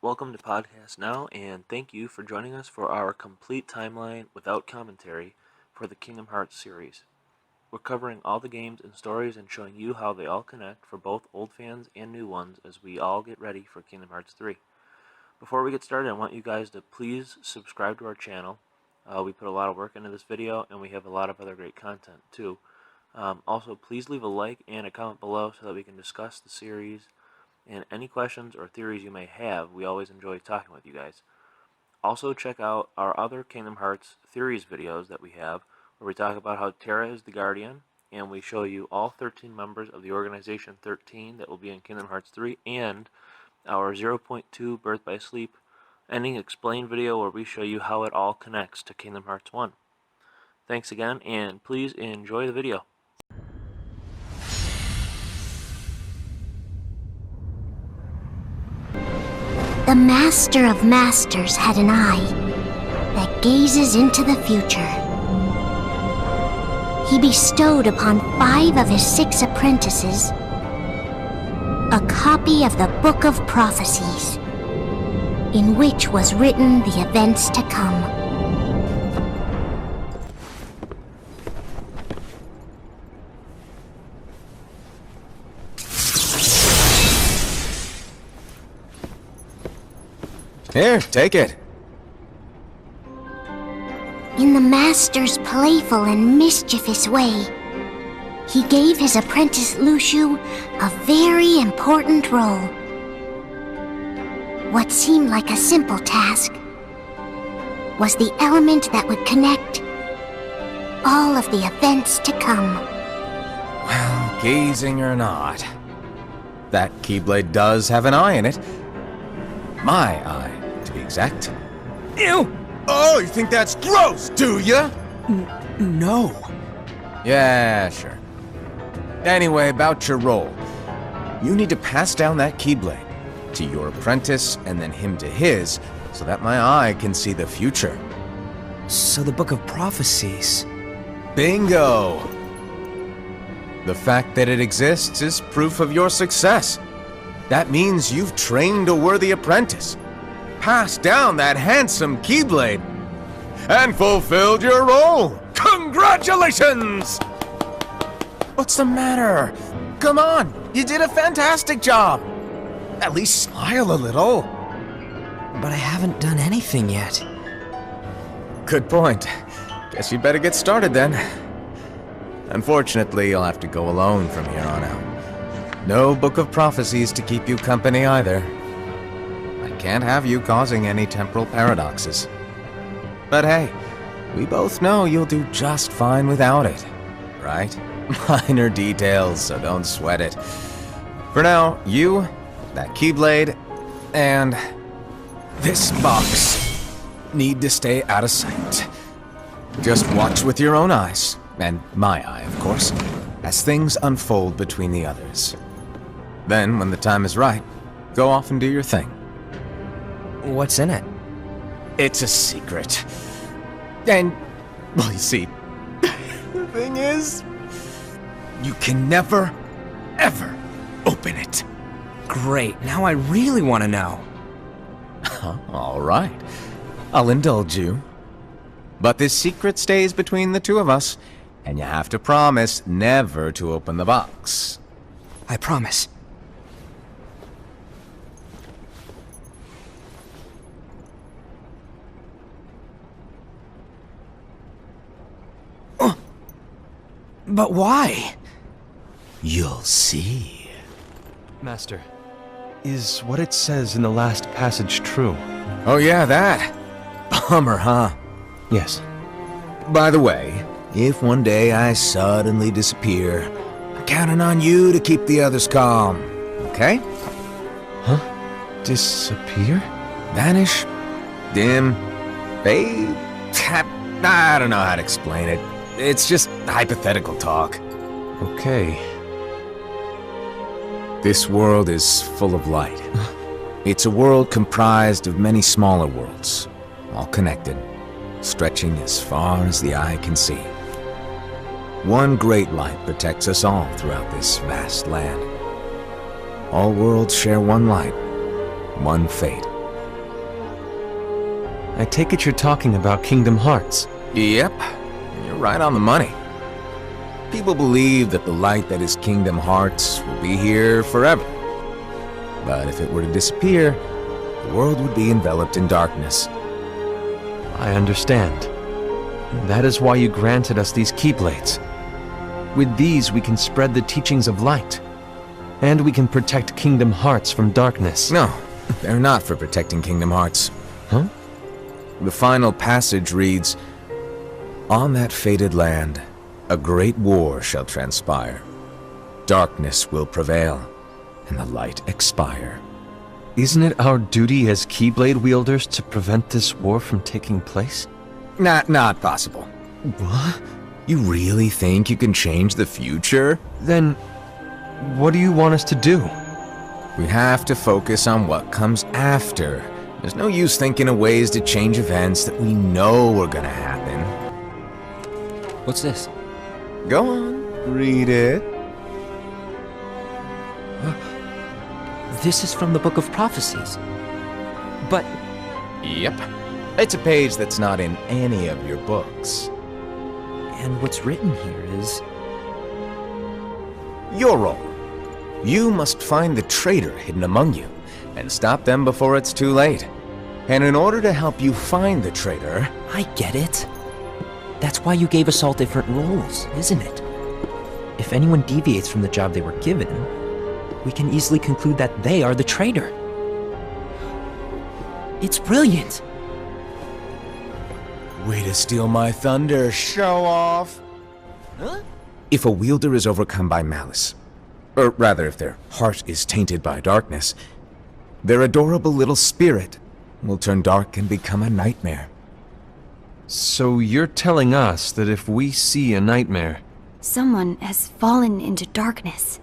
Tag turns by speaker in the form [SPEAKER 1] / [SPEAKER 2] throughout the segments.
[SPEAKER 1] Welcome to Podcast Now, and thank you for joining us for our complete timeline without commentary for the Kingdom Hearts series. We're covering all the games and stories and showing you how they all connect for both old fans and new ones as we all get ready for Kingdom Hearts 3. Before we get started, I want you guys to please subscribe to our channel. We put a lot of work into this video, and we have a lot of other great content too. Also, please leave a like and a comment below so that we can discuss the series and any questions or theories you may have. We always enjoy talking with you guys. Also, check out our other Kingdom Hearts theories videos that we have, where we talk about how Terra is the Guardian, and we show you all 13 members of the Organization 13 that will be in Kingdom Hearts 3, and our 0.2 Birth by Sleep ending explained video where we show you how it all connects to Kingdom Hearts 1. Thanks again, and please enjoy the video.
[SPEAKER 2] The Master of Masters had an eye that gazes into the future. He bestowed upon 5 of his 6 apprentices a copy of the Book of Prophecies, in which was written the events to come.
[SPEAKER 3] Here, take it.
[SPEAKER 2] In the Master's playful and mischievous way, he gave his apprentice Luxu a very important role. What seemed like a simple task was the element that would connect all of the events to come.
[SPEAKER 3] Well, gazing or not, that Keyblade does have an eye in it. My eye, to be exact. Ew! Oh, you think that's gross, do ya?
[SPEAKER 4] No.
[SPEAKER 3] Yeah, sure. Anyway, about your role. You need to pass down that Keyblade to your apprentice and then him to his, so that my eye can see the future.
[SPEAKER 4] So the Book of Prophecies.
[SPEAKER 3] Bingo! The fact that it exists is proof of your success. That means you've trained a worthy apprentice, passed down that handsome Keyblade, and fulfilled your role! Congratulations! What's the matter? Come on, you did a fantastic job! At least smile a little.
[SPEAKER 4] But I haven't done anything yet.
[SPEAKER 3] Good point. Guess you better get started then. Unfortunately, you'll have to go alone from here on out. No Book of Prophecies to keep you company either. I can't have you causing any temporal paradoxes. But hey, we both know you'll do just fine without it, right? Minor details, so don't sweat it. For now, you, that Keyblade, and this box need to stay out of sight. Just watch with your own eyes, and my eye, of course, as things unfold between the others. Then, when the time is right, go off and do your thing.
[SPEAKER 4] What's in it?
[SPEAKER 3] It's a secret. And, well, you see, the thing is, you can never, ever open it.
[SPEAKER 4] Great, now I really want to know.
[SPEAKER 3] All right, I'll indulge you. But this secret stays between the two of us, and you have to promise never to open the box.
[SPEAKER 4] I promise. But why?
[SPEAKER 3] You'll see.
[SPEAKER 5] Master, is what it says in the last passage true?
[SPEAKER 3] Oh yeah, that. Bummer, huh?
[SPEAKER 5] Yes.
[SPEAKER 3] By the way, if one day I suddenly disappear, I'm counting on you to keep the others calm, okay?
[SPEAKER 5] Huh? Disappear?
[SPEAKER 3] Vanish, dim, fade. I don't know how to explain it. It's just hypothetical talk.
[SPEAKER 5] Okay.
[SPEAKER 3] This world is full of light. It's a world comprised of many smaller worlds, all connected, stretching as far as the eye can see. One great light protects us all throughout this vast land. All worlds share one light, one fate.
[SPEAKER 5] I take it you're talking about Kingdom Hearts.
[SPEAKER 3] Yep, you're right on the money. People believe that the light that is Kingdom Hearts will be here forever. But if it were to disappear, the world would be enveloped in darkness.
[SPEAKER 5] I understand. That is why you granted us these Keyblades. With these, we can spread the teachings of light. And we can protect Kingdom Hearts from darkness.
[SPEAKER 3] No, they're not for protecting Kingdom Hearts.
[SPEAKER 5] Huh?
[SPEAKER 3] The final passage reads, "On that fated land, a great war shall transpire. Darkness will prevail, and the light expire."
[SPEAKER 5] Isn't it our duty as Keyblade wielders to prevent this war from taking place?
[SPEAKER 3] Not possible.
[SPEAKER 5] What?
[SPEAKER 3] You really think you can change the future?
[SPEAKER 5] Then, what do you want us to do?
[SPEAKER 3] We have to focus on what comes after. There's no use thinking of ways to change events that we know are gonna happen.
[SPEAKER 4] What's this?
[SPEAKER 3] Go on, read it.
[SPEAKER 4] This is from the Book of Prophecies. But
[SPEAKER 3] Yep. It's a page that's not in any of your books.
[SPEAKER 4] and what's written here is...
[SPEAKER 3] Your role. You must find the traitor hidden among you, and stop them before it's too late. And in order to help you find the traitor...
[SPEAKER 4] I get it. That's why you gave us all different roles, isn't it? If anyone deviates from the job they were given, we can easily conclude that they are the traitor. It's brilliant!
[SPEAKER 3] Way to steal my thunder, show off!
[SPEAKER 4] Huh?
[SPEAKER 3] If a wielder is overcome by malice, or rather if their heart is tainted by darkness, their adorable little spirit will turn dark and become a nightmare.
[SPEAKER 5] So you're telling us that if we see a nightmare...
[SPEAKER 6] Someone has fallen into darkness.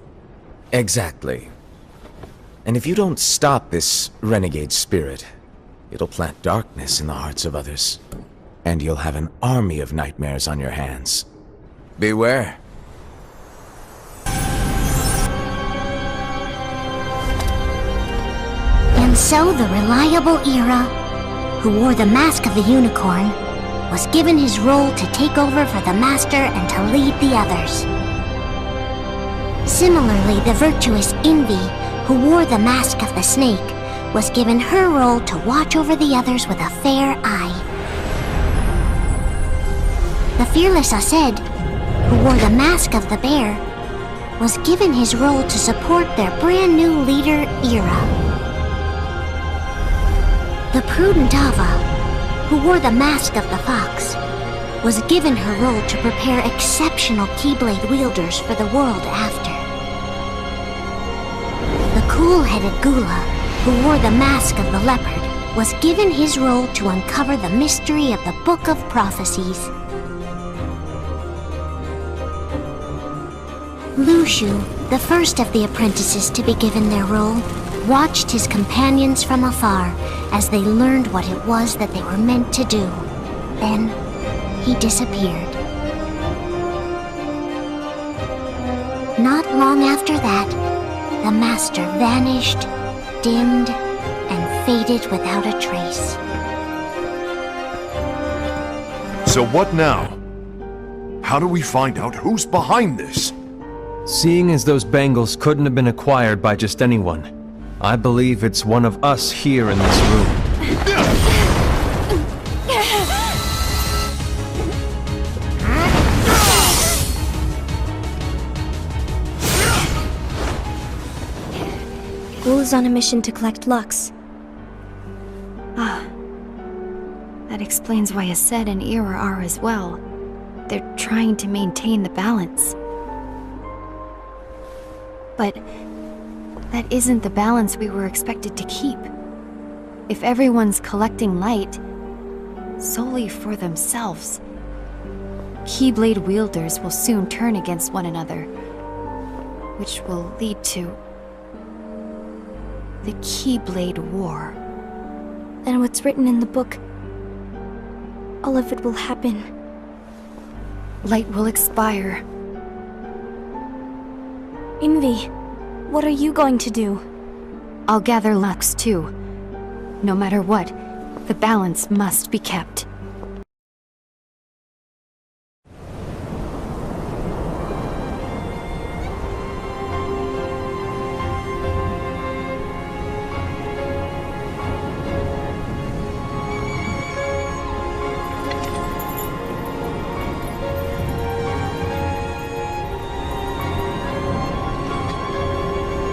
[SPEAKER 3] Exactly. And if you don't stop this renegade spirit, it'll plant darkness in the hearts of others. And you'll have an army of nightmares on your hands. Beware.
[SPEAKER 2] And so the reliable Era, who wore the mask of the unicorn, was given his role to take over for the Master and to lead the others. Similarly, the virtuous Envy, who wore the mask of the snake, was given her role to watch over the others with a fair eye. The fearless Aced, who wore the mask of the bear, was given his role to support their brand new leader, Era. The prudent Ava, who wore the mask of the fox, was given her role to prepare exceptional Keyblade wielders for the world after. The cool-headed Gula, who wore the mask of the leopard, was given his role to uncover the mystery of the Book of Prophecies. Lushu, the first of the apprentices to be given their role, watched his companions from afar as they learned what it was that they were meant to do. Then, he disappeared. Not long after that, the Master vanished, dimmed, and faded without a trace.
[SPEAKER 7] So what now? How do we find out who's behind this?
[SPEAKER 5] Seeing as those bangles couldn't have been acquired by just anyone, I believe it's one of us here in this room.
[SPEAKER 6] Ghoul's on a mission to collect Lux. That explains why Aced and Era are as well. They're trying to maintain the balance. But that isn't the balance we were expected to keep. If everyone's collecting light solely for themselves, Keyblade wielders will soon turn against one another, which will lead to the Keyblade War.
[SPEAKER 8] And what's written in the book, all of it will happen.
[SPEAKER 6] Light will expire.
[SPEAKER 8] Envy, what are you going to do?
[SPEAKER 6] I'll gather Lux too. No matter what, The balance must be kept.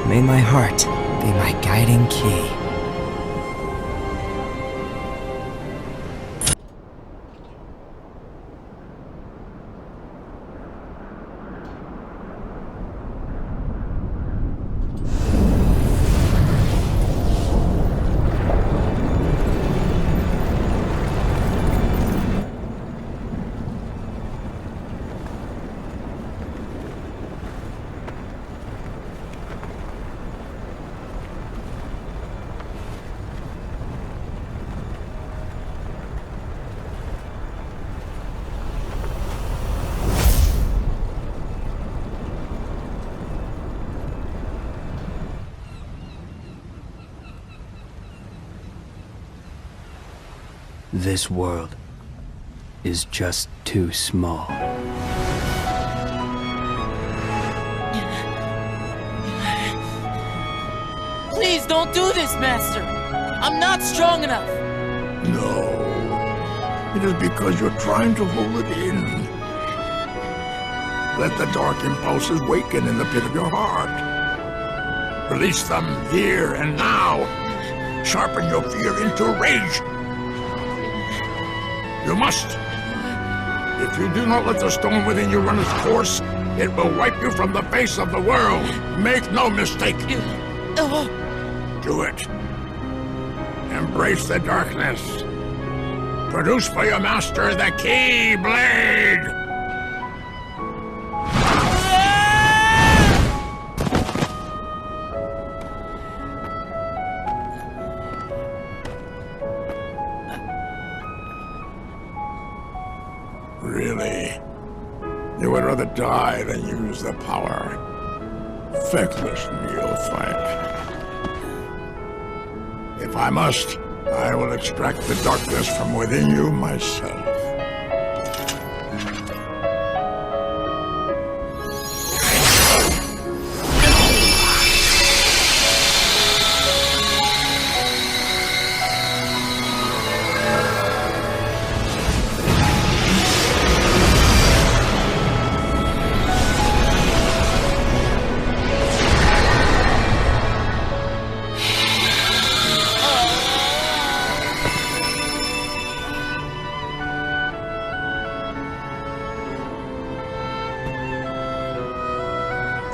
[SPEAKER 4] May my heart be my guiding key.
[SPEAKER 9] This world is just too small.
[SPEAKER 10] Please don't do this, Master! I'm not strong enough!
[SPEAKER 11] No. It is because you're trying to hold it in. Let the dark impulses waken in the pit of your heart. Release them here and now. Sharpen your fear into rage. You must. If you do not let the stone within you run its course, it will wipe you from the face of the world. Make no mistake. Do it. Embrace the darkness. Produce for your master the Keyblade! Really? You would rather die than use the power. Feckless neophyte. If I must, I will extract the darkness from within you myself.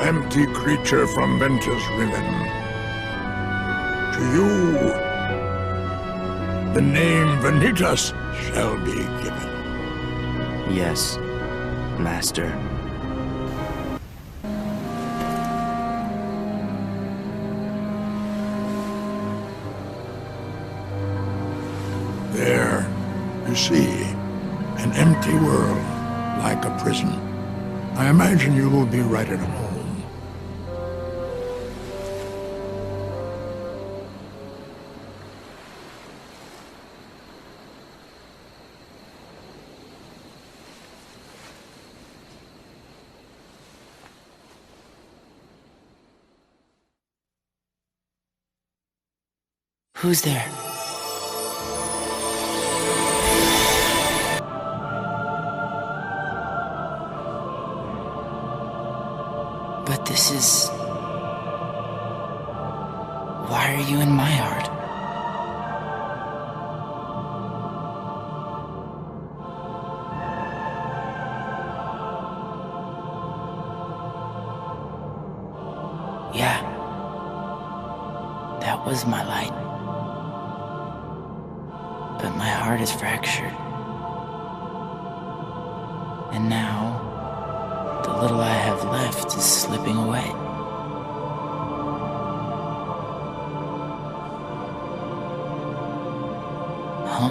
[SPEAKER 11] Empty creature from Ventus Riven. To you, the name Vanitas shall be given.
[SPEAKER 9] Yes, Master.
[SPEAKER 11] There, you see, an empty world, like a prison. I imagine you will be right at home.
[SPEAKER 10] Who's there? But this is... Why are you in my heart? Yeah. That was my light. But my heart is fractured. And now, the little I have left is slipping away. Huh?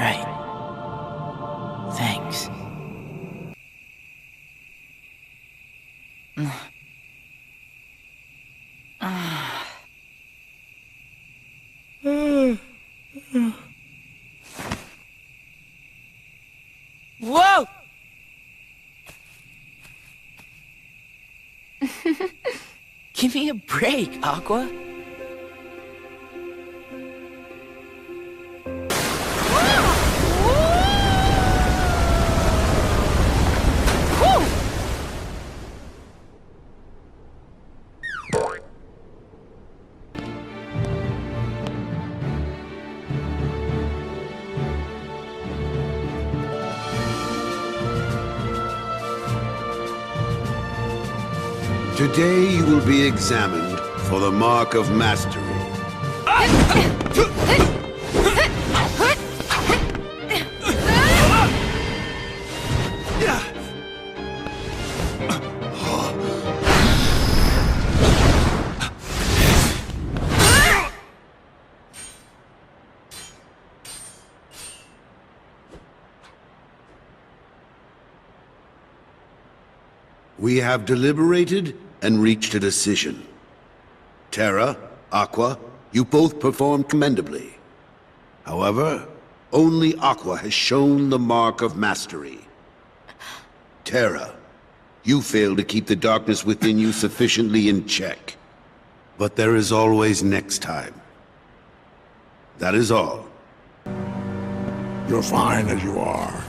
[SPEAKER 10] Right. Thanks. Whoa! Give me a break, Aqua.
[SPEAKER 12] Today you will be examined for the Mark of Mastery. We have deliberated and reached a decision. Terra, Aqua, you both performed commendably. However, only Aqua has shown the Mark of Mastery. Terra, you failed to keep the darkness within you sufficiently in check. But there is always next time. That is all.
[SPEAKER 11] You're fine as you are.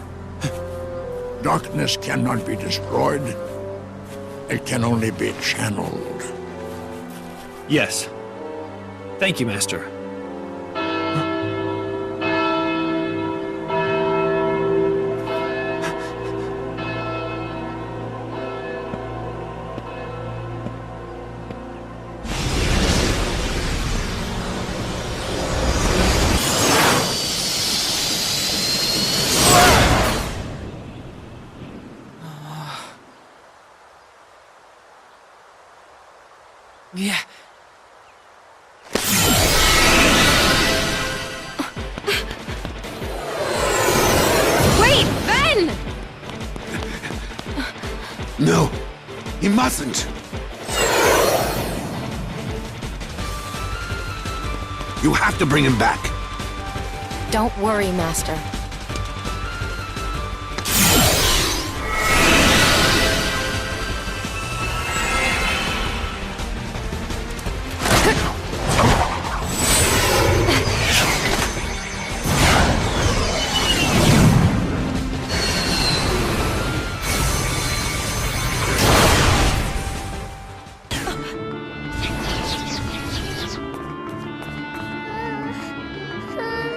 [SPEAKER 11] Darkness cannot be destroyed. It can only be channeled.
[SPEAKER 5] Yes. Thank you, Master.
[SPEAKER 10] Yeah.
[SPEAKER 6] Wait, Ben!
[SPEAKER 12] No, he mustn't. You have to bring him back.
[SPEAKER 6] Don't worry, Master.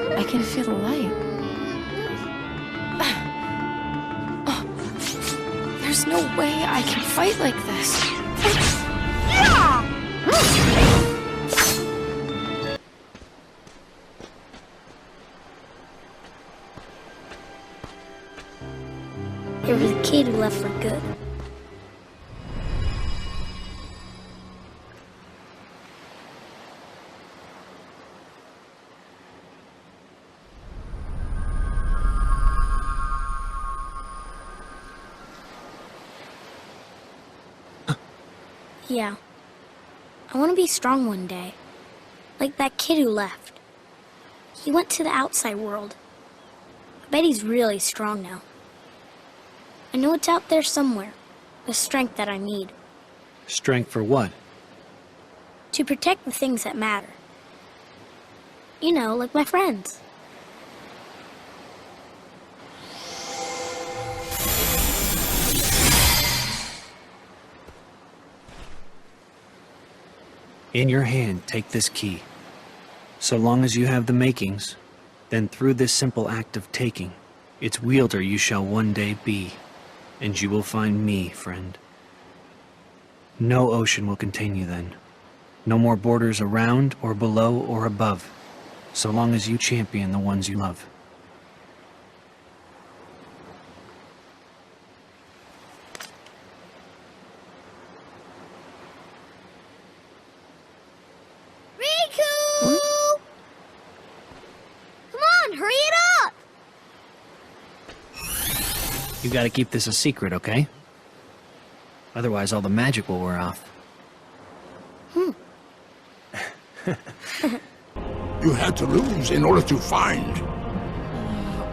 [SPEAKER 6] I can feel the light. There's no way I can fight like this.
[SPEAKER 8] There was a kid who left for good. Yeah. I want to be strong one day. Like that kid who left. He went to the outside world. I bet he's really strong now. I know it's out there somewhere. The strength that I need.
[SPEAKER 5] Strength for what?
[SPEAKER 8] To protect the things that matter. You know, like my friends.
[SPEAKER 5] In your hand, take this key. So long as you have the makings, then through this simple act of taking, its wielder you shall one day be, and you will find me, friend. No ocean will contain you then. No more borders around or below or above, so long as you champion the ones you love.
[SPEAKER 8] Riku! Come on, hurry it up!
[SPEAKER 9] You gotta keep this a secret, okay? Otherwise all the magic will wear off.
[SPEAKER 11] You had to lose in order to find.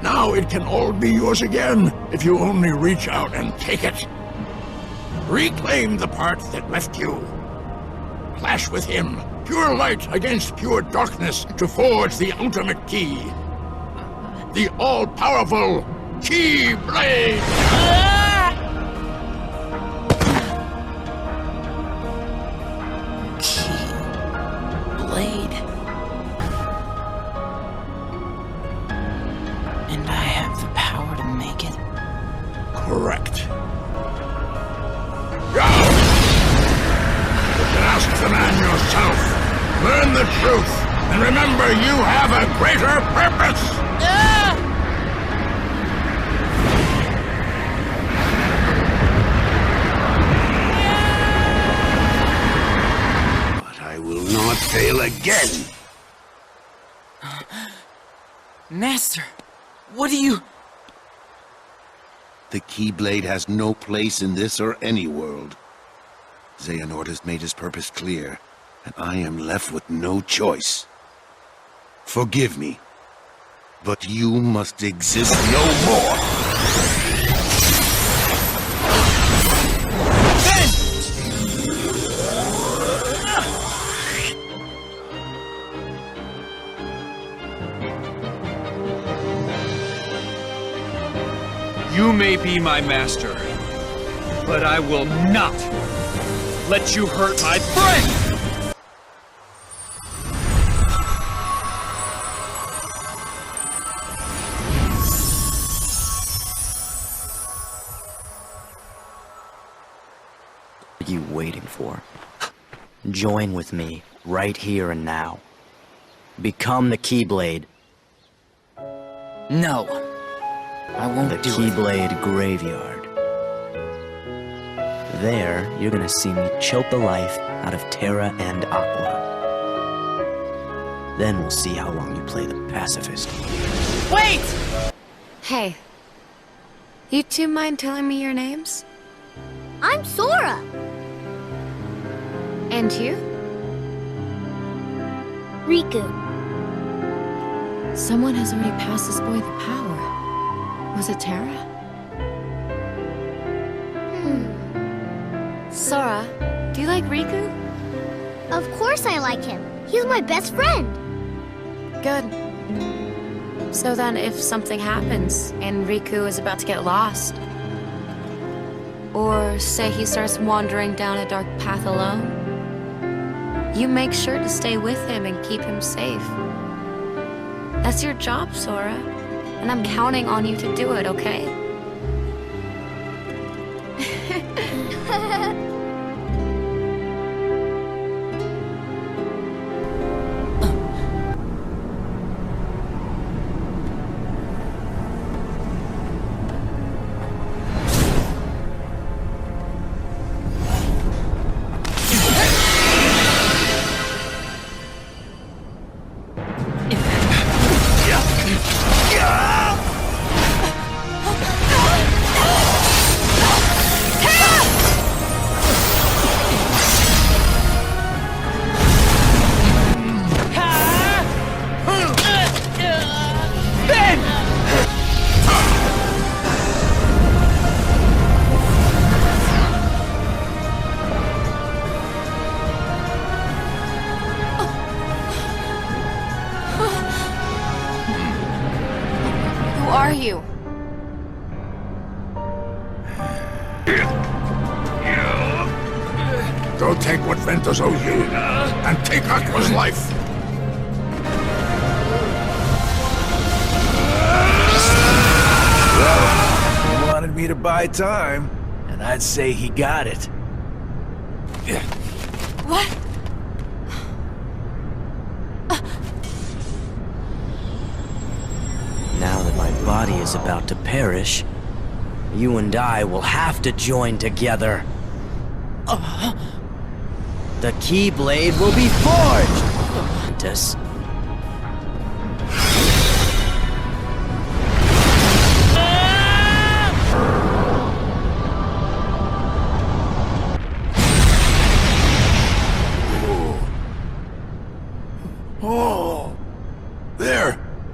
[SPEAKER 11] Now it can all be yours again if you only reach out and take it. Reclaim the part that left you. Clash with him, pure light against pure darkness, to forge the ultimate key. The all-powerful Keyblade!
[SPEAKER 10] Blade. And I have the power to make it.
[SPEAKER 11] Correct. Go! You can ask the man yourself. Learn the truth, and remember you have a greater purpose!
[SPEAKER 12] But I will not fail again.
[SPEAKER 10] Master, what do you...
[SPEAKER 12] The Keyblade has no place in this or any world. Xehanort has made his purpose clear, and I am left with no choice. Forgive me, but you must exist no more!
[SPEAKER 13] You may be my master, but I will not let you hurt my friend!
[SPEAKER 9] What are you waiting for? Join with me, right here and now. Become the Keyblade.
[SPEAKER 10] No. I won't do it.
[SPEAKER 9] The Keyblade Graveyard. There, you're gonna see me choke the life out of Terra and Aqua. Then we'll see how long you play the pacifist.
[SPEAKER 10] Wait!
[SPEAKER 6] Hey. You two mind telling me your names?
[SPEAKER 2] I'm Sora.
[SPEAKER 6] And you?
[SPEAKER 2] Riku.
[SPEAKER 6] Someone has already passed this boy the power. Was it Terra? Sora, do you like Riku?
[SPEAKER 2] Of course I like him. He's my best friend.
[SPEAKER 6] Good. So then if something happens and Riku is about to get lost, or say he starts wandering down a dark path alone, you make sure to stay with him and keep him safe. That's your job, Sora. And I'm counting on you to do it, okay?
[SPEAKER 11] Go take what Vanitas owes you, and take Aqua's life.
[SPEAKER 14] Well, he wanted me to buy time, and I'd say he got it.
[SPEAKER 6] What?
[SPEAKER 9] Now that my body is about to perish, you and I will have to join together. The Keyblade will be forged! Vanitas.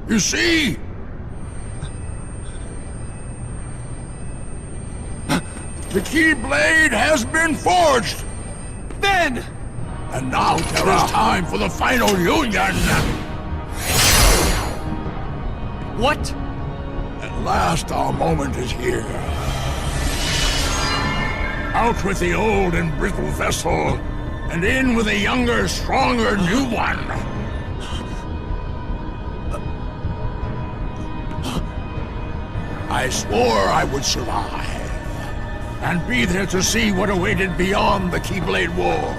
[SPEAKER 11] You see? The Keyblade has been forged!
[SPEAKER 13] Then!
[SPEAKER 11] And now it is time for the final union!
[SPEAKER 13] What?
[SPEAKER 11] At last our moment is here. Out with the old and brittle vessel, and in with a younger, stronger new one. I swore I would survive, and be there to see what awaited beyond the Keyblade War.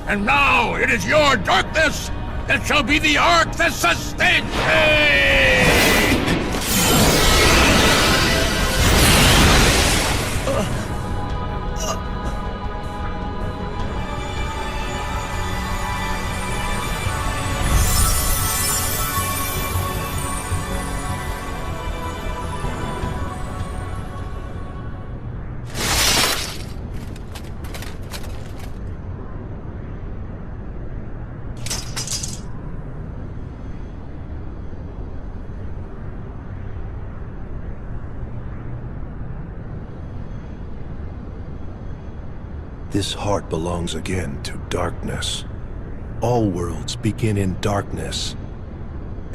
[SPEAKER 11] And now it is your darkness that shall be the arc that sustains me!
[SPEAKER 15] This heart belongs again to darkness. All worlds begin in darkness,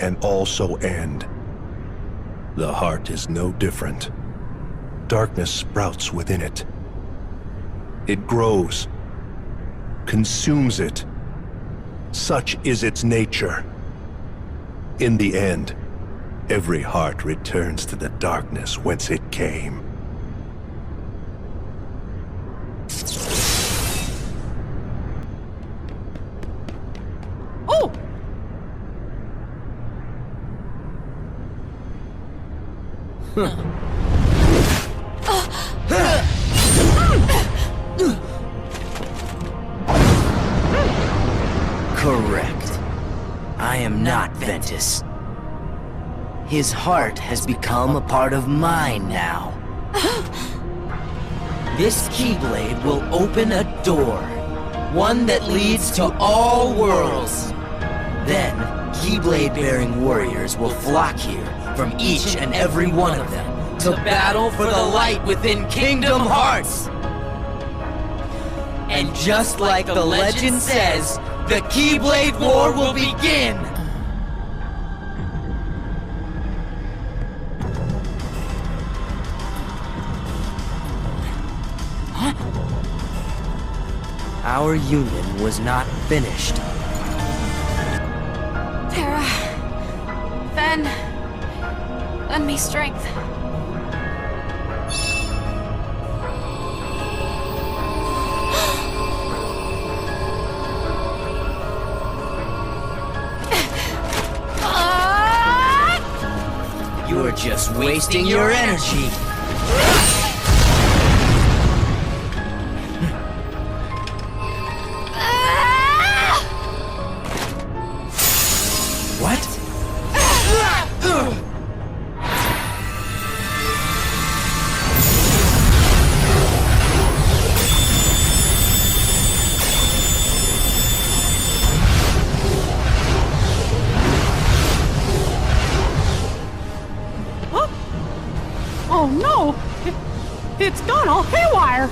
[SPEAKER 15] and also end. The heart is no different. Darkness sprouts within it. It grows, consumes it. Such is its nature. In the end, every heart returns to the darkness whence it came.
[SPEAKER 9] Correct. I am not Ventus. His heart has become a part of mine now. This Keyblade will open a door, one that leads to all worlds. Then, Keyblade-bearing warriors will flock here from each and every one of them to battle for the light within Kingdom Hearts. And just like the legend says, the Keyblade War will begin! Our union was not finished.
[SPEAKER 6] Terra... Ven... lend me strength.
[SPEAKER 9] You're just wasting your energy. What?
[SPEAKER 16] Oh no! It's gone all haywire!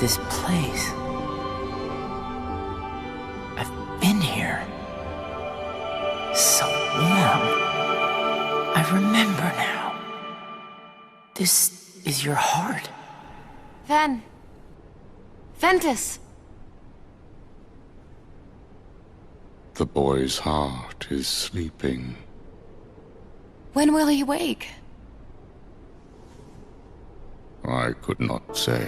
[SPEAKER 10] this place. I've been here. So warm. I remember now. This is your heart.
[SPEAKER 6] Vanitas!
[SPEAKER 17] The boy's heart is sleeping.
[SPEAKER 6] When will he wake?
[SPEAKER 17] I could not say.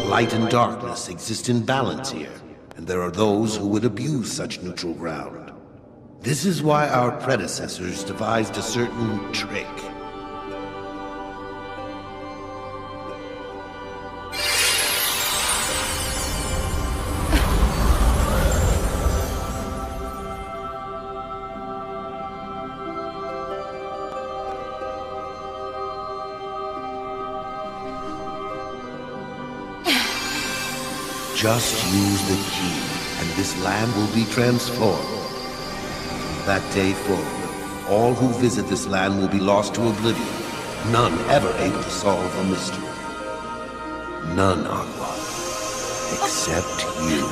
[SPEAKER 12] Light and darkness exist in balance here, and there are those who would abuse such neutral ground. This is why our predecessors devised a certain trick. Just use the key, and this land will be transformed. From that day forward, all who visit this land will be lost to oblivion, none ever able to solve a mystery. None, Aqua, except you.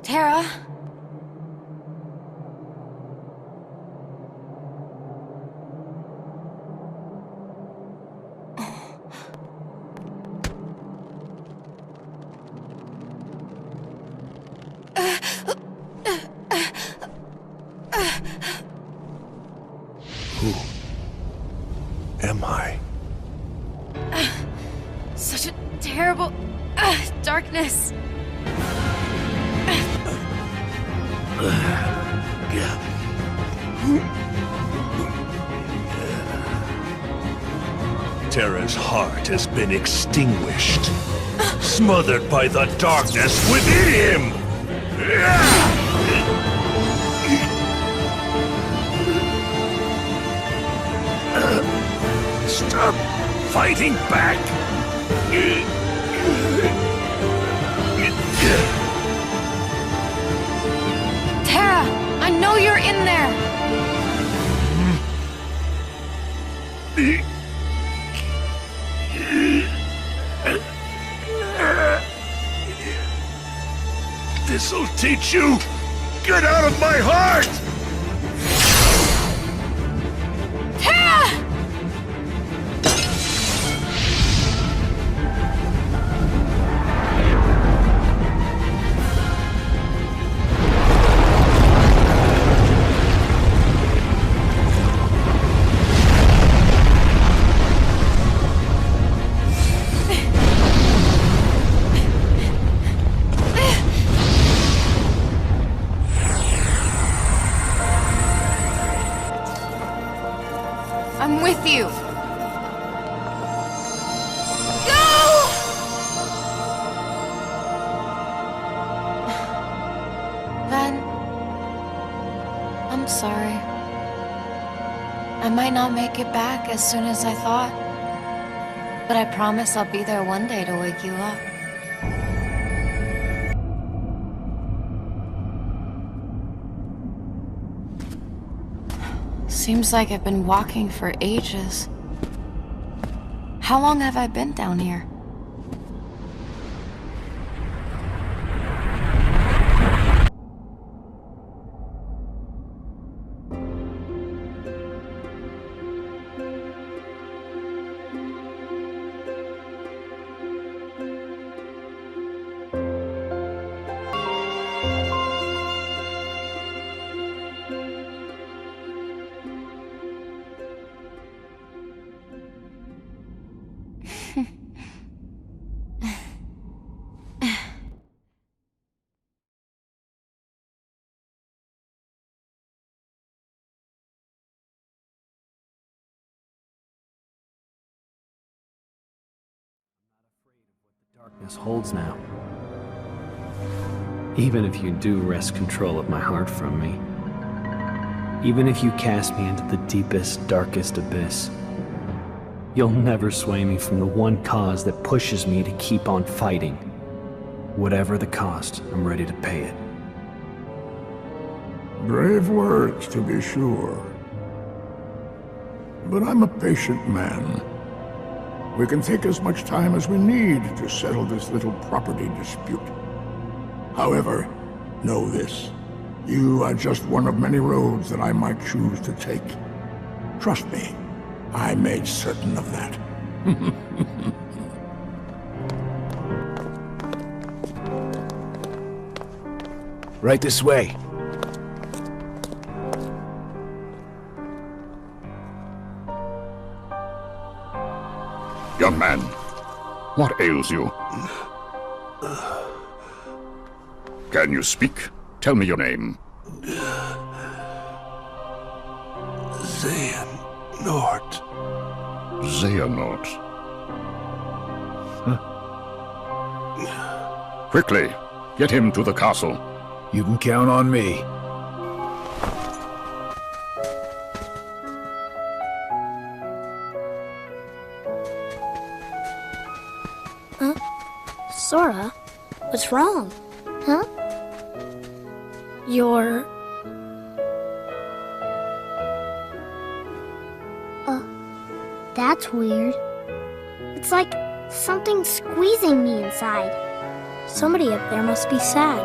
[SPEAKER 6] Terra?
[SPEAKER 15] Who am I?
[SPEAKER 6] Such a terrible darkness.
[SPEAKER 18] Terra's heart has been extinguished, smothered by the darkness within him! Stop fighting back!
[SPEAKER 6] Terra, I know you're in there!
[SPEAKER 18] This'll teach you! Get out of my heart!
[SPEAKER 6] Terra! I'm with you. Go! Then, I'm sorry. I might not make it back as soon as I thought. But I promise I'll be there one day to wake you up. Seems like I've been walking for ages. How long have I been down here?
[SPEAKER 5] Darkness holds now. Even if you do wrest control of my heart from me, even if you cast me into the deepest, darkest abyss, you'll never sway me from the one cause that pushes me to keep on fighting. Whatever the cost, I'm ready to pay it.
[SPEAKER 11] Brave words, to be sure. But I'm a patient man. We can take as much time as we need to settle this little property dispute. However, know this. You are just one of many roads that I might choose to take. Trust me, I made certain of that.
[SPEAKER 14] Right this way.
[SPEAKER 17] Young man, what ails you? Can you speak? Tell me your name.
[SPEAKER 18] Xehanort.
[SPEAKER 17] Xehanort. Quickly, get him to the castle.
[SPEAKER 14] You can count on me.
[SPEAKER 8] Sora, what's wrong?
[SPEAKER 2] Huh?
[SPEAKER 8] You're...
[SPEAKER 2] That's weird. It's like something's squeezing me inside.
[SPEAKER 8] Somebody up there must be sad.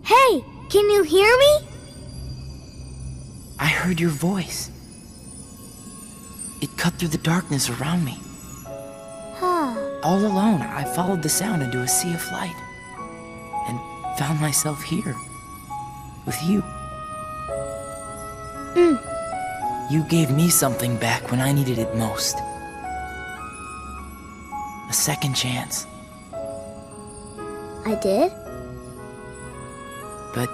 [SPEAKER 2] Hey, can you hear me?
[SPEAKER 9] I heard your voice. It cut through the darkness around me. All alone, I followed the sound into a sea of light. And found myself here. With you. You gave me something back when I needed it most. A second chance.
[SPEAKER 2] I did?
[SPEAKER 9] But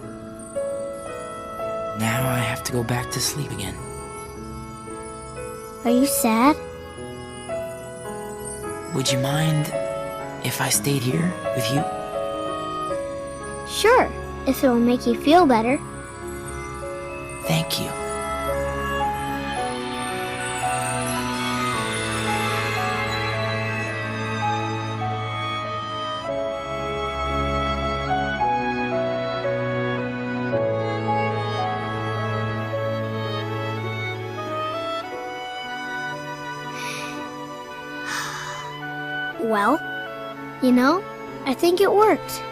[SPEAKER 9] now I have to go back to sleep again.
[SPEAKER 2] Are you sad?
[SPEAKER 9] Would you mind if I stayed here with you?
[SPEAKER 2] Sure, if it will make you feel better.
[SPEAKER 9] Thank you.
[SPEAKER 2] Well, you know, I think it worked.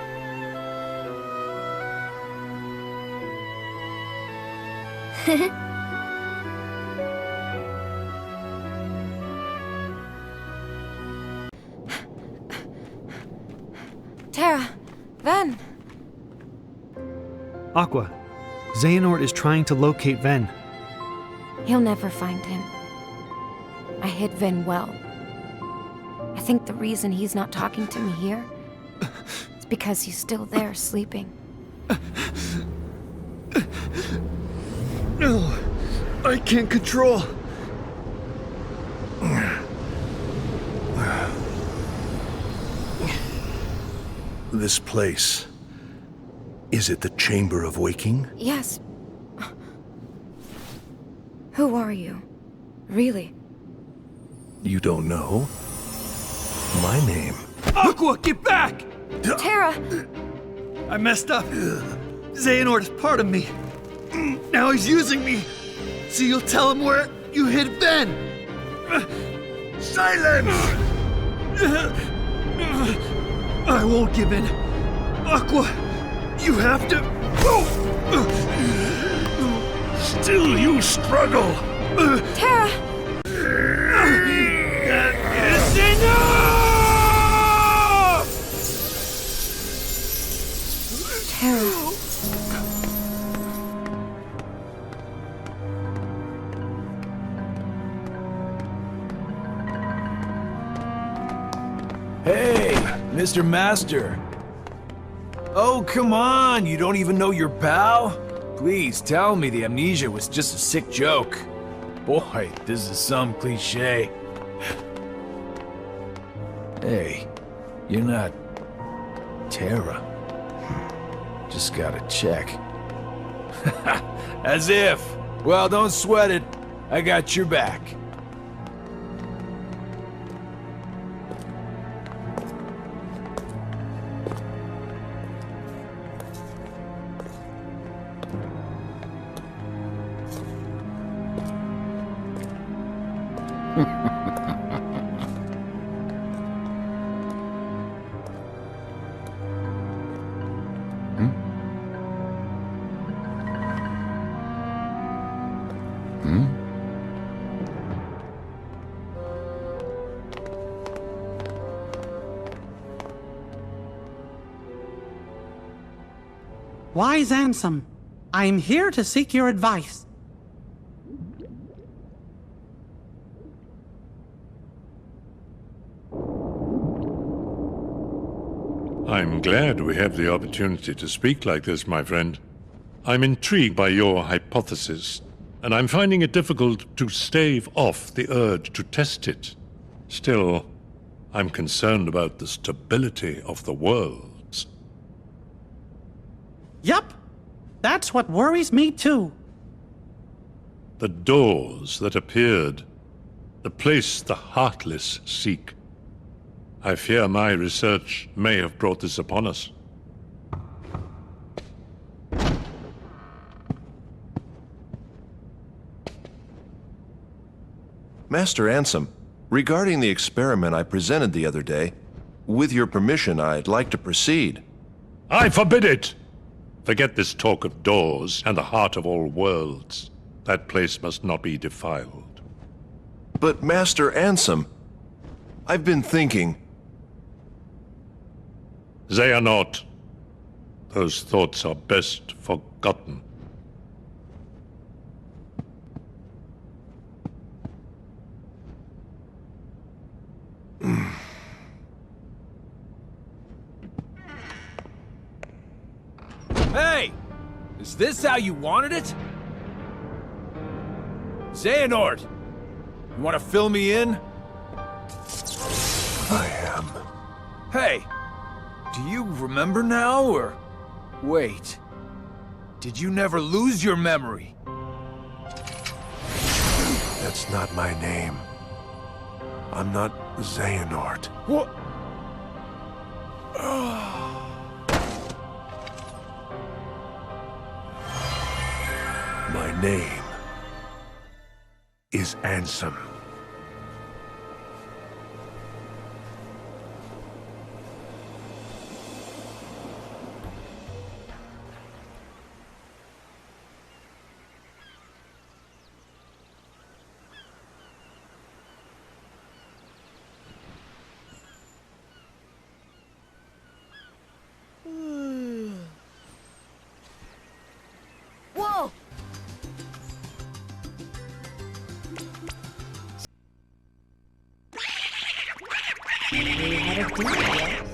[SPEAKER 6] Ven!
[SPEAKER 19] Aqua, Xehanort is trying to locate Ven.
[SPEAKER 6] He'll never find him. I hid Ven well. I think the reason he's not talking to me here is because he's still there sleeping.
[SPEAKER 5] No, I can't control.
[SPEAKER 15] This place. Is it the Chamber of Waking?
[SPEAKER 6] Yes. Who are you? Really?
[SPEAKER 15] You don't know? My name.
[SPEAKER 5] Aqua, get back!
[SPEAKER 6] Terra!
[SPEAKER 5] I messed up. Xehanort is part of me. Now he's using me. So you'll tell him where you hid Ben. Silence! I won't give in. Aqua, you have to...
[SPEAKER 18] Still you struggle!
[SPEAKER 6] Terra!
[SPEAKER 5] That is enough!
[SPEAKER 6] Terra.
[SPEAKER 14] Hey, Mr. Master. Oh, come on, you don't even know your pal? Please tell me the amnesia was just a sick joke. Boy, this is some cliche. Hey, you're not... Terra. Just gotta check. As if. Well, don't sweat it. I got your back.
[SPEAKER 16] Wise Ansem, I am here to seek your advice.
[SPEAKER 18] I'm glad we have the opportunity to speak like this, my friend. I'm intrigued by your hypothesis, and I'm finding it difficult to stave off the urge to test it. Still, I'm concerned about the stability of the worlds.
[SPEAKER 16] Yup, that's what worries me too.
[SPEAKER 18] The doors that appeared, the place the heartless seek. I fear my research may have brought this upon us.
[SPEAKER 15] Master Ansem, regarding the experiment I presented the other day, with your permission, I'd like to proceed.
[SPEAKER 18] I forbid it! Forget this talk of doors and the heart of all worlds. That place must not be defiled.
[SPEAKER 15] But Master Ansem, I've been thinking...
[SPEAKER 18] Xehanort, those thoughts are best forgotten.
[SPEAKER 14] Hey! Is this how you wanted it? Xehanort! You want to fill me in?
[SPEAKER 15] I am.
[SPEAKER 14] Hey! Do you remember now, or... Wait. Did you never lose your memory?
[SPEAKER 15] That's not my name. I'm not Xehanort.
[SPEAKER 14] What?
[SPEAKER 15] My name is Ansem.
[SPEAKER 20] go!
[SPEAKER 21] We had a deal, yes?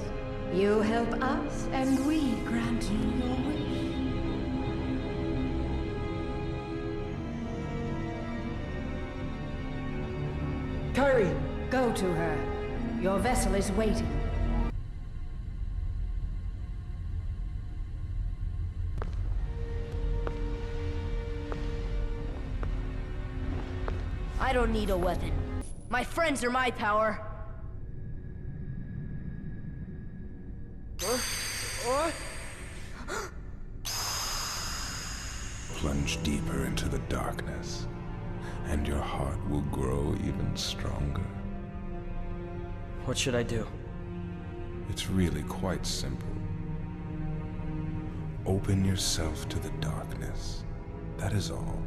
[SPEAKER 21] You help us, and we grant you your wish. Kyrie, go to her. Your vessel is waiting.
[SPEAKER 20] I don't need a weapon. My friends are my power.
[SPEAKER 22] Plunge deeper into the darkness, and your heart will grow even stronger.
[SPEAKER 4] What should I do?
[SPEAKER 22] It's really quite simple. Open yourself to the darkness. That is all.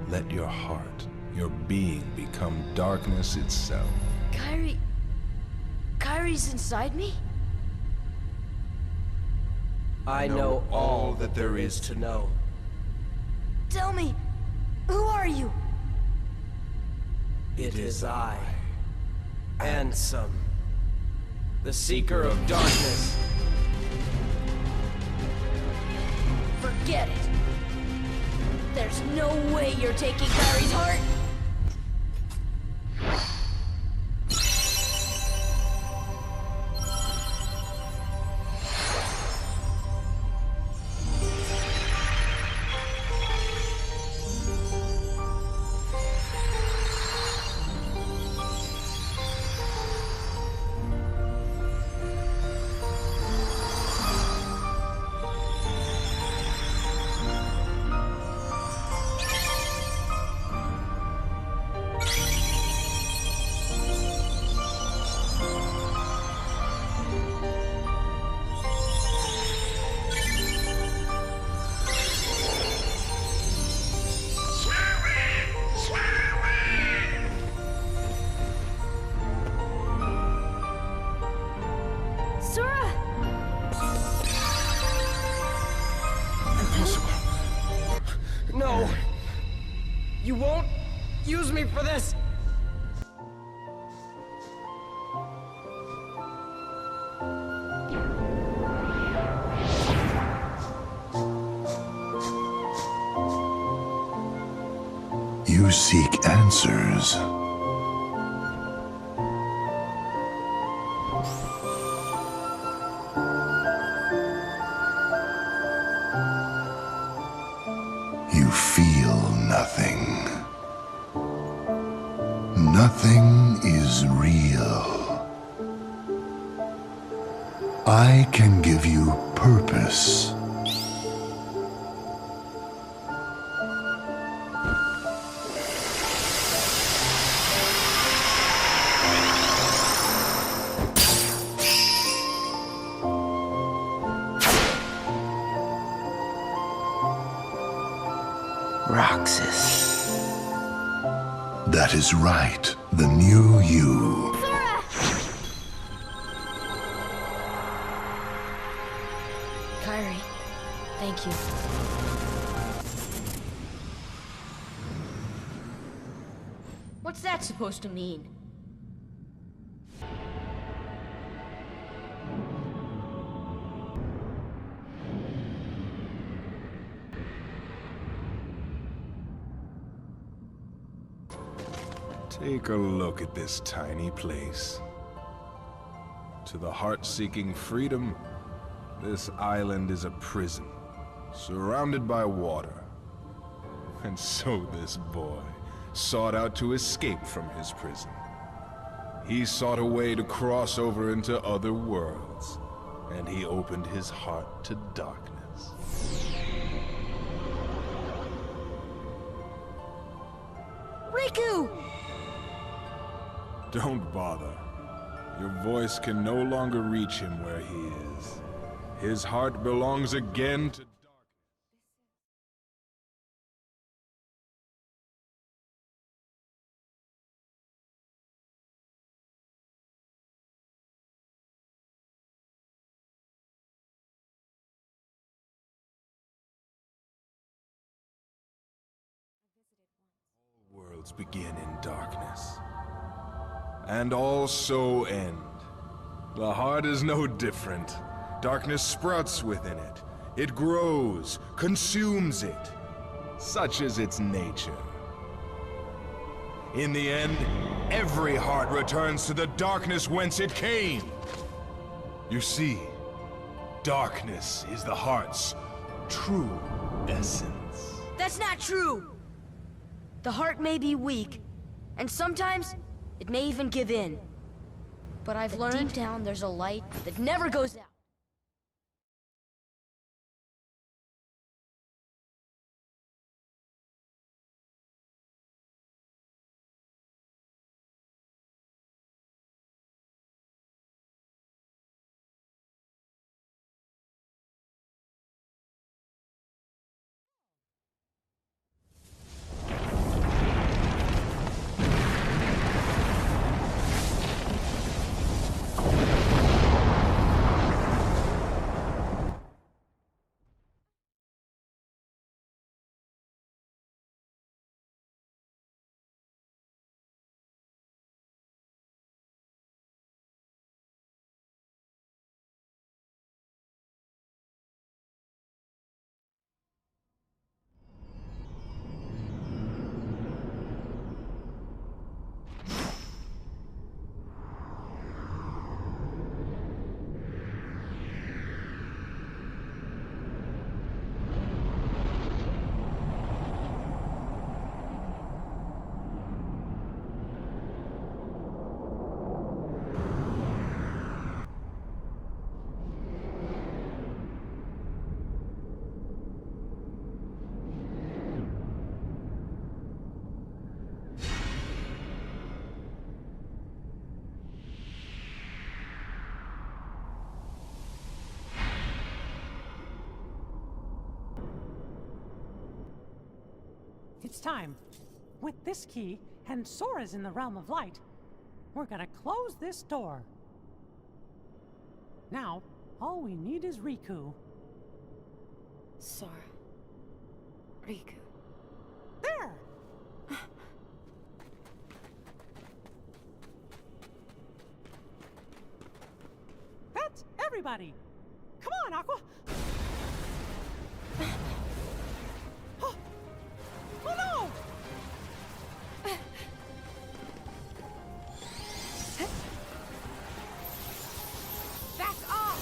[SPEAKER 22] Let your heart, your being, become darkness itself.
[SPEAKER 20] Kyrie... Kyrie's inside me?
[SPEAKER 9] I know all that there is to know.
[SPEAKER 20] Tell me, who are you?
[SPEAKER 9] It is I, Ansem, the Seeker of Darkness.
[SPEAKER 20] Forget it. There's no way you're taking Kyrie's heart.
[SPEAKER 9] No! You won't use me for this!
[SPEAKER 12] You seek answers. You feel nothing. Nothing is real. I can give you purpose.
[SPEAKER 9] Roxas.
[SPEAKER 12] That is right. The new you.
[SPEAKER 20] Kyrie, thank you. What's that supposed to mean?
[SPEAKER 22] Take a look at this tiny place. To the heart-seeking freedom, this island is a prison, surrounded by water. And so this boy sought out to escape from his prison. He sought a way to cross over into other worlds, and he opened his heart to darkness.
[SPEAKER 20] Riku!
[SPEAKER 22] Don't bother. Your voice can no longer reach him where he is. His heart belongs again to worlds begin in darkness, and also end. The heart is no different. Darkness sprouts within it. It grows, consumes it. Such is its nature. In the end, every heart returns to the darkness whence it came. You see, darkness is the heart's true essence.
[SPEAKER 1] That's not true! The heart may be weak, and sometimes it may even give in. But I've learned deep down there's a light that never goes out.
[SPEAKER 16] It's time. With this key, and Sora's in the realm of light, we're gonna close this door. Now, all we need is Riku.
[SPEAKER 1] Sora. Riku.
[SPEAKER 16] There! That's everybody! Come on, Aqua! Oh no!
[SPEAKER 1] Back off!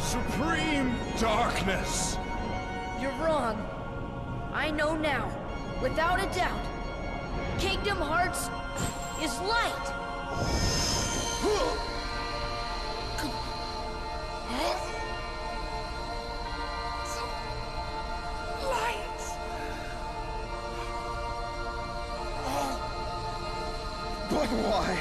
[SPEAKER 22] Supreme darkness!
[SPEAKER 1] You're wrong. I know now, without a doubt. Kingdom Hearts is light!
[SPEAKER 11] Light! But why?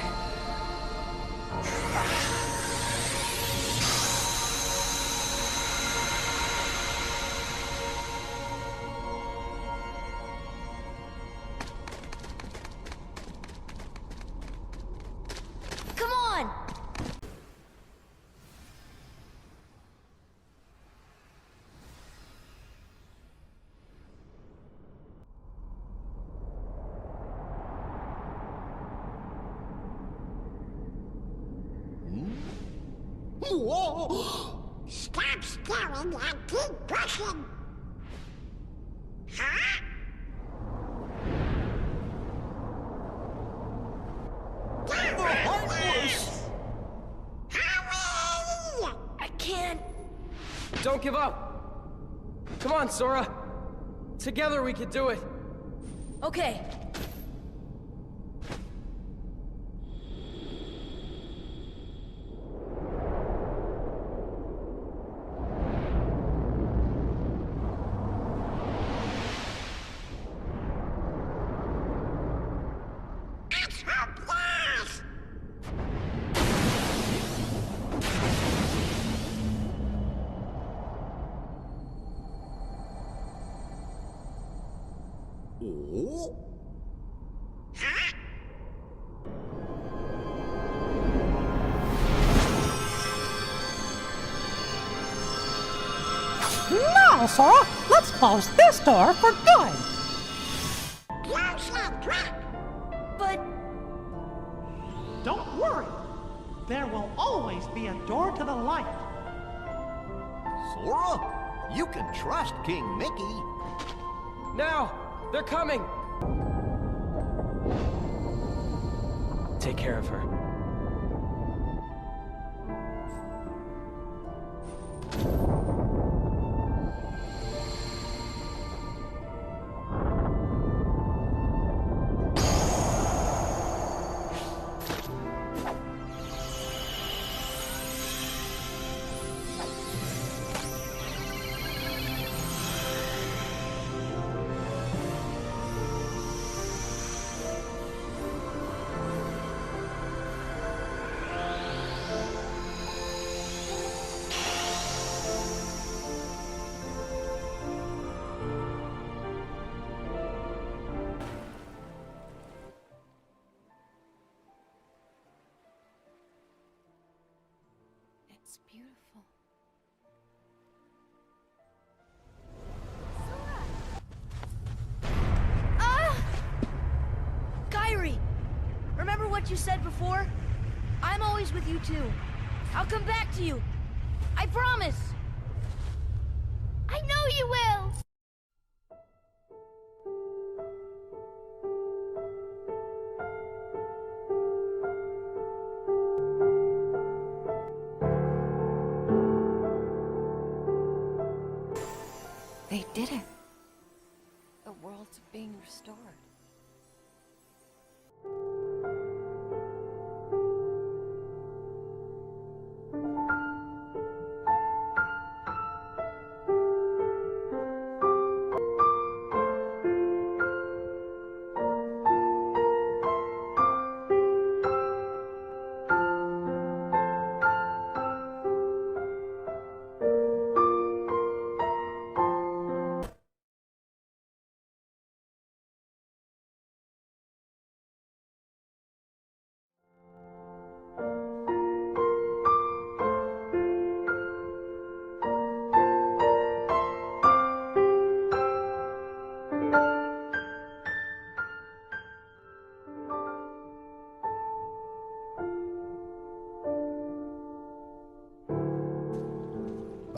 [SPEAKER 1] Come on!
[SPEAKER 11] Whoa! Stop staring and keep brushing! Huh?
[SPEAKER 1] I can't.
[SPEAKER 3] Don't give up! Come on, Sora! Together we can do it!
[SPEAKER 1] Okay.
[SPEAKER 11] It's a blast!
[SPEAKER 9] Oh?
[SPEAKER 16] Now, Sora, let's close this door for good.
[SPEAKER 1] But...
[SPEAKER 7] Don't worry. There will always be a door to the light.
[SPEAKER 9] Sora, you can trust King Mickey.
[SPEAKER 3] Now! They're coming!
[SPEAKER 4] Take care of her.
[SPEAKER 6] It's beautiful.
[SPEAKER 1] Kairi! Remember what you said before? I'm always with you too. I'll come back to you. I promise!
[SPEAKER 2] I know you will!
[SPEAKER 6] They did it. The world's being restored.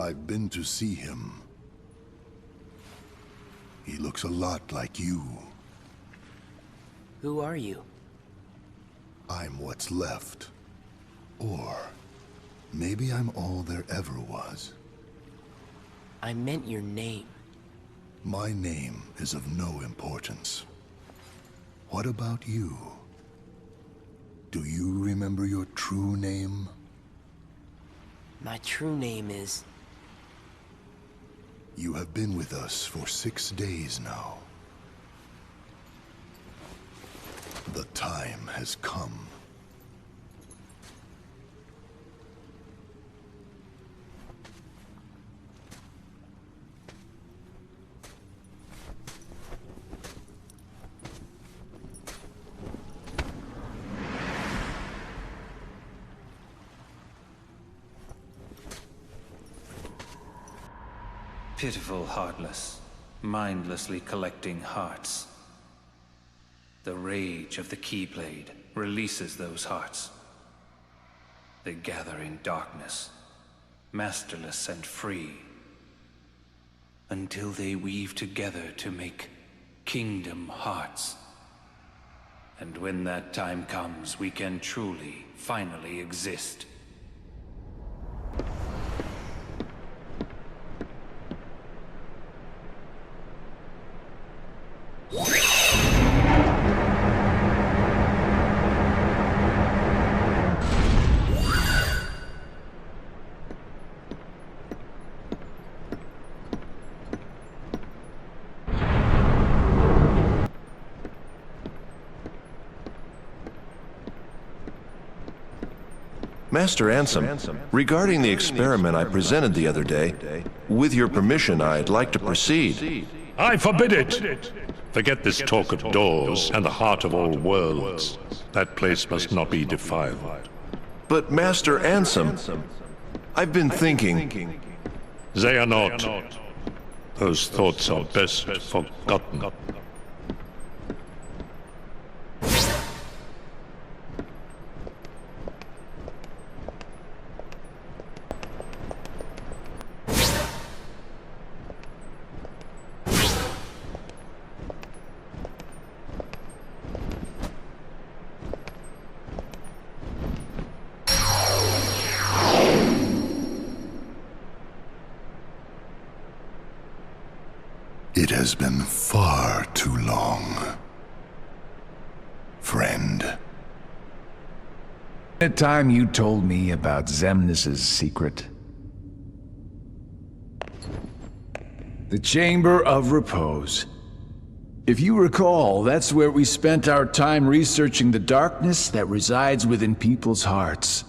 [SPEAKER 15] I've been to see him. He looks a lot like you.
[SPEAKER 4] Who are you?
[SPEAKER 15] I'm what's left. Or maybe I'm all there ever was.
[SPEAKER 4] I meant your name.
[SPEAKER 15] My name is of no importance. What about you? Do you remember your true name?
[SPEAKER 4] My true name is...
[SPEAKER 15] You have been with us for 6 days now. The time has come.
[SPEAKER 13] Pitiful heartless, mindlessly collecting hearts. The rage of the Keyblade releases those hearts. They gather in darkness, masterless and free, until they weave together to make Kingdom Hearts. And when that time comes, we can truly, finally exist.
[SPEAKER 15] Master Ansem, regarding the experiment I presented the other day, with your permission, I'd like to proceed.
[SPEAKER 18] I forbid it! Forget this talk of doors and the heart of all worlds. That place must not be defiled.
[SPEAKER 15] But Master Ansem, I've been thinking...
[SPEAKER 18] Xehanort, those thoughts are best forgotten.
[SPEAKER 11] It has been far too long, friend.
[SPEAKER 14] The time you told me about Xemnas' secret. The Chamber of Repose. If you recall, that's where we spent our time researching the darkness that resides within people's hearts.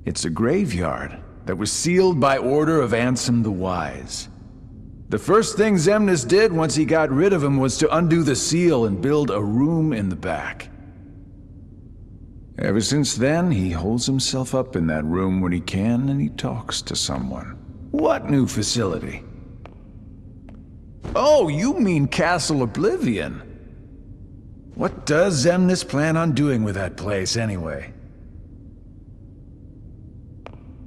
[SPEAKER 14] It's a graveyard that was sealed by order of Ansem the Wise. The first thing Xemnas did once he got rid of him was to undo the seal and build a room in the back. Ever since then, he holds himself up in that room when he can and he talks to someone. What new facility? Oh, you mean Castle Oblivion. What does Xemnas plan on doing with that place anyway?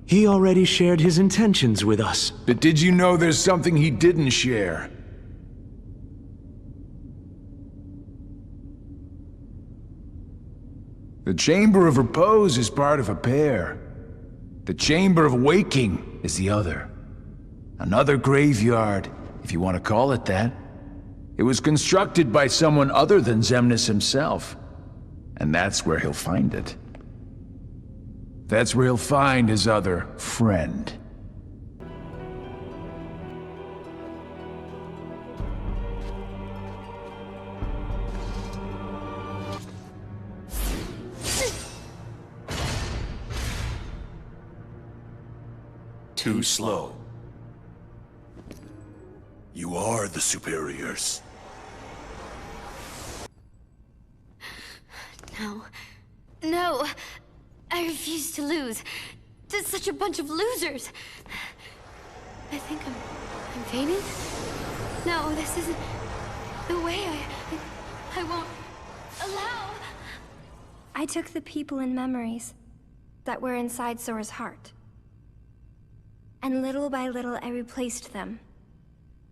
[SPEAKER 19] He already shared his intentions with us.
[SPEAKER 14] But did you know there's something he didn't share? The Chamber of Repose is part of a pair. The Chamber of Waking is the other. Another graveyard, if you want to call it that. It was constructed by someone other than Xemnas himself. And that's where he'll find it. That's where he'll find his other friend.
[SPEAKER 11] Too slow. You are the superiors.
[SPEAKER 6] No. No! I refuse to lose. To such a bunch of losers. I think I'm fainting? No, this isn't the way. I won't allow.
[SPEAKER 10] I took the people and memories that were inside Sora's heart. And little by little, I replaced them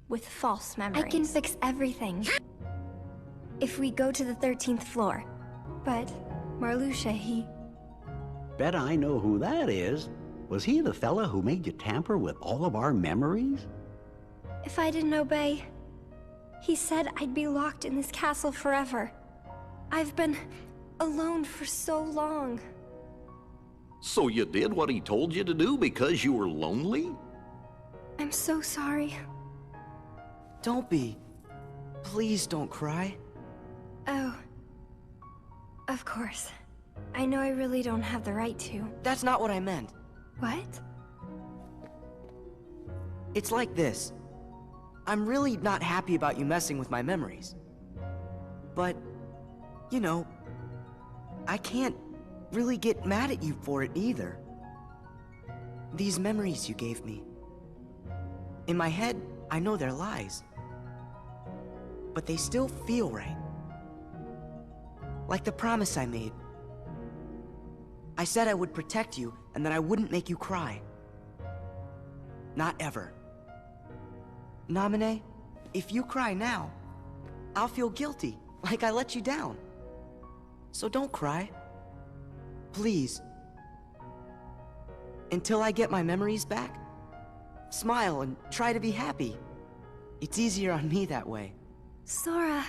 [SPEAKER 10] with false memories. I can fix everything if we go to the 13th floor. But Marluxia, he...
[SPEAKER 17] Bet I know who that is. Was he the fella who made you tamper with all of our memories?
[SPEAKER 10] If I didn't obey, he said I'd be locked in this castle forever. I've been alone for so long.
[SPEAKER 23] So you did what he told you to do because you were lonely?
[SPEAKER 10] I'm so sorry.
[SPEAKER 24] Don't be. Please don't cry.
[SPEAKER 10] Oh. Of course. I know I really don't have the right to.
[SPEAKER 24] That's not what I meant.
[SPEAKER 10] What?
[SPEAKER 24] It's like this. I'm really not happy about you messing with my memories. But, you know, I can't really get mad at you for it either. These memories you gave me. In my head, I know they're lies. But they still feel right. Like the promise I made. I said I would protect you and that I wouldn't make you cry. Not ever. Naminé, if you cry now, I'll feel guilty, like I let you down. So don't cry. Please. Until I get my memories back, smile and try to be happy. It's easier on me that way.
[SPEAKER 10] Sora.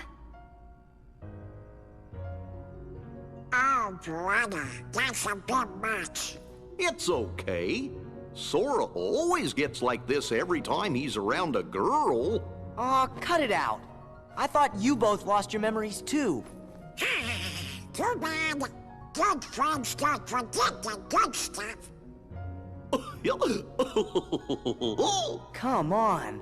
[SPEAKER 23] Oh, brother, that's a bit much. It's okay. Sora always gets like this every time he's around a girl.
[SPEAKER 24] Aw, cut it out. I thought you both lost your memories too.
[SPEAKER 21] Too bad.
[SPEAKER 5] good friends don't forget the good stuff.
[SPEAKER 24] Come on.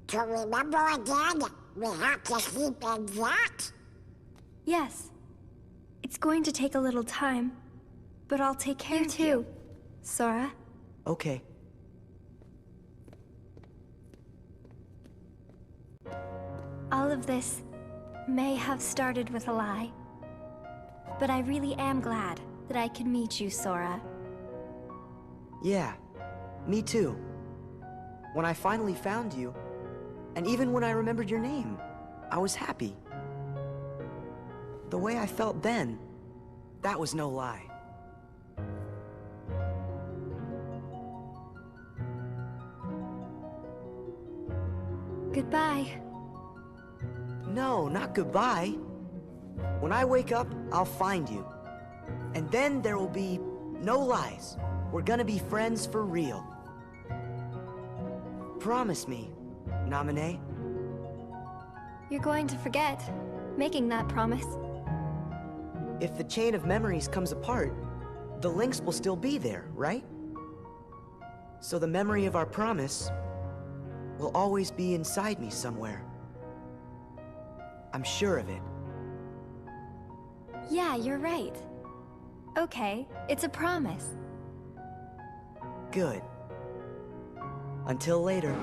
[SPEAKER 5] To remember again, we have to keep in that?
[SPEAKER 10] Yes. It's going to take a little time, but I'll take care too, Sora.
[SPEAKER 24] Okay.
[SPEAKER 10] All of this may have started with a lie, but I really am glad that I could meet you, Sora.
[SPEAKER 24] Yeah, me too. When I finally found you, and even when I remembered your name, I was happy. The way I felt then, that was no lie.
[SPEAKER 10] Goodbye.
[SPEAKER 24] No, not goodbye. When I wake up, I'll find you. And then there will be no lies. We're gonna be friends for real. Promise me, Naminé.
[SPEAKER 10] You're going to forget making that promise.
[SPEAKER 24] If the chain of memories comes apart, the links will still be there, right? So the memory of our promise will always be inside me somewhere. I'm sure of it.
[SPEAKER 10] Yeah, you're right. Okay, it's a promise.
[SPEAKER 24] Good. Until later.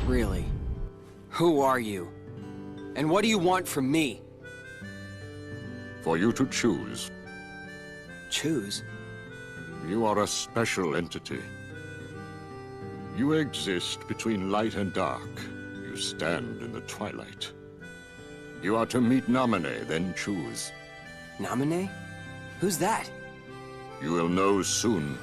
[SPEAKER 3] Really? Who are you? And what do you want from me?
[SPEAKER 11] For you to choose.
[SPEAKER 3] Choose?
[SPEAKER 11] You are a special entity. You exist between light and dark. You stand in the twilight. You are to meet Naminé, then choose.
[SPEAKER 3] Naminé? Who's that?
[SPEAKER 11] You will know soon.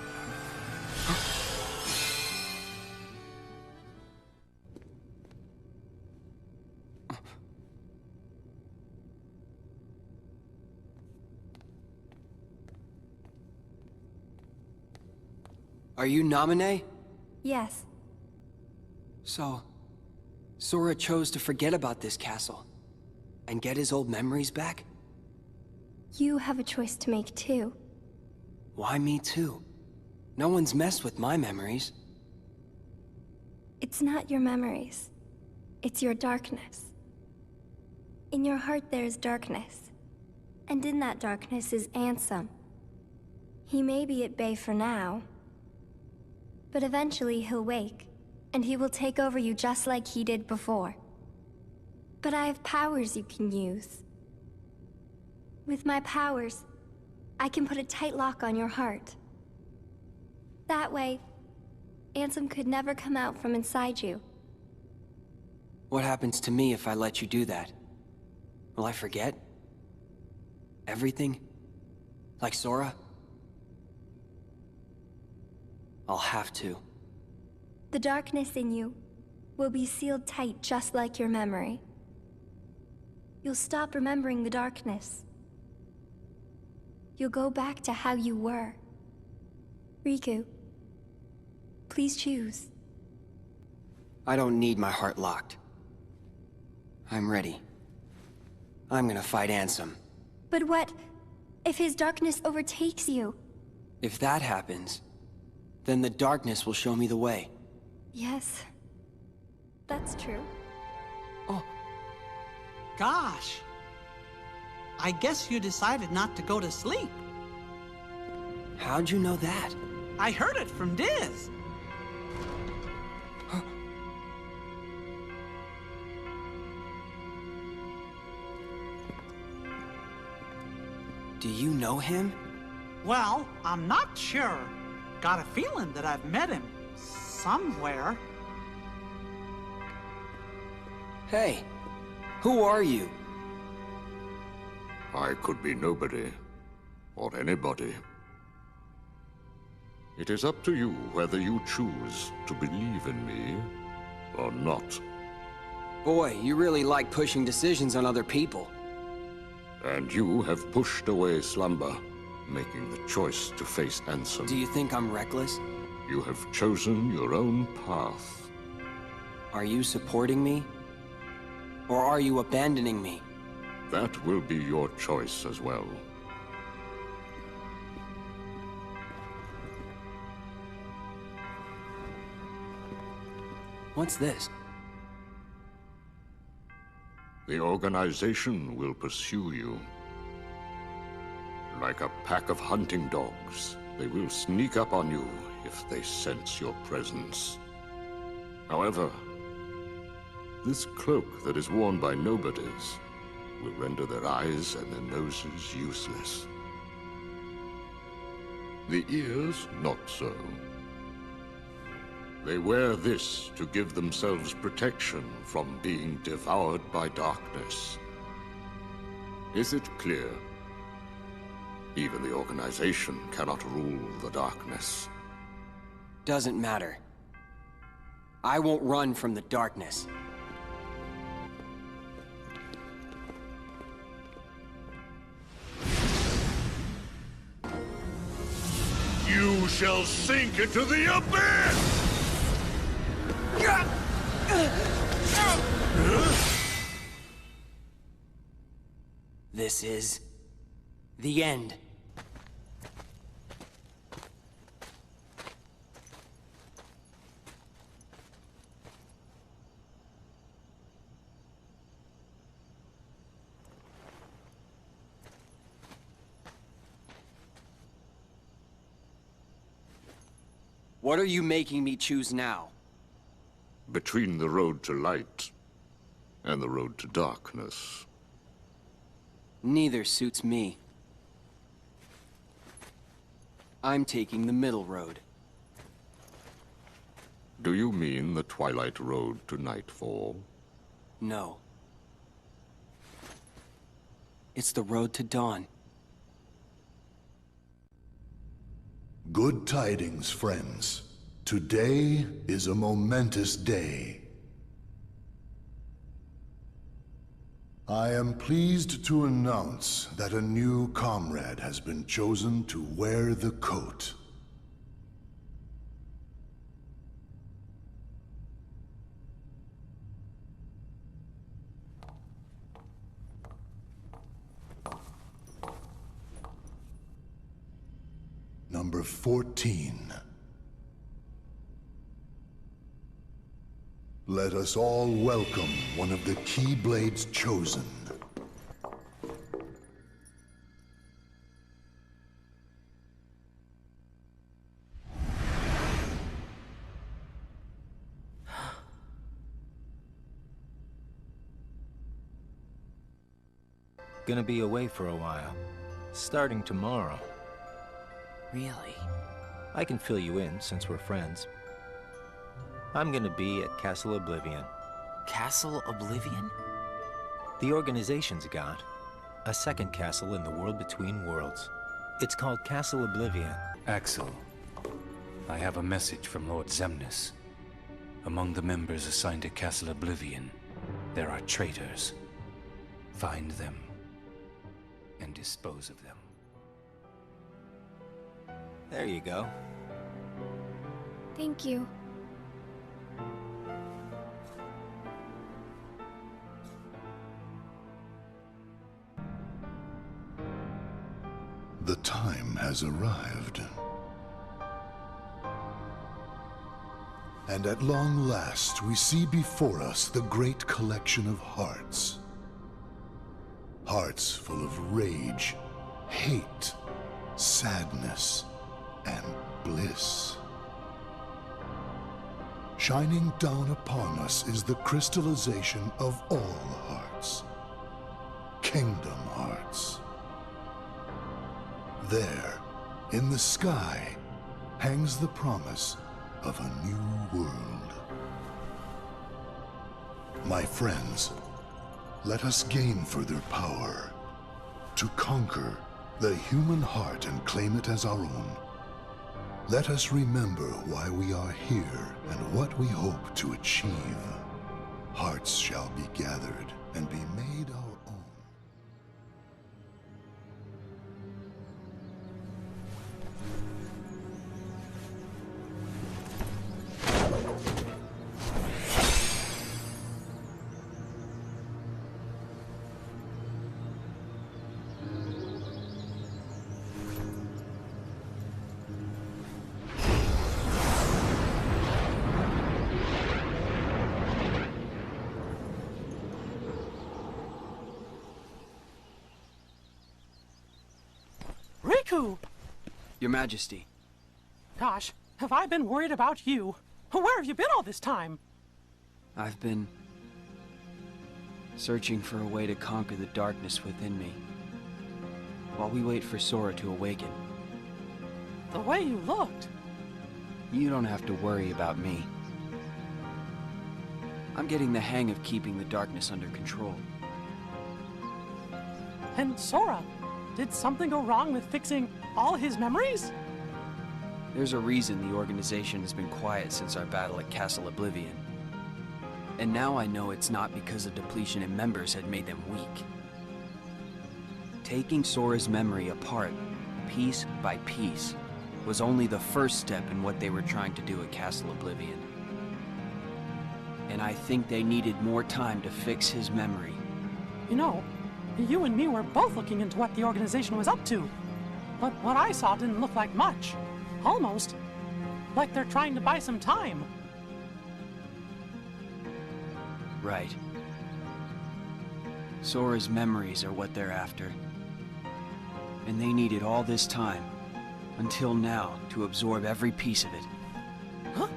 [SPEAKER 3] Are you Naminé?
[SPEAKER 10] Yes.
[SPEAKER 3] So, Sora chose to forget about this castle and get his old memories back?
[SPEAKER 10] You have a choice to make too.
[SPEAKER 3] Why me too? No one's messed with my memories.
[SPEAKER 10] It's not your memories. It's your darkness. In your heart there's darkness. And in that darkness is Ansem. He may be at bay for now, but eventually he'll wake, and he will take over you just like he did before. But I have powers you can use. With my powers, I can put a tight lock on your heart. That way, Ansem could never come out from inside you.
[SPEAKER 3] What happens to me if I let you do that? Will I forget? Everything? Like Sora? I'll have to.
[SPEAKER 10] The darkness in you will be sealed tight just like your memory. You'll stop remembering the darkness. You'll go back to how you were. Riku, please choose.
[SPEAKER 3] I don't need my heart locked. I'm ready. I'm gonna fight Ansem.
[SPEAKER 10] But what if his darkness overtakes you?
[SPEAKER 3] If that happens, then the darkness will show me the way.
[SPEAKER 10] Yes, that's true.
[SPEAKER 7] Gosh. I guess you decided not to go to sleep.
[SPEAKER 3] How'd you know that?
[SPEAKER 7] I heard it from Diz.
[SPEAKER 3] Do you know him?
[SPEAKER 7] Well, I'm not sure. Got a feeling that I've met him somewhere.
[SPEAKER 3] Hey, who are you?
[SPEAKER 11] I could be nobody, or anybody. It is up to you whether you choose to believe in me or not.
[SPEAKER 3] Boy, you really like pushing decisions on other people.
[SPEAKER 11] And you have pushed away slumber, making the choice to face Ansem.
[SPEAKER 3] Do you think I'm reckless?
[SPEAKER 11] You have chosen your own path.
[SPEAKER 3] Are you supporting me? Or are you abandoning me?
[SPEAKER 11] That will be your choice as well.
[SPEAKER 3] What's this?
[SPEAKER 11] The organization will pursue you. Like a pack of hunting dogs, they will sneak up on you if they sense your presence. However, this cloak that is worn by nobodies will render their eyes and their noses useless. The ears, not so. They wear this to give themselves protection from being devoured by darkness. Is it clear? Even the organization cannot rule the darkness.
[SPEAKER 3] Doesn't matter. I won't run from the darkness.
[SPEAKER 11] You shall sink into the abyss!
[SPEAKER 3] This is the end. What are you making me choose now?
[SPEAKER 11] Between the road to light and the road to darkness.
[SPEAKER 3] Neither suits me. I'm taking the middle road.
[SPEAKER 11] Do you mean the Twilight Road to Nightfall?
[SPEAKER 3] No. It's the road to dawn.
[SPEAKER 15] Good tidings, friends. Today is a momentous day. I am pleased to announce that a new comrade has been chosen to wear the coat. Number 14. Let us all welcome one of the Keyblade's chosen.
[SPEAKER 4] Gonna be away for a while. Starting tomorrow.
[SPEAKER 3] Really?
[SPEAKER 4] I can fill you in, since we're friends. I'm gonna be at Castle Oblivion.
[SPEAKER 9] Castle Oblivion?
[SPEAKER 4] The organization's got a second castle in the world between worlds. It's called Castle Oblivion.
[SPEAKER 13] Axel, I have a message from Lord Xemnas. Among the members assigned to Castle Oblivion, there are traitors. Find them and dispose of them.
[SPEAKER 4] There you go.
[SPEAKER 10] Thank you.
[SPEAKER 15] The time has arrived. And at long last, we see before us the great collection of hearts. Hearts full of rage, hate, sadness, and bliss. Shining down upon us is the crystallization of all hearts. Kingdom hearts. There, in the sky, hangs the promise of a new world.
[SPEAKER 8] My friends, let us gain further power to conquer the human heart and claim it as our own. Let us remember why we are here and what we hope to achieve. Hearts shall be gathered and be made our own.
[SPEAKER 16] Riku!
[SPEAKER 3] Your Majesty.
[SPEAKER 16] Gosh, have I been worried about you? Where have you been all this time?
[SPEAKER 3] I've been searching for a way to conquer the darkness within me, while we wait for Sora to awaken.
[SPEAKER 16] The way you looked.
[SPEAKER 3] You don't have to worry about me. I'm getting the hang of keeping the darkness under control.
[SPEAKER 16] And Sora, did something go wrong with fixing all his memories?
[SPEAKER 3] There's a reason the organization has been quiet since our battle at Castle Oblivion. And now I know it's not because a depletion in members had made them weak. Taking Sora's memory apart, piece by piece, was only the first step in what they were trying to do at Castle Oblivion. And I think they needed more time to fix his memory.
[SPEAKER 16] You know, you and me were both looking into what the organization was up to. But what I saw didn't look like much. Almost like they're trying to buy some time.
[SPEAKER 3] Right. Sora's memories are what they're after. And they needed all this time, until now, to absorb every piece of it.
[SPEAKER 16] Huh?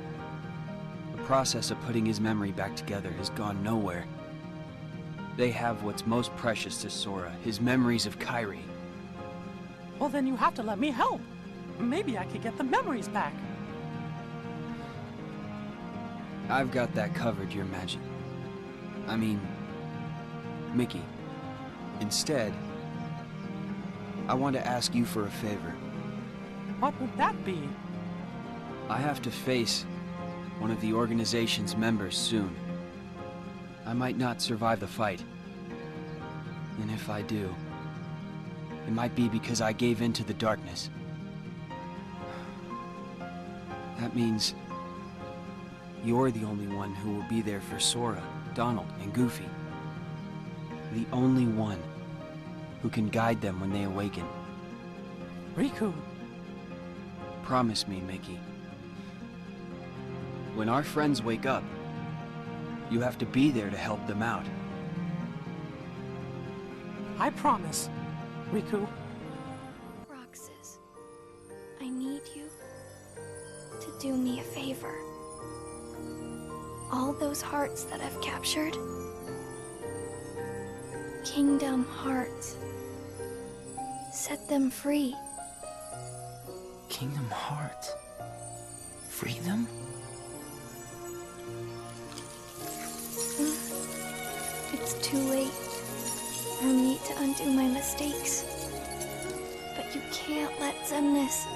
[SPEAKER 3] The process of putting his memory back together has gone nowhere. They have what's most precious to Sora, his memories of XIII.
[SPEAKER 16] Well, then you have to let me help. Maybe I could get the memories back.
[SPEAKER 3] I've got that covered, Your Majesty. I mean, Mickey. Instead, I want to ask you for a favor.
[SPEAKER 16] What would that be?
[SPEAKER 3] I have to face one of the organization's members soon. I might not survive the fight. And if I do, it might be because I gave in to the darkness. That means you're the only one who will be there for Sora, Donald, and Goofy. The only one who can guide them when they awaken.
[SPEAKER 16] Riku.
[SPEAKER 3] Promise me, Mickey. When our friends wake up, you have to be there to help them out.
[SPEAKER 16] I promise, Riku.
[SPEAKER 10] Roxas, I need you to do me a favor. All those hearts that I've captured, Kingdom Hearts, set them free.
[SPEAKER 4] Kingdom Hearts? Free them?
[SPEAKER 10] It's too late for me to undo my mistakes. But you can't let Xemnas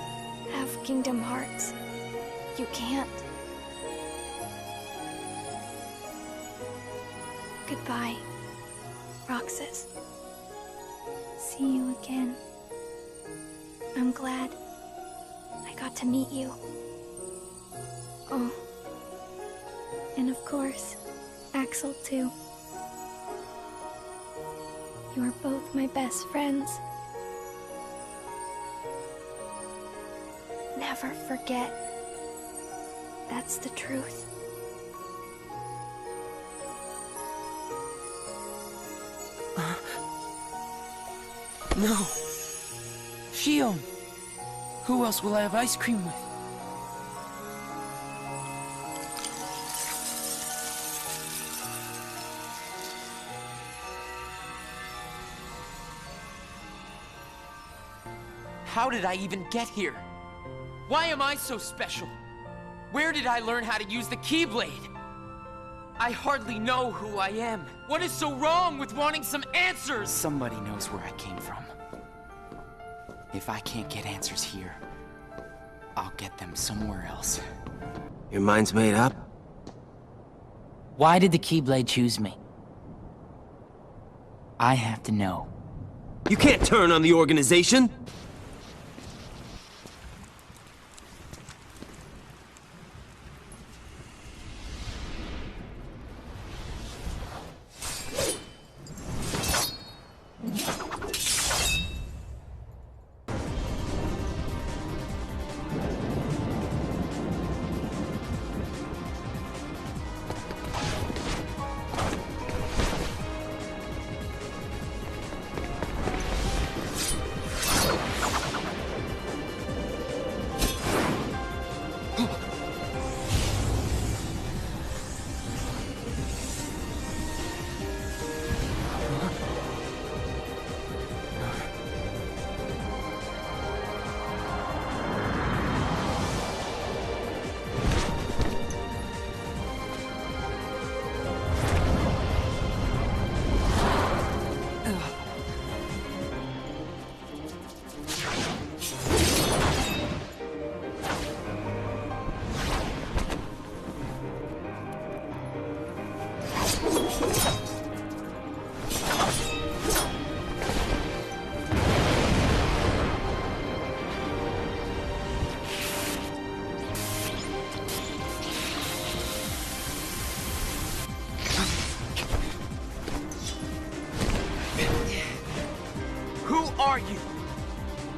[SPEAKER 10] have Kingdom Hearts. You can't. Goodbye, Roxas. See you again. I'm glad I got to meet you. Oh, and of course, Axel too. You are both my best friends. Never forget. That's the truth.
[SPEAKER 4] No. Shion. Who else will I have ice cream with? How did I even get here? Why am I so special? Where did I learn how to use the Keyblade?
[SPEAKER 9] I hardly know who I am. What is so wrong with wanting some answers? Somebody knows where I came from. If I can't get answers here, I'll get them somewhere else.
[SPEAKER 1] Your mind's made up?
[SPEAKER 9] Why did the Keyblade choose me? I have to know.
[SPEAKER 1] You can't turn on the organization!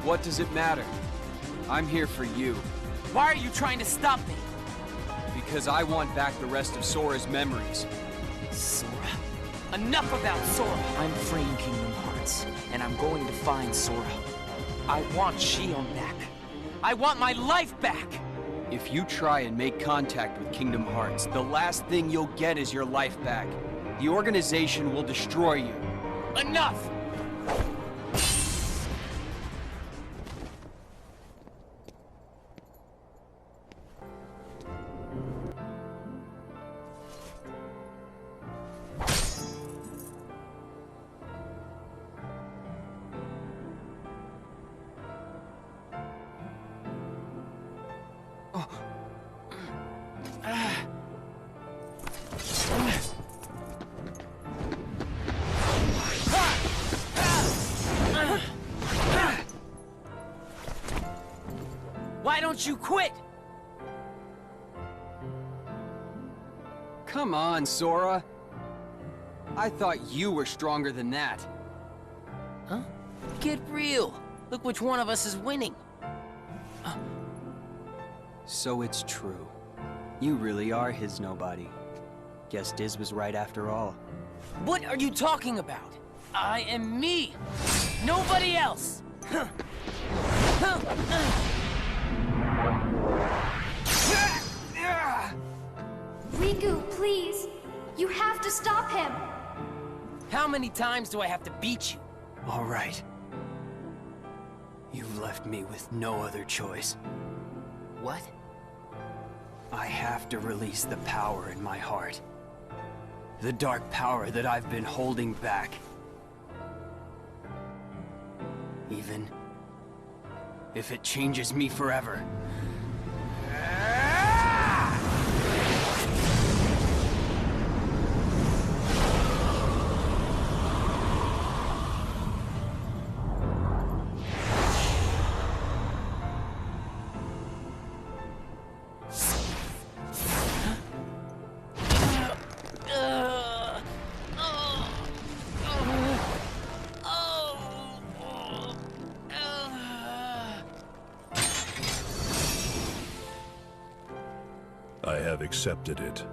[SPEAKER 3] What does it matter? I'm here for you.
[SPEAKER 9] Why are you trying to stop me?
[SPEAKER 3] Because I want back the rest of Sora's memories.
[SPEAKER 9] Sora? Enough about Sora! I'm freeing Kingdom Hearts, and I'm going to find Sora. I want Xion back. I want my life back!
[SPEAKER 3] If you try and make contact with Kingdom Hearts, the last thing you'll get is your life back. The organization will destroy you.
[SPEAKER 9] Enough! Why don't you quit?
[SPEAKER 3] Come on, Sora. I thought you were stronger than that.
[SPEAKER 9] Huh? Get real. Look which one of us is winning.
[SPEAKER 3] So it's true. You really are his nobody. Guess Diz was right after all.
[SPEAKER 9] What are you talking about? I am me. Nobody else.
[SPEAKER 10] Riku, please! You have to stop him!
[SPEAKER 9] How many times do I have to beat you?
[SPEAKER 3] All right. You've left me with no other choice.
[SPEAKER 9] What?
[SPEAKER 3] I have to release the power in my heart. The dark power that I've been holding back. Even if it changes me forever.
[SPEAKER 15] I have accepted it.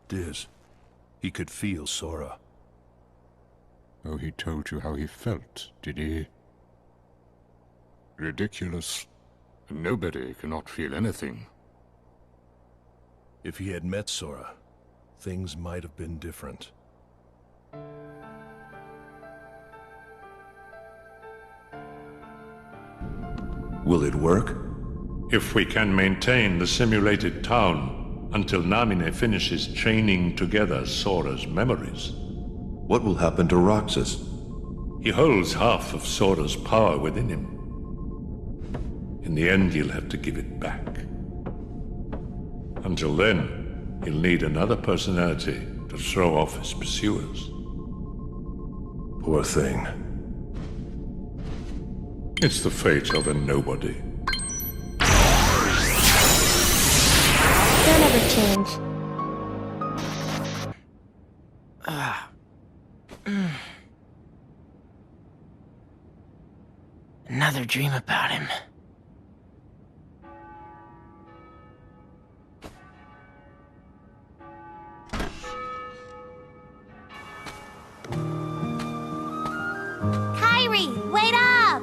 [SPEAKER 15] Diz, he could feel Sora.
[SPEAKER 12] Oh, he told you how he felt, did he? Ridiculous. Nobody cannot feel anything.
[SPEAKER 15] If he had met Sora, things might have been different. Will it work?
[SPEAKER 12] If we can maintain the simulated town until Namine finishes chaining together Sora's memories.
[SPEAKER 15] What will happen to Roxas?
[SPEAKER 12] He holds half of Sora's power within him. In the end, he'll have to give it back. Until then, he'll need another personality to throw off his pursuers.
[SPEAKER 15] Poor thing.
[SPEAKER 12] It's the fate of a nobody.
[SPEAKER 10] Don't ever change.
[SPEAKER 9] Another dream about him.
[SPEAKER 10] Kyrie, wait up!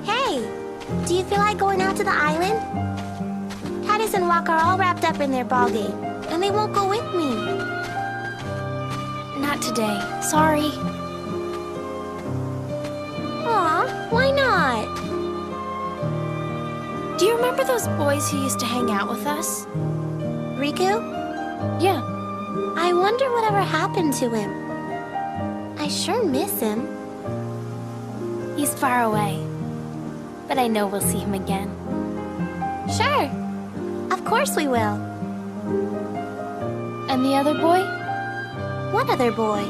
[SPEAKER 10] Hey, do you feel like going out to the island? Titus and Rock are all wrapped up in their ball game, and they won't go with me. Not today. Sorry. Aw, why not? Do you remember those boys who used to hang out with us? Riku? Yeah. I wonder whatever happened to him. I sure miss him. He's far away, but I know we'll see him again. Sure. Of course we will. And the other boy? What other boy?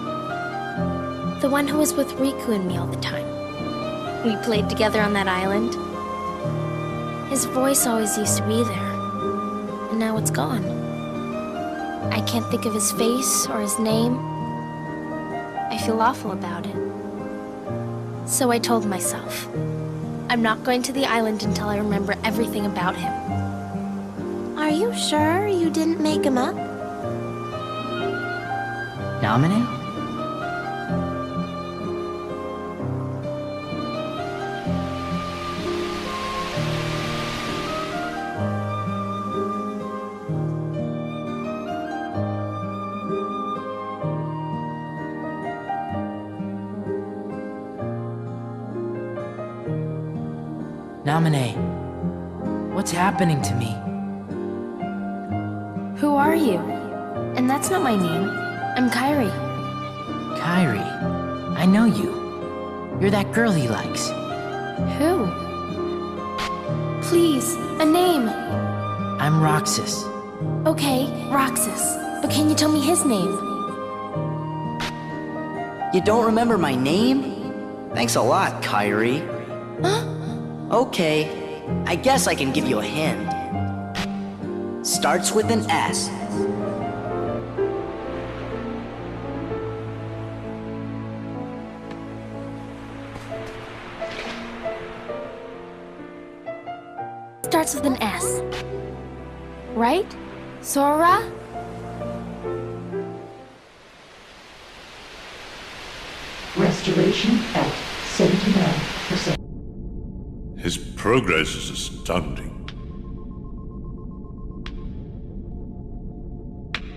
[SPEAKER 10] The one who was with Riku and me all the time. We played together on that island. His voice always used to be there, and now it's gone. I can't think of his face or his name. I feel awful about it. So I told myself, I'm not going to the island until I remember everything about him. Are you sure you didn't make him up?
[SPEAKER 9] Namine? Namine, what's happening to me?
[SPEAKER 6] Who are you? And that's not my name. I'm Kyrie.
[SPEAKER 9] Kyrie, I know you. You're that girl he likes.
[SPEAKER 6] Who? Please, a name.
[SPEAKER 9] I'm Roxas.
[SPEAKER 6] Okay, Roxas. But can you tell me his name?
[SPEAKER 24] You don't remember my name? Thanks a lot, Kyrie.
[SPEAKER 6] Huh?
[SPEAKER 24] Okay, I guess I can give you a hint. Starts with an S.
[SPEAKER 6] Starts with an S. Right? Sora?
[SPEAKER 2] Restoration at 79%.
[SPEAKER 12] His progress is astounding.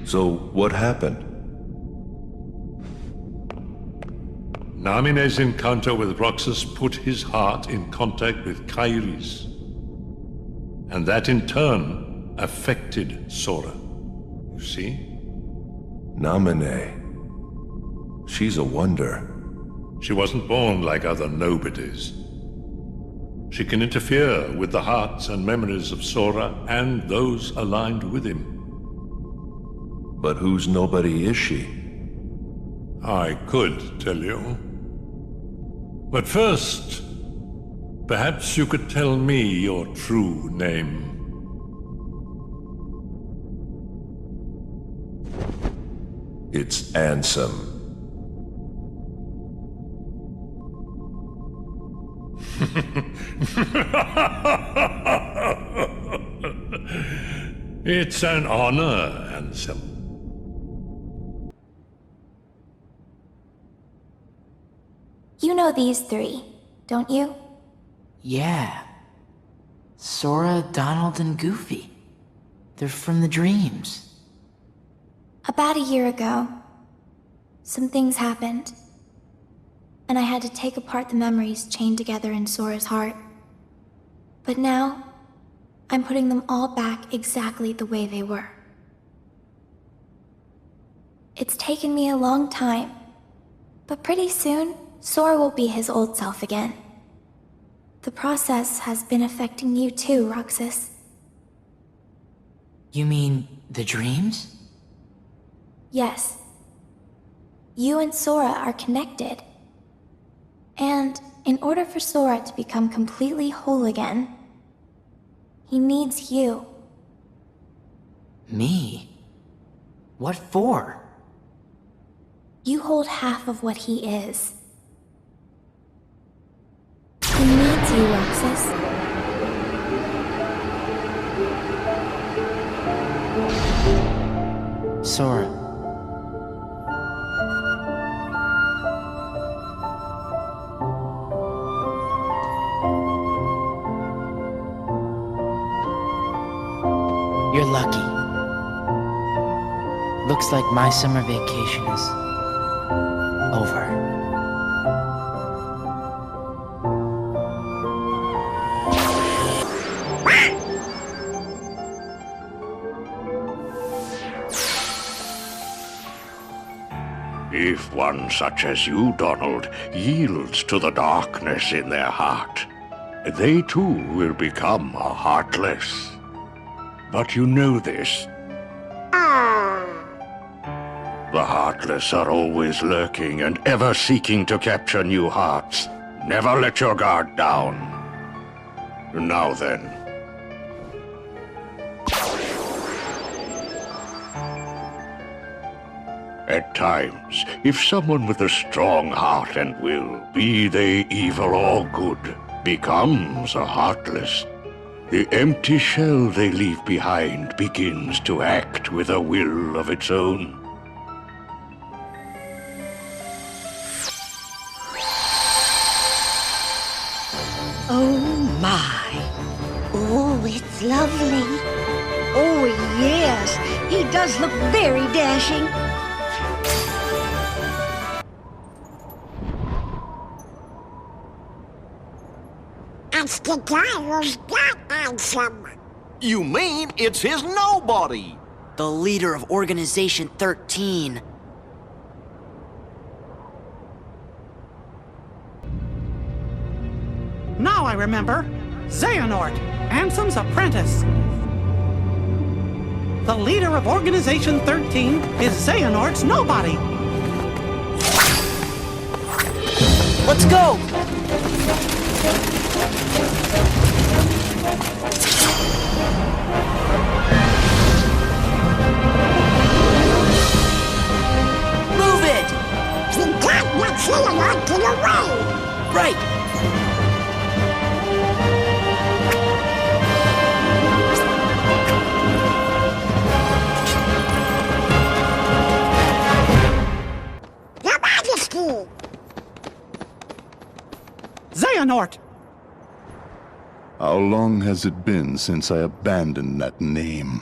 [SPEAKER 15] So, what happened?
[SPEAKER 12] Namine's encounter with Roxas put his heart in contact with Kyrie's. And that in turn affected Sora. You see?
[SPEAKER 15] Namine. She's a wonder.
[SPEAKER 12] She wasn't born like other nobodies. She can interfere with the hearts and memories of Sora and those aligned with him.
[SPEAKER 15] But whose nobody is she?
[SPEAKER 12] I could tell you. But first, perhaps you could tell me your true name.
[SPEAKER 15] It's Ansem.
[SPEAKER 12] It's an honor, Ansem.
[SPEAKER 10] You know these three, don't you?
[SPEAKER 9] Yeah. Sora, Donald, and Goofy. They're from the dreams.
[SPEAKER 10] About a year ago, some things happened, and I had to take apart the memories chained together in Sora's heart. But now, I'm putting them all back exactly the way they were. It's taken me a long time, but pretty soon, Sora will be his old self again. The process has been affecting you too, Roxas.
[SPEAKER 9] You mean the dreams?
[SPEAKER 10] Yes. You and Sora are connected. And in order for Sora to become completely whole again, he needs you.
[SPEAKER 9] Me? What for?
[SPEAKER 10] You hold half of what he is. He needs you, Roxas.
[SPEAKER 9] Sora. You're lucky. Looks like my summer vacation is over.
[SPEAKER 11] If one such as you, Donald, yields to the darkness in their heart, they too will become heartless. But you know this. The heartless are always lurking and ever seeking to capture new hearts. Never let your guard down. Now then. At times, if someone with a strong heart and will, be they evil or good, becomes a heartless, the empty shell they leave behind begins to act with a will of its own.
[SPEAKER 18] Oh my. Oh, it's lovely. Oh yes, he does look very dashing.
[SPEAKER 5] It's the guy who's got Ansem.
[SPEAKER 23] You mean it's his nobody?
[SPEAKER 24] The leader of Organization 13.
[SPEAKER 16] Now I remember. Xehanort, Ansem's apprentice. The leader of Organization 13 is Xehanort's nobody.
[SPEAKER 24] Let's go! Move it!
[SPEAKER 5] He got what Xehanort to the way!
[SPEAKER 24] Right!
[SPEAKER 5] Your Majesty!
[SPEAKER 16] Xehanort!
[SPEAKER 8] How long has it been since I abandoned that name?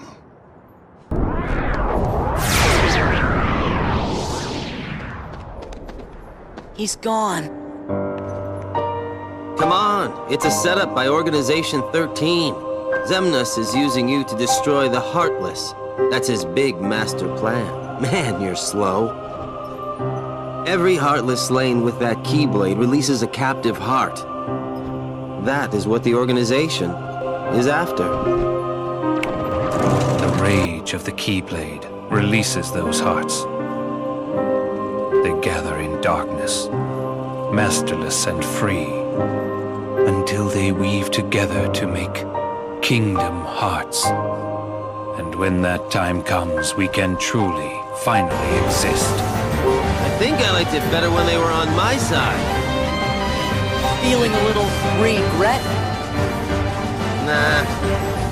[SPEAKER 24] He's gone.
[SPEAKER 1] Come on, it's a setup by Organization 13. Xemnas is using you to destroy the Heartless. That's his big master plan. Man, you're slow. Every Heartless slain with that Keyblade releases a captive heart. That is what the organization is after.
[SPEAKER 13] The rage of the Keyblade releases those hearts. They gather in darkness, masterless and free, until they weave together to make kingdom hearts. And when that time comes, we can truly, finally exist.
[SPEAKER 1] I think I liked it better when they were on my side.
[SPEAKER 24] Feeling a little regret?
[SPEAKER 1] Nah,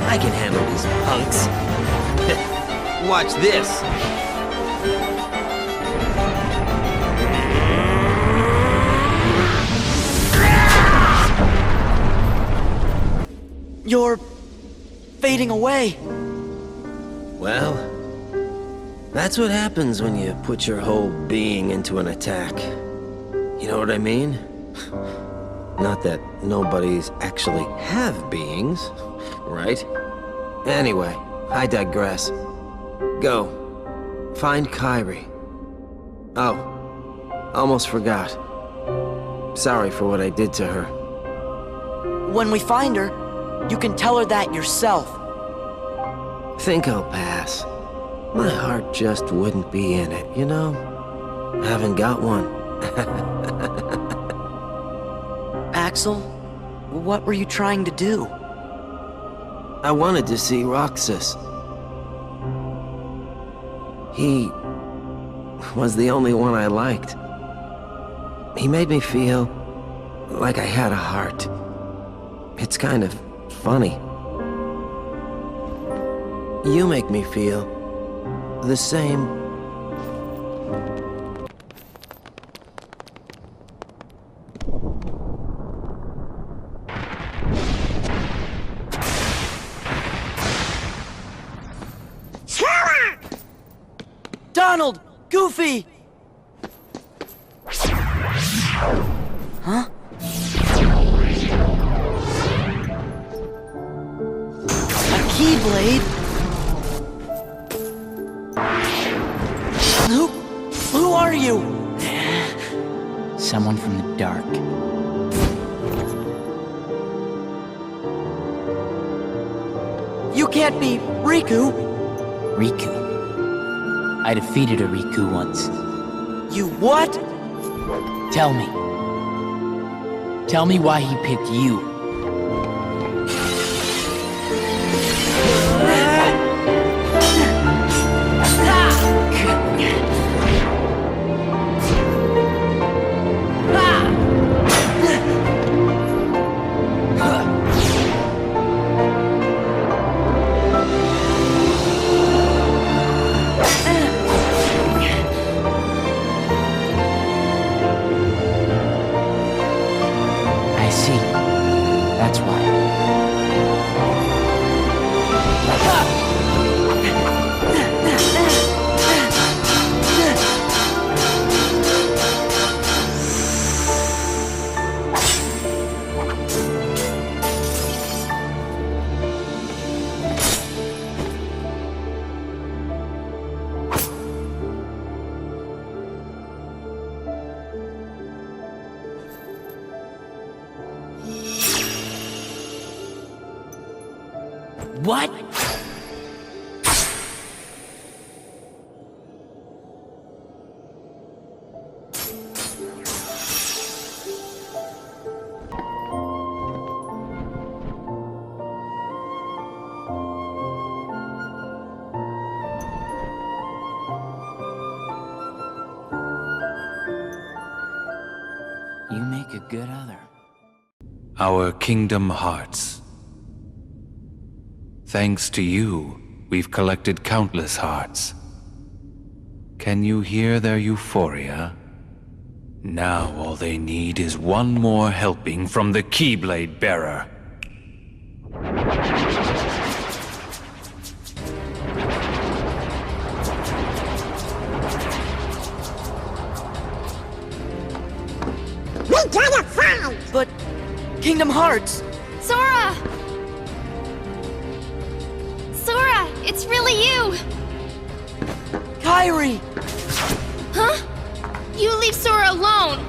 [SPEAKER 1] I can handle these punks. Watch this.
[SPEAKER 24] You're fading away.
[SPEAKER 1] Well, That's what happens when you put your whole being into an attack. You know what I mean? Not that nobodies actually have beings, right? Anyway, I digress. Go. Find Kairi. Oh, almost forgot. Sorry for what I did to her.
[SPEAKER 24] When we find her, you can tell her that yourself.
[SPEAKER 1] Think I'll pass. My heart just wouldn't be in it, you know? Haven't got one.
[SPEAKER 24] Axel, what were you trying to do?
[SPEAKER 1] I wanted to see Roxas. He was the only one I liked. He made me feel like I had a heart. It's kind of funny. You make me feel the same.
[SPEAKER 24] Donald! Goofy! Huh? A Keyblade? Who are you?
[SPEAKER 9] Someone from the dark.
[SPEAKER 24] You can't be Riku!
[SPEAKER 9] Riku. I defeated a Riku once.
[SPEAKER 24] You what?
[SPEAKER 9] Tell me. Tell me why he picked you. What? You make a good other.
[SPEAKER 13] Our kingdom hearts. Thanks to you, we've collected countless hearts. Can you hear their euphoria? Now all they need is one more helping from the Keyblade bearer.
[SPEAKER 5] We gotta find!
[SPEAKER 24] But Kingdom Hearts!
[SPEAKER 10] Sora! Sora, it's really you!
[SPEAKER 24] Kairi!
[SPEAKER 10] Huh? You leave Sora alone!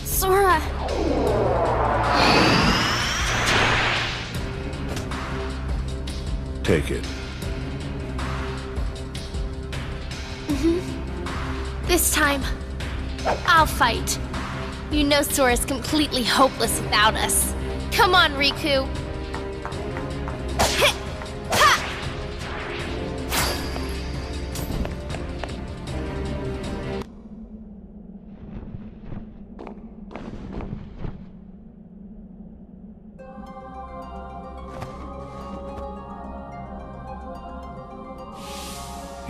[SPEAKER 10] Sora!
[SPEAKER 15] Take it.
[SPEAKER 10] This time, I'll fight. You know Sora's completely hopeless without us. Come on, Riku!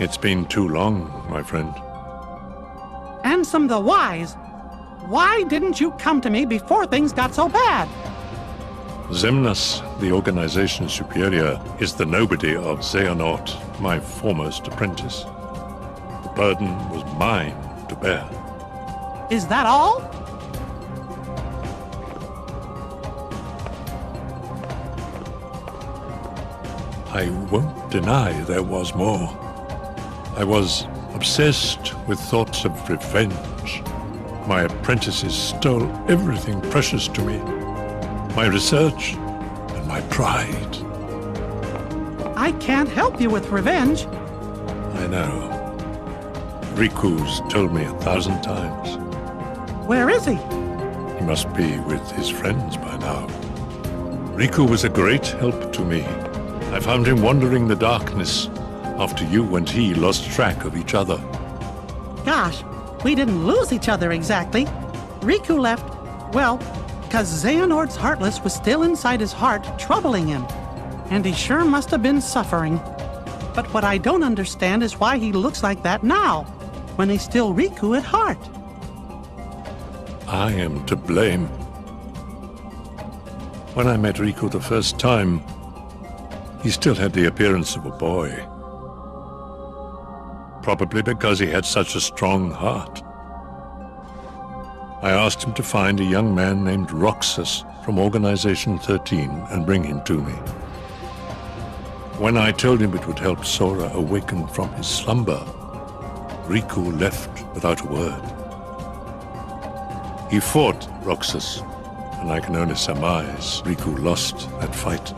[SPEAKER 12] It's been too long, my friend.
[SPEAKER 16] Ansem the Wise? Why didn't you come to me before things got so bad?
[SPEAKER 12] Xemnas, the organization superior, is the nobody of Xehanort, my foremost apprentice. The burden was mine to bear.
[SPEAKER 16] Is that all?
[SPEAKER 12] I won't deny there was more. I was obsessed with thoughts of revenge. My apprentices stole everything precious to me. My research and my pride.
[SPEAKER 16] I can't help you with revenge.
[SPEAKER 12] I know. Riku's told me 1,000 times.
[SPEAKER 16] Where is he?
[SPEAKER 12] He must be with his friends by now. Riku was a great help to me. I found him wandering the darkness after you and he lost track of each other.
[SPEAKER 16] Gosh, we didn't lose each other exactly. Riku left, well, because Xehanort's Heartless was still inside his heart, troubling him. And he sure must have been suffering. But what I don't understand is why he looks like that now, when he's still Riku at heart.
[SPEAKER 12] I am to blame. When I met Riku the first time, he still had the appearance of a boy. Probably because he had such a strong heart. I asked him to find a young man named Roxas from Organization 13 and bring him to me. When I told him it would help Sora awaken from his slumber, Riku left without a word. He fought Roxas, and I can only surmise Riku lost that fight.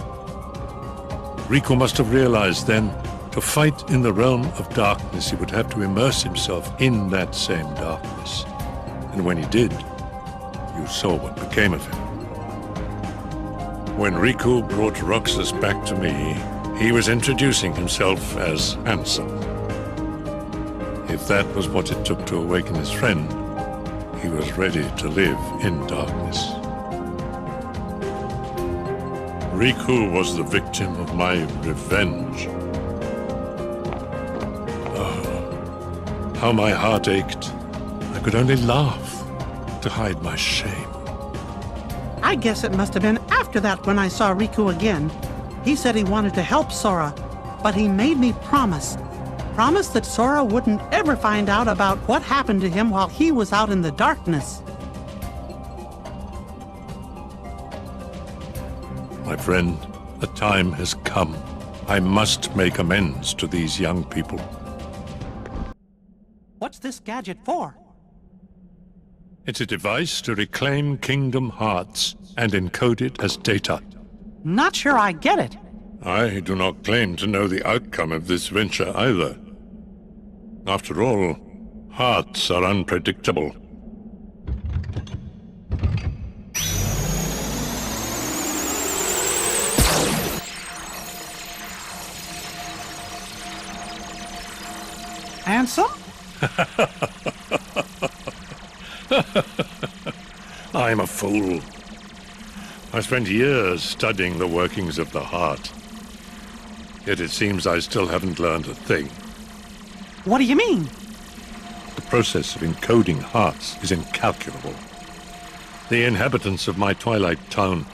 [SPEAKER 12] Riku must have realized then, to fight in the realm of darkness, he would have to immerse himself in that same darkness. And when he did, you saw what became of him. When Riku brought Roxas back to me, he was introducing himself as Ansem. If that was what it took to awaken his friend, he was ready to live in darkness. Riku was the victim of my revenge. Oh, how my heart ached. I could only laugh to hide my shame.
[SPEAKER 16] I guess it must have been after that when I saw Riku again. He said he wanted to help Sora, but he made me promise. Promise that Sora wouldn't ever find out about what happened to him while he was out in the darkness.
[SPEAKER 12] My friend, the time has come. I must make amends to these young people.
[SPEAKER 16] What's this gadget for?
[SPEAKER 12] It's a device to reclaim Kingdom Hearts and encode it as data.
[SPEAKER 16] Not sure I get it.
[SPEAKER 12] I do not claim to know the outcome of this venture either. After all, hearts are unpredictable.
[SPEAKER 16] Ansem?
[SPEAKER 12] I'm a fool. I spent years studying the workings of the heart. Yet it seems I still haven't learned a thing.
[SPEAKER 16] What do you mean?
[SPEAKER 12] The process of encoding hearts is incalculable. The inhabitants of my Twilight town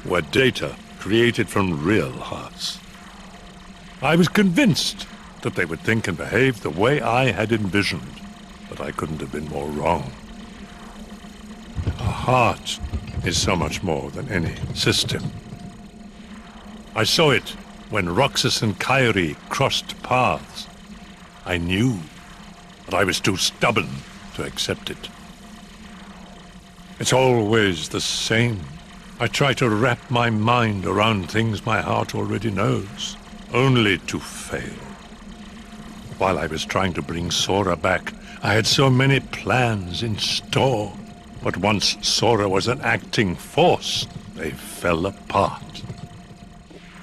[SPEAKER 12] were data created from real hearts. I was convinced that they would think and behave the way I had envisioned, but I couldn't have been more wrong. A heart is so much more than any system. I saw it when Roxas and Xehanort crossed paths. I knew, but I was too stubborn to accept it. It's always the same. I try to wrap my mind around things my heart already knows, only to fail. While I was trying to bring Sora back, I had so many plans in store. But once Sora was an acting force, they fell apart.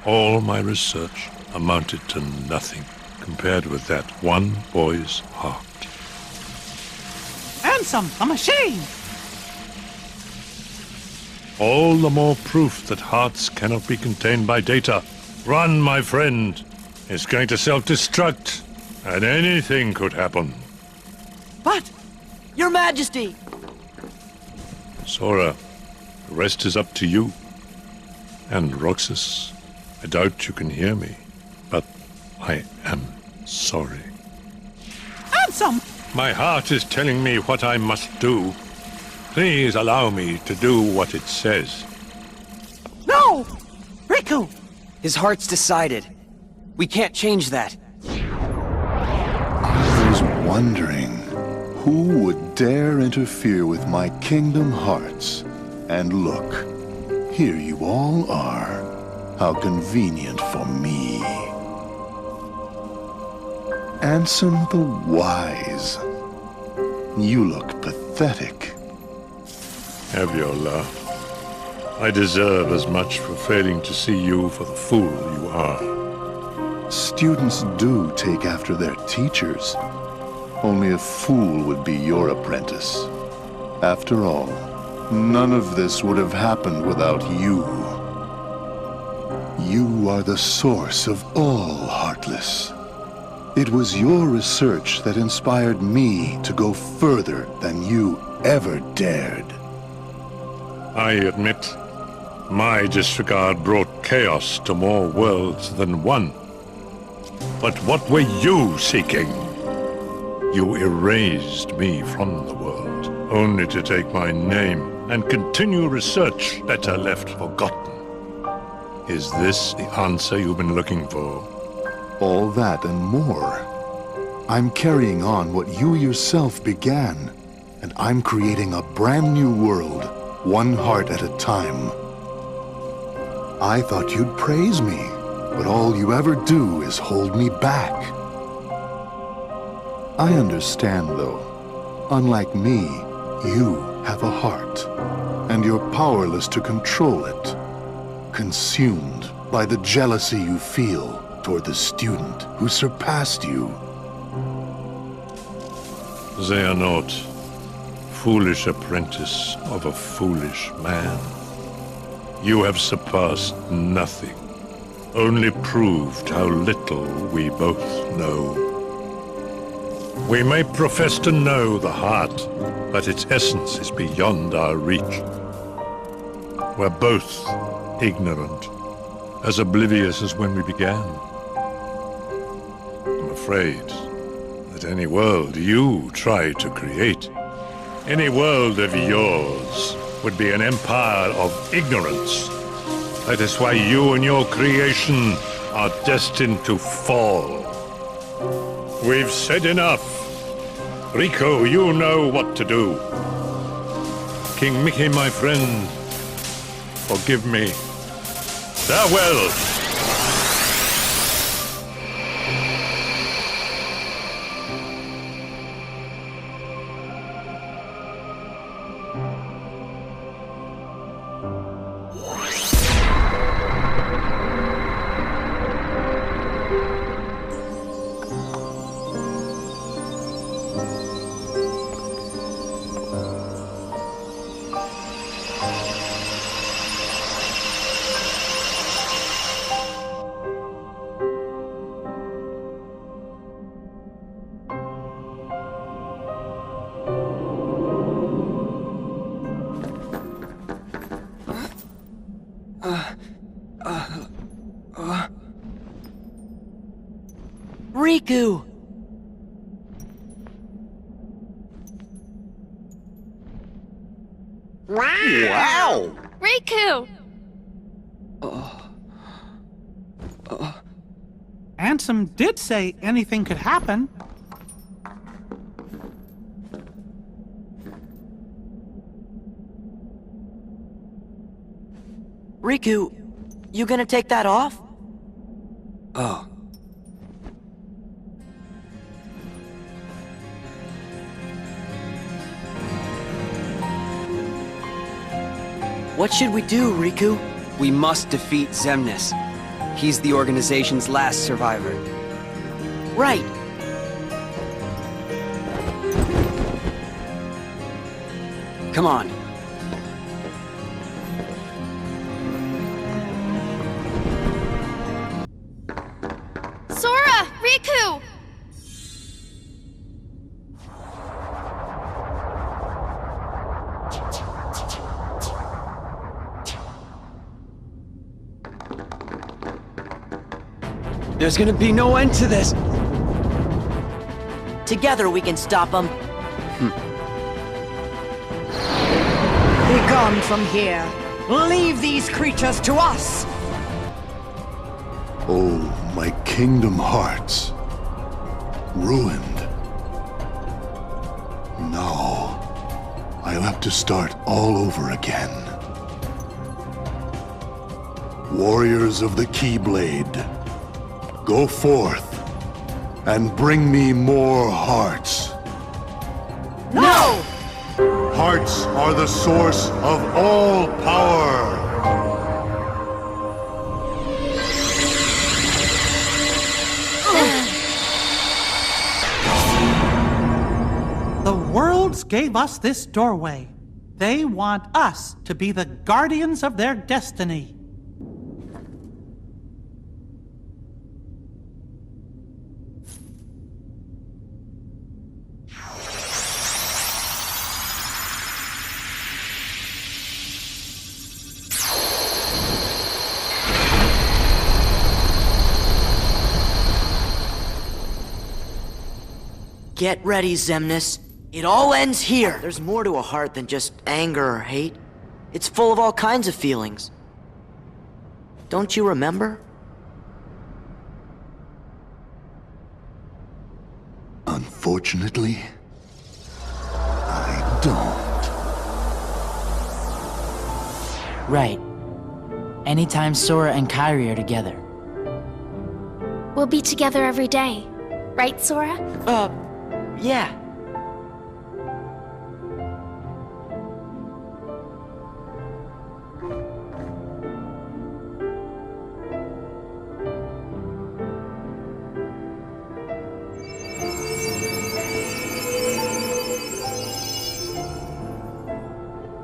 [SPEAKER 12] All my research amounted to nothing compared with that one boy's heart.
[SPEAKER 16] Ansem, a machine!
[SPEAKER 12] All the more proof that hearts cannot be contained by data. Run, my friend. It's going to self-destruct, and anything could happen.
[SPEAKER 24] But, Your Majesty!
[SPEAKER 12] Sora, the rest is up to you. And Roxas, I doubt you can hear me, but I am sorry.
[SPEAKER 16] Ansem!
[SPEAKER 12] My heart is telling me what I must do. Please allow me to do what it says.
[SPEAKER 16] No! Riku!
[SPEAKER 24] His heart's decided. We can't change that.
[SPEAKER 8] I was wondering who would dare interfere with my kingdom hearts. And look, here you all are. How convenient for me. Ansem the Wise. You look pathetic.
[SPEAKER 12] Have your laugh. I deserve as much for failing to see you for the fool you are.
[SPEAKER 8] Students do take after their teachers. Only a fool would be your apprentice. After all, none of this would have happened without you. You are the source of all Heartless. It was your research that inspired me to go further than you ever dared.
[SPEAKER 12] I admit, my disregard brought chaos to more worlds than one. But what were you seeking? You erased me from the world, only to take my name and continue research better left forgotten. Is this the answer you've been looking for?
[SPEAKER 8] All that and more. I'm carrying on what you yourself began, and I'm creating a brand new world, one heart at a time. I thought you'd praise me, but all you ever do is hold me back. I understand, though. Unlike me, you have a heart, and you're powerless to control it. Consumed by the jealousy you feel toward the student who surpassed you.
[SPEAKER 12] Xehanort, foolish apprentice of a foolish man. You have surpassed nothing, only proved how little we both know. We may profess to know the heart, but its essence is beyond our reach. We're both ignorant, as oblivious as when we began. I'm afraid that any world you try to create, any world of yours, would be an empire of ignorance. That is why you and your creation are destined to fall. We've said enough. Riku, you know what to do. King Mickey, my friend, forgive me. Farewell!
[SPEAKER 24] Riku!
[SPEAKER 23] Wow!
[SPEAKER 10] Riku!
[SPEAKER 16] Ansem did say anything could happen.
[SPEAKER 24] Riku, you gonna take that off? Oh. What should we do, Riku? We must defeat Xemnas. He's the organization's last survivor. Right! Come on.
[SPEAKER 10] Sora! Riku!
[SPEAKER 3] There's gonna be no end to this!
[SPEAKER 24] Together we can stop them.
[SPEAKER 18] Be gone from here. Leave these creatures to us.
[SPEAKER 8] Oh, my kingdom hearts. Ruined. Now, I'll have to start all over again. Warriors of the Keyblade, go forth and bring me more hearts.
[SPEAKER 18] No!
[SPEAKER 8] Hearts are the source of all power.
[SPEAKER 16] The worlds gave us this doorway. They want us to be the guardians of their destiny.
[SPEAKER 24] Get ready, Xemnas. It all ends here. There's more to a heart than just anger or hate. It's full of all kinds of feelings. Don't you remember?
[SPEAKER 8] Unfortunately, I don't.
[SPEAKER 9] Right. Anytime Sora and Kyrie are together.
[SPEAKER 10] We'll be together every day. Right, Sora?
[SPEAKER 24] Yeah.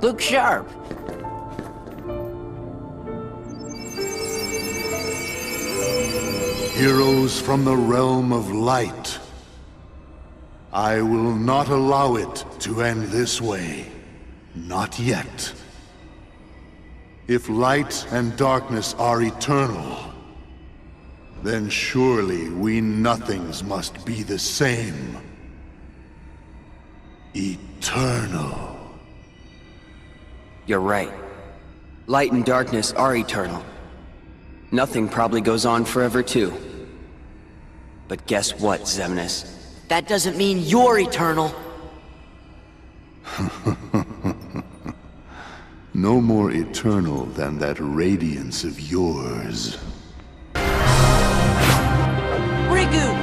[SPEAKER 24] Look sharp.
[SPEAKER 8] Heroes from the realm of light. I will not allow it to end this way. Not yet. If light and darkness are eternal, then surely we nothings must be the same. Eternal.
[SPEAKER 3] You're right. Light and darkness are eternal. Nothing probably goes on forever too. But guess what, Xemnas?
[SPEAKER 24] That doesn't mean you're eternal.
[SPEAKER 8] No more eternal than that radiance of yours.
[SPEAKER 24] Riku!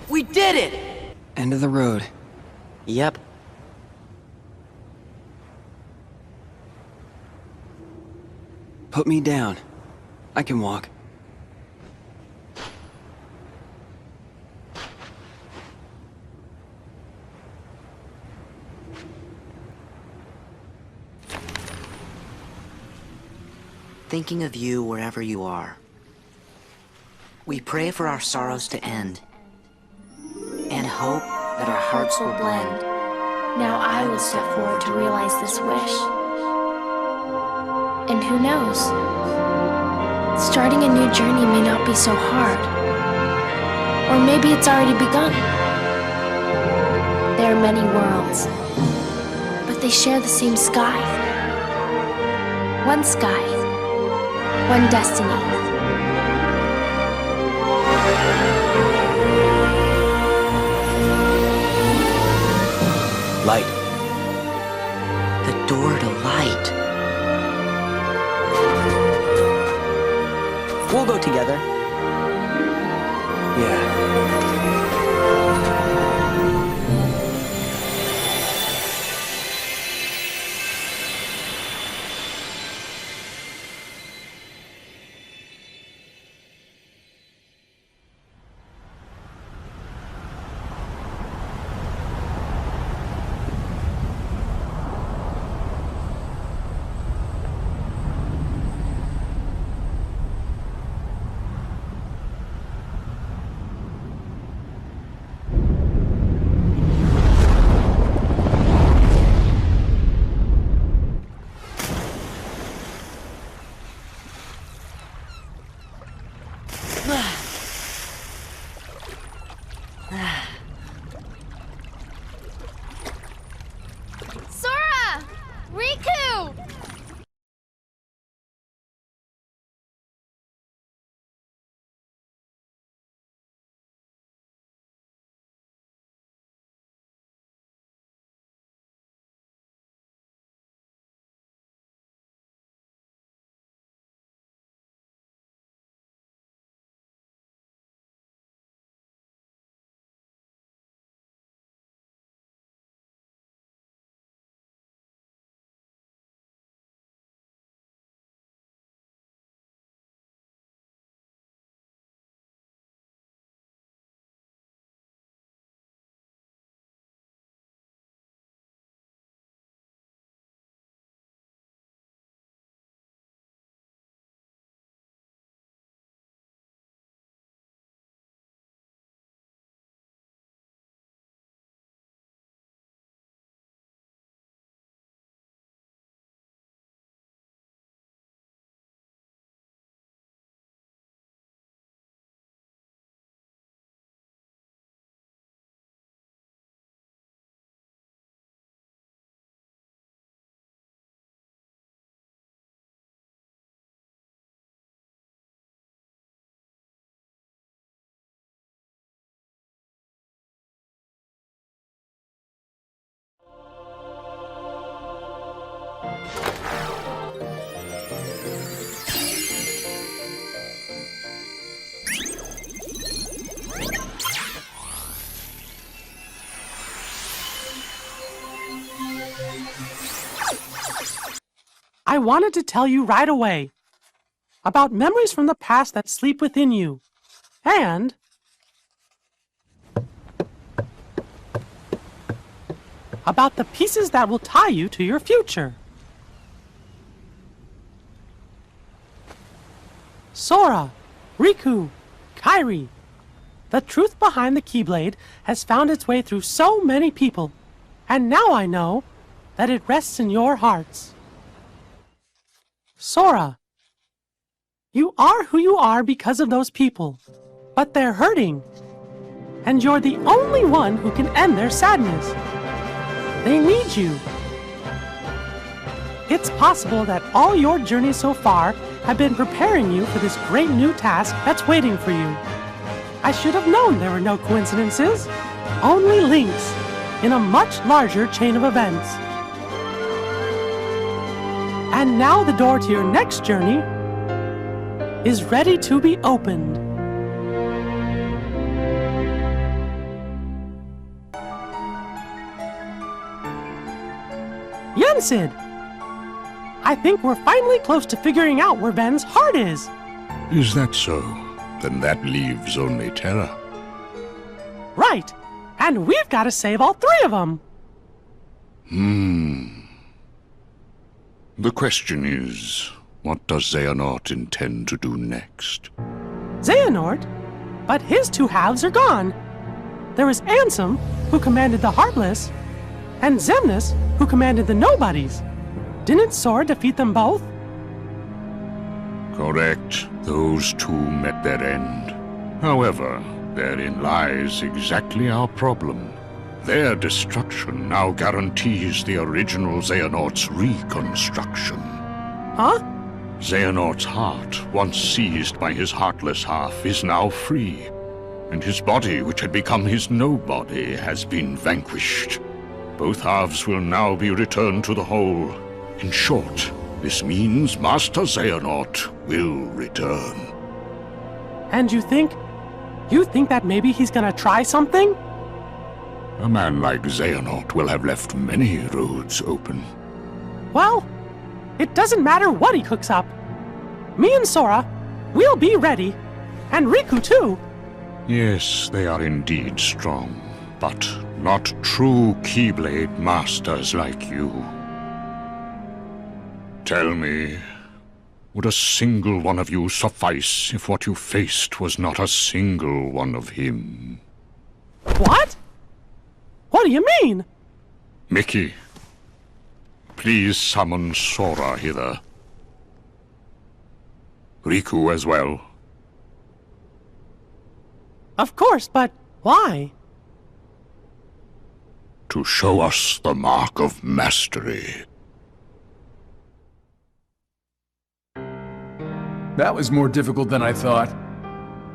[SPEAKER 24] We did it!
[SPEAKER 3] End of the road.
[SPEAKER 24] Yep.
[SPEAKER 3] Put me down. I can walk.
[SPEAKER 24] Thinking of you wherever you are. We pray for our sorrows to end. And hope that our hearts will blend.
[SPEAKER 10] Now I will step forward to realize this wish. And who knows? Starting a new journey may not be so hard. Or maybe it's already begun. There are many worlds, but they share the same sky. One sky, one destiny.
[SPEAKER 24] Light. The door to light. We'll go together.
[SPEAKER 3] Yeah.
[SPEAKER 16] I wanted to tell you right away about memories from the past that sleep within you, and about the pieces that will tie you to your future. Sora, Riku, Kairi, the truth behind the Keyblade has found its way through so many people, and now I know that it rests in your hearts. Sora, you are who you are because of those people, but they're hurting, and you're the only one who can end their sadness. They need you. It's possible that all your journeys so far have been preparing you for this great new task that's waiting for you. I should have known there were no coincidences, only links in a much larger chain of events. And now the door to your next journey is ready to be opened. Yensid! I think we're finally close to figuring out where Ven's heart is.
[SPEAKER 11] Is that so? Then that leaves only Terra.
[SPEAKER 16] Right. And we've got to save all three of them.
[SPEAKER 11] The question is, what does Xehanort intend to do next?
[SPEAKER 16] Xehanort? But his two halves are gone. There was Ansem, who commanded the Heartless, and Xemnas, who commanded the Nobodies. Didn't Sora defeat them both?
[SPEAKER 11] Correct. Those two met their end. However, therein lies exactly our problem. Their destruction now guarantees the original Xehanort's reconstruction.
[SPEAKER 16] Huh?
[SPEAKER 11] Xehanort's heart, once seized by his heartless half, is now free. And his body, which had become his nobody, has been vanquished. Both halves will now be returned to the whole. In short, this means Master Xehanort will return.
[SPEAKER 16] And you think that maybe he's gonna try something?
[SPEAKER 11] A man like Xehanort will have left many roads open.
[SPEAKER 16] Well, it doesn't matter what he cooks up. Me and Sora, we'll be ready. And Riku too.
[SPEAKER 11] Yes, they are indeed strong, but not true Keyblade masters like you. Tell me, would a single one of you suffice if what you faced was not a single one of him?
[SPEAKER 16] What? What do you mean?
[SPEAKER 11] Mickey, please summon Sora hither. Riku as well.
[SPEAKER 16] Of course, but why?
[SPEAKER 11] To show us the mark of mastery.
[SPEAKER 14] That was more difficult than I thought.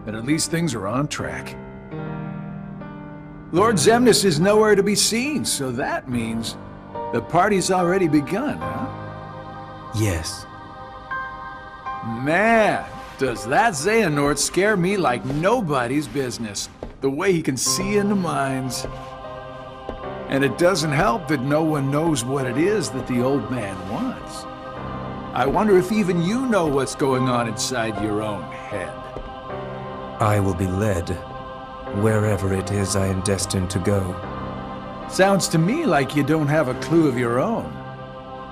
[SPEAKER 14] But at least things are on track. Lord Xemnas is nowhere to be seen, so that means the party's already begun, huh?
[SPEAKER 15] Yes.
[SPEAKER 14] Man, does that Xehanort scare me like nobody's business. The way he can see into minds. And it doesn't help that no one knows what it is that the old man wants. I wonder if even you know what's going on inside your own head.
[SPEAKER 15] I will be led wherever it is I am destined to go.
[SPEAKER 14] Sounds to me like you don't have a clue of your own.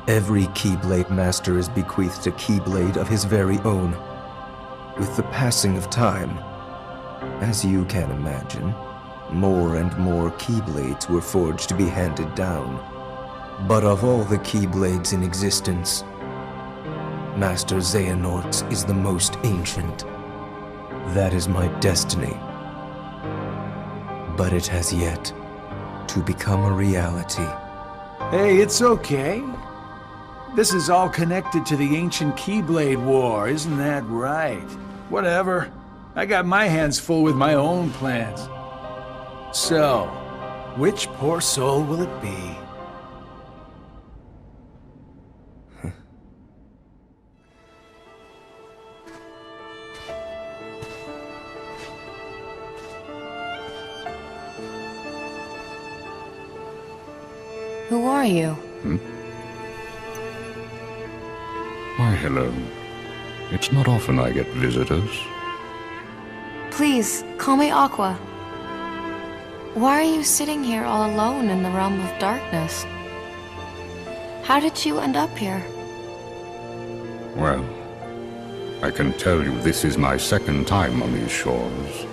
[SPEAKER 15] Every Keyblade Master is bequeathed a Keyblade of his very own. With the passing of time, as you can imagine, more and more Keyblades were forged to be handed down. But of all the Keyblades in existence, Master Xehanort's is the most ancient. That is my destiny. But it has yet to become a reality.
[SPEAKER 14] Hey, it's okay. This is all connected to the ancient Keyblade War, isn't that right? Whatever. I got my hands full with my own plans. So, which poor soul will it be?
[SPEAKER 6] Who are you?
[SPEAKER 11] Why, hello. It's not often I get visitors.
[SPEAKER 6] Please, call me Aqua. Why are you sitting here all alone in the realm of darkness? How did you end up here?
[SPEAKER 11] Well, I can tell you this is my second time on these shores.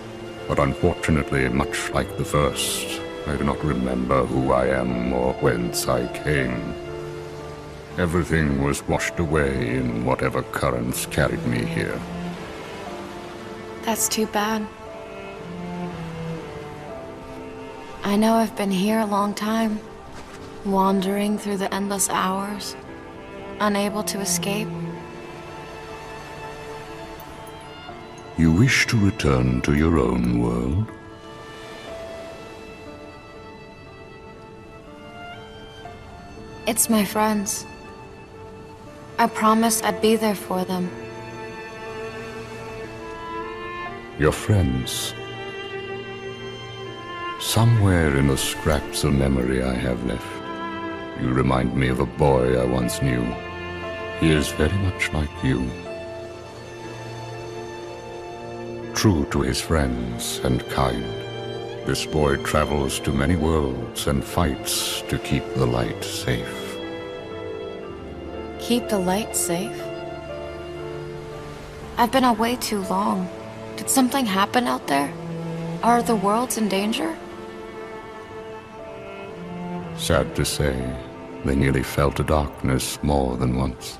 [SPEAKER 11] But unfortunately, much like the first, I do not remember who I am or whence I came. Everything was washed away in whatever currents carried me here.
[SPEAKER 6] That's too bad. I know I've been here a long time, wandering through the endless hours, unable to escape.
[SPEAKER 11] You wish to return to your own world?
[SPEAKER 6] It's my friends. I promised I'd be there for them.
[SPEAKER 11] Your friends? Somewhere in the scraps of memory I have left, you remind me of a boy I once knew. He is very much like you. True to his friends and kind, this boy travels to many worlds and fights to keep the light safe.
[SPEAKER 6] Keep the light safe? I've been away too long. Did something happen out there? Are the worlds in danger?
[SPEAKER 11] Sad to say, they nearly fell to darkness more than once.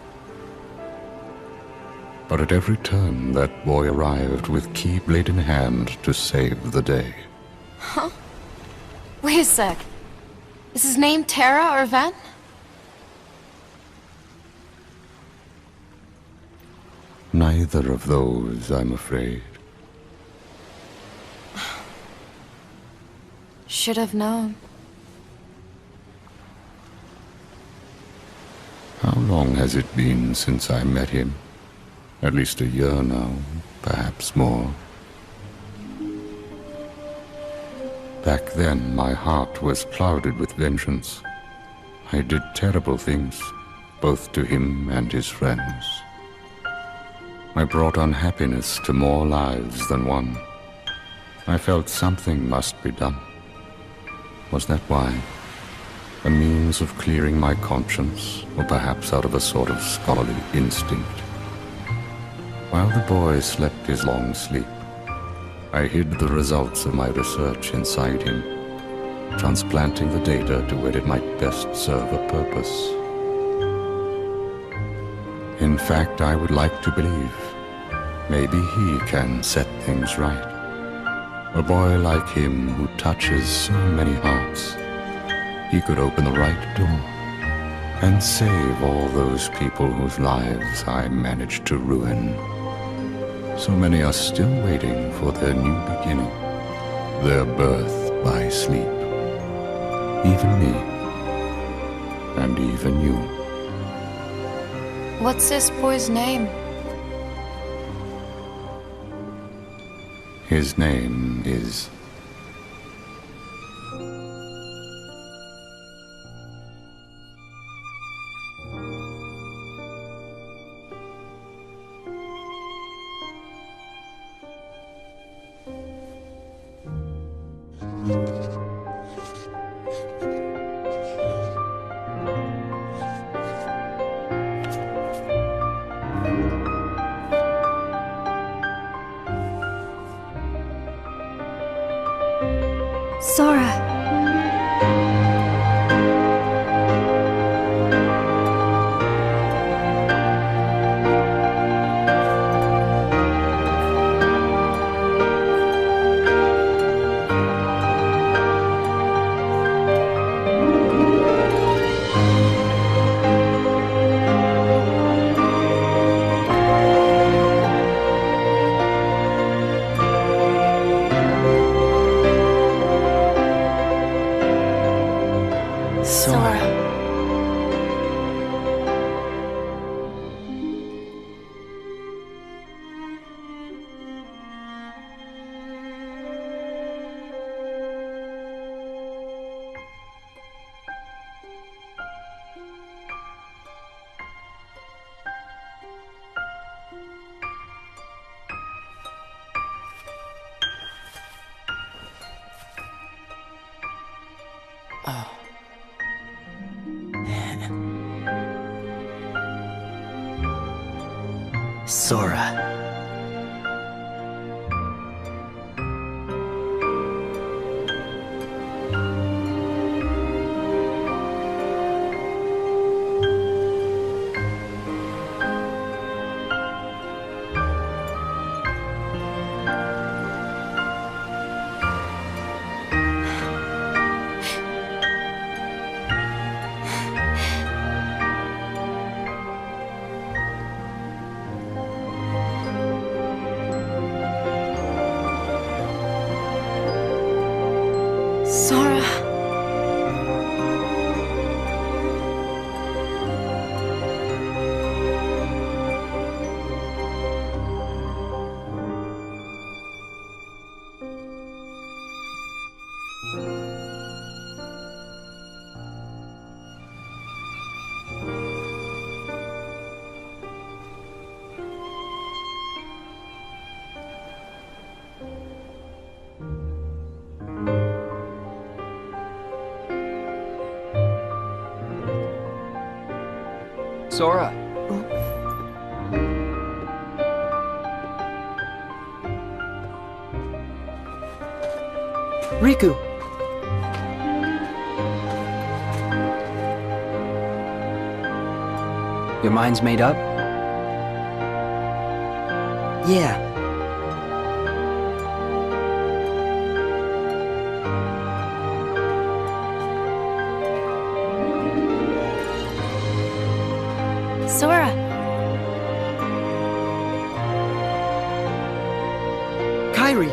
[SPEAKER 11] But at every turn, that boy arrived with Keyblade in hand to save the day.
[SPEAKER 6] Huh? Wait a sec. Is his name Terra or Ven?
[SPEAKER 11] Neither of those, I'm afraid.
[SPEAKER 6] Should have known.
[SPEAKER 11] How long has it been since I met him? At least a year now, perhaps more. Back then, my heart was clouded with vengeance. I did terrible things, both to him and his friends. I brought unhappiness to more lives than one. I felt something must be done. Was that why? A means of clearing my conscience, or perhaps out of a sort of scholarly instinct? While the boy slept his long sleep, I hid the results of my research inside him, transplanting the data to where it might best serve a purpose. In fact, I would like to believe maybe he can set things right. A boy like him who touches so many hearts, he could open the right door and save all those people whose lives I managed to ruin. So many are still waiting for their new beginning, their birth by sleep. Even me, and even you.
[SPEAKER 6] What's this boy's name?
[SPEAKER 11] His name is...
[SPEAKER 10] Sora.
[SPEAKER 9] Sora.
[SPEAKER 6] Sora.
[SPEAKER 3] Sora.
[SPEAKER 24] Riku!
[SPEAKER 3] Your mind's made up?
[SPEAKER 24] Yeah.
[SPEAKER 6] Sora.
[SPEAKER 24] Kairi!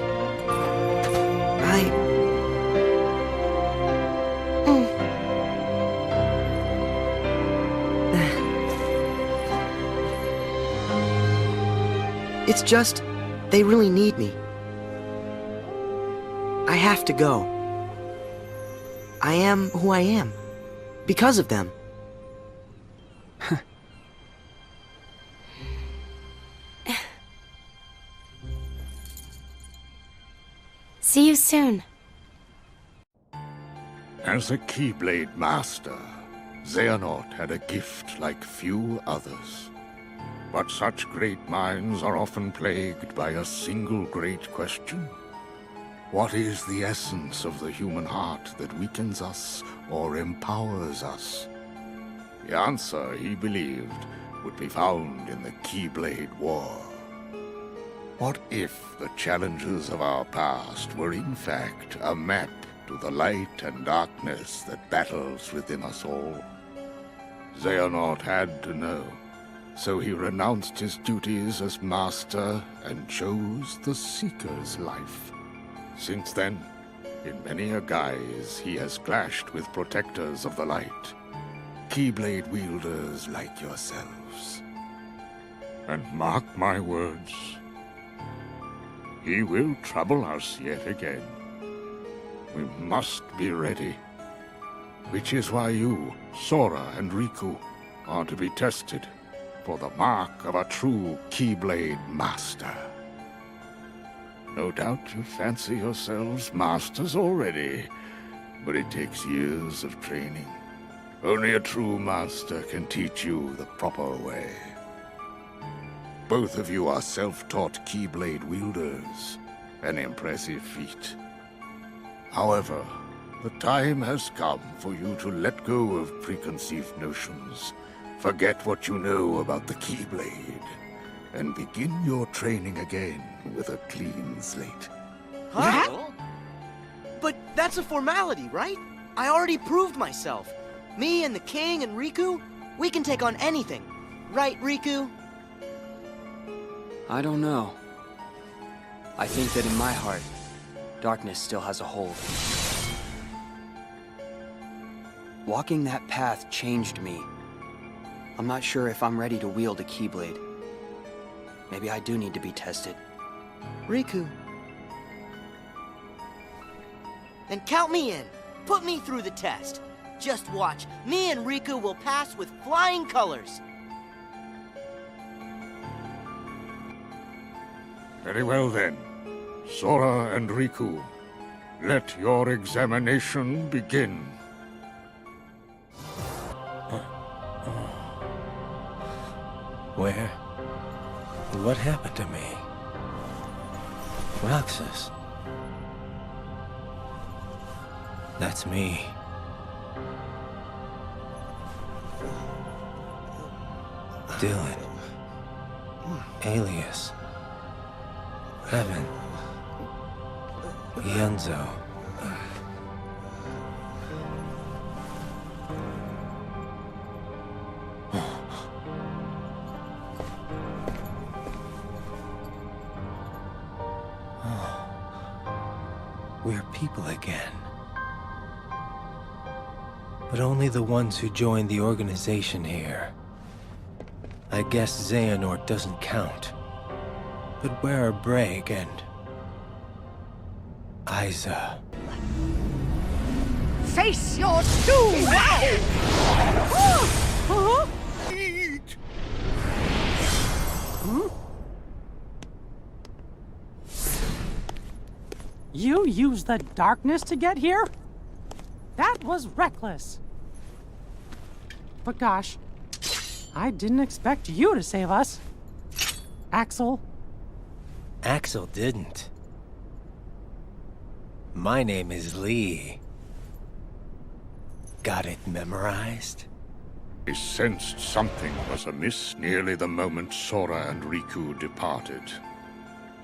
[SPEAKER 24] It's just, they really need me. I have to go. I am who I am. Because of them.
[SPEAKER 6] See you soon.
[SPEAKER 11] As a Keyblade Master, Xehanort had a gift like few others. But such great minds are often plagued by a single great question. What is the essence of the human heart that weakens us or empowers us? The answer, he believed, would be found in the Keyblade War. What if the challenges of our past were in fact a map to the light and darkness that battles within us all? Xehanort had to know, so he renounced his duties as master and chose the Seeker's life. Since then, in many a guise, he has clashed with protectors of the light, Keyblade wielders like yourselves. And mark my words, he will trouble us yet again. We must be ready. Which is why you, Sora and Riku, are to be tested for the mark of a true Keyblade Master. No doubt you fancy yourselves masters already, but it takes years of training. Only a true master can teach you the proper way. Both of you are self-taught Keyblade wielders, an impressive feat. However, the time has come for you to let go of preconceived notions, forget what you know about the Keyblade, and begin your training again with a clean slate.
[SPEAKER 24] Huh? But that's a formality, right? I already proved myself. Me and the King and Riku, we can take on anything. Right, Riku?
[SPEAKER 3] I don't know. I think that in my heart, darkness still has a hold. Walking that path changed me. I'm not sure if I'm ready to wield a Keyblade. Maybe I do need to be tested.
[SPEAKER 24] Riku. Then count me in. Put me through the test. Just watch. Me and Riku will pass with flying colors.
[SPEAKER 11] Very well then. Sora and Riku, let your examination begin.
[SPEAKER 15] Where? What happened to me? Roxas. That's me. Dylan. Alias. Evan. Yenzo. We're people again. But only the ones who joined the organization here. I guess Xehanort doesn't count. But where are Braig and... Isa?
[SPEAKER 18] Face your doom!
[SPEAKER 11] Huh?
[SPEAKER 16] You used the darkness to get here? That was reckless. But gosh, I didn't expect you to save us. Axel.
[SPEAKER 15] Axel didn't. My name is Lee. Got it memorized?
[SPEAKER 11] I sensed something was amiss nearly the moment Sora and Riku departed.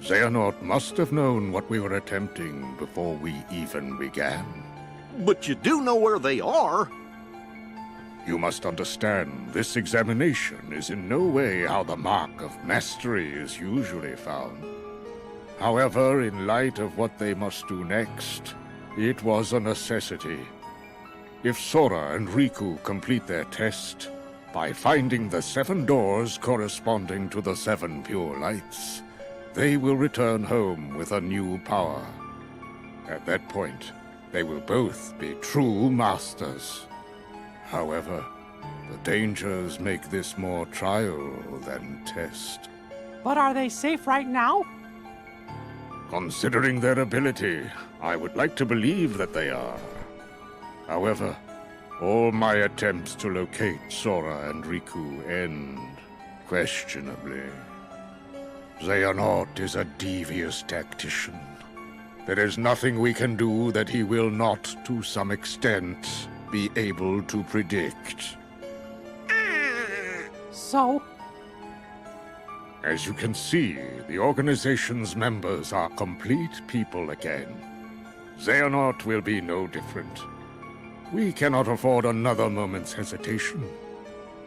[SPEAKER 11] Xehanort must have known what we were attempting before we even began.
[SPEAKER 23] But you do know where they are.
[SPEAKER 11] You must understand, this examination is in no way how the mark of mastery is usually found. However, in light of what they must do next, it was a necessity. If Sora and Riku complete their test, by finding the 7 doors corresponding to the 7 pure lights, they will return home with a new power. At that point, they will both be true masters. However, the dangers make this more trial than test.
[SPEAKER 16] But are they safe right now?
[SPEAKER 11] Considering their ability, I would like to believe that they are. However, all my attempts to locate Sora and Riku end questionably. Xehanort is a devious tactician. There is nothing we can do that he will not, to some extent, be able to predict.
[SPEAKER 16] So?
[SPEAKER 11] As you can see, the organization's members are complete people again. Xehanort will be no different. We cannot afford another moment's hesitation.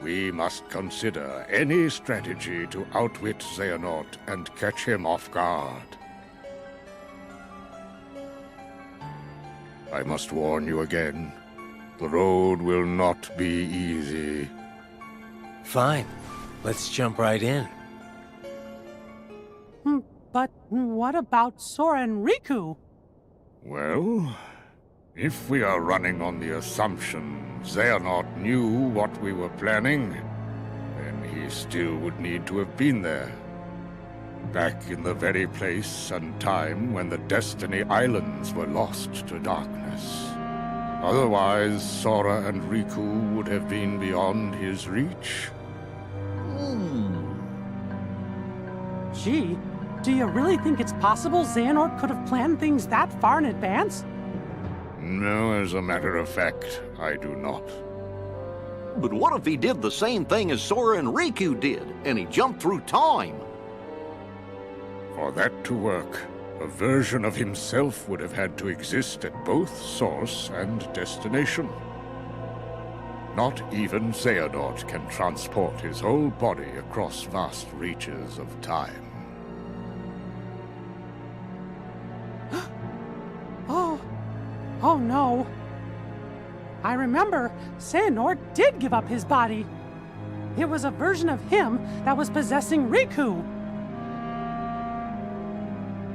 [SPEAKER 11] We must consider any strategy to outwit Xehanort and catch him off guard. I must warn you again. The road will not be easy.
[SPEAKER 15] Fine. Let's jump right in.
[SPEAKER 16] But what about Sora and Riku?
[SPEAKER 11] Well, if we are running on the assumption Xehanort knew what we were planning, then he still would need to have been there. Back in the very place and time when the Destiny Islands were lost to darkness. Otherwise, Sora and Riku would have been beyond his reach.
[SPEAKER 16] Gee, do you really think it's possible Xehanort could have planned things that far in advance?
[SPEAKER 11] No, as a matter of fact, I do not.
[SPEAKER 23] But what if he did the same thing as Sora and Riku did, and he jumped through time?
[SPEAKER 11] For that to work, a version of himself would have had to exist at both source and destination. Not even Xehanort can transport his whole body across vast reaches of time.
[SPEAKER 16] Oh no. I remember Xehanort did give up his body. It was a version of him that was possessing Riku.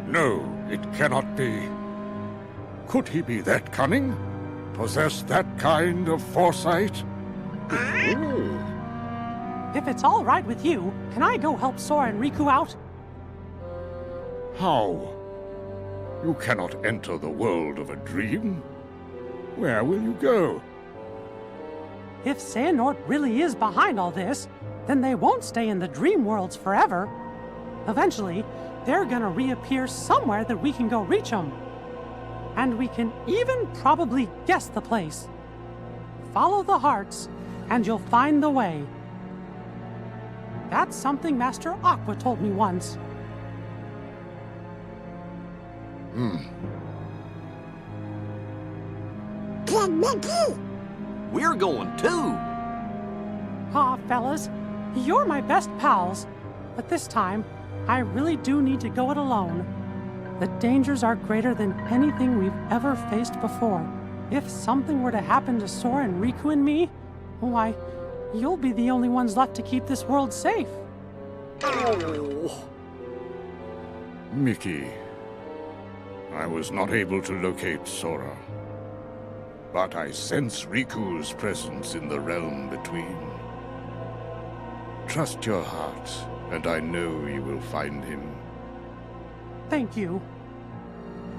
[SPEAKER 11] No, it cannot be. Could he be that cunning? Possess that kind of foresight?
[SPEAKER 16] If it's all right with you, can I go help Sora and Riku out?
[SPEAKER 11] How? You cannot enter the world of a dream. Where will you go?
[SPEAKER 16] If Xehanort really is behind all this, then they won't stay in the dream worlds forever. Eventually, they're gonna reappear somewhere that we can go reach them. And we can even probably guess the place. Follow the hearts, and you'll find the way. That's something Master Aqua told me once.
[SPEAKER 5] Kid Mickey!
[SPEAKER 23] We're going too!
[SPEAKER 16] Aw, fellas, you're my best pals. But this time, I really do need to go it alone. The dangers are greater than anything we've ever faced before. If something were to happen to Sora and Riku and me, why, you'll be the only ones left to keep this world safe.
[SPEAKER 23] Oh.
[SPEAKER 11] Mickey, I was not able to locate Sora, but I sense Riku's presence in the realm between. Trust your heart, and I know you will find him.
[SPEAKER 16] Thank you.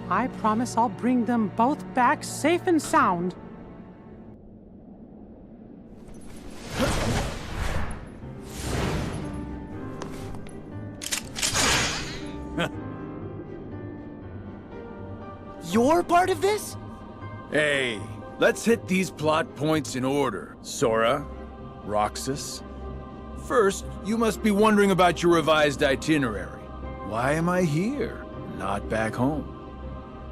[SPEAKER 16] I promise I'll bring them both back safe and sound.
[SPEAKER 24] You're part of this?
[SPEAKER 14] Hey, let's hit these plot points in order. Sora, Roxas. First, you must be wondering about your revised itinerary. Why am I here, not back home?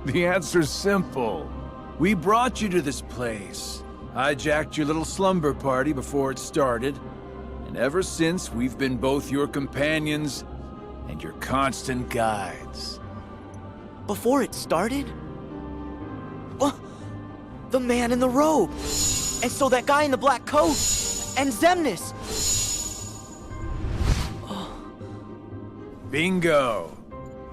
[SPEAKER 14] The answer's simple. We brought you to this place, hijacked your little slumber party before it started, and ever since we've been both your companions and your constant guides.
[SPEAKER 24] Before it started? Oh, the man in the robe! And so that guy in the black coat! And Xemnas!
[SPEAKER 14] Bingo!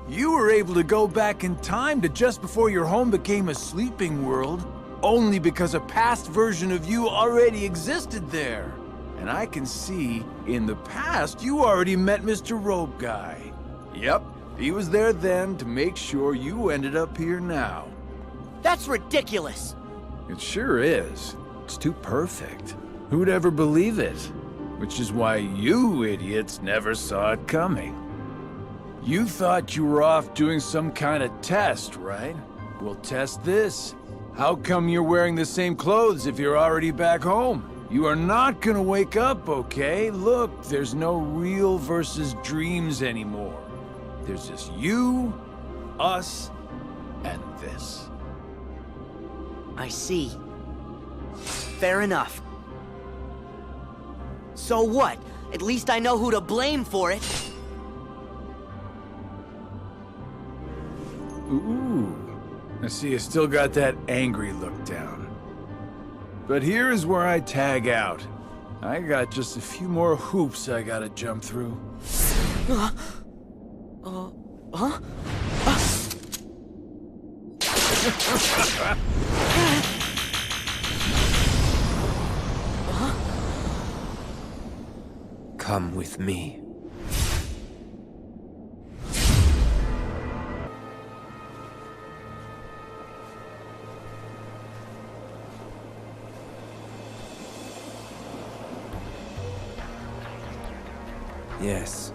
[SPEAKER 14] You were able to go back in time to just before your home became a sleeping world, only because a past version of you already existed there. And I can see, in the past, you already met Mr. Robe Guy. Yep, he was there then to make sure you ended up here now.
[SPEAKER 24] That's ridiculous!
[SPEAKER 14] It sure is. It's too perfect. Who'd ever believe it? Which is why you idiots never saw it coming. You thought you were off doing some kind of test, right? We'll test this. How come you're wearing the same clothes if you're already back home? You are not gonna wake up, okay? Look, there's no real versus dreams anymore. There's just you, us, and this.
[SPEAKER 24] I see. Fair enough. So what? At least I know who to blame for it.
[SPEAKER 14] Ooh, I see you still got that angry look down. But here is where I tag out. I got just a few more hoops I gotta jump through.
[SPEAKER 24] Huh?
[SPEAKER 4] Come with me. Yes.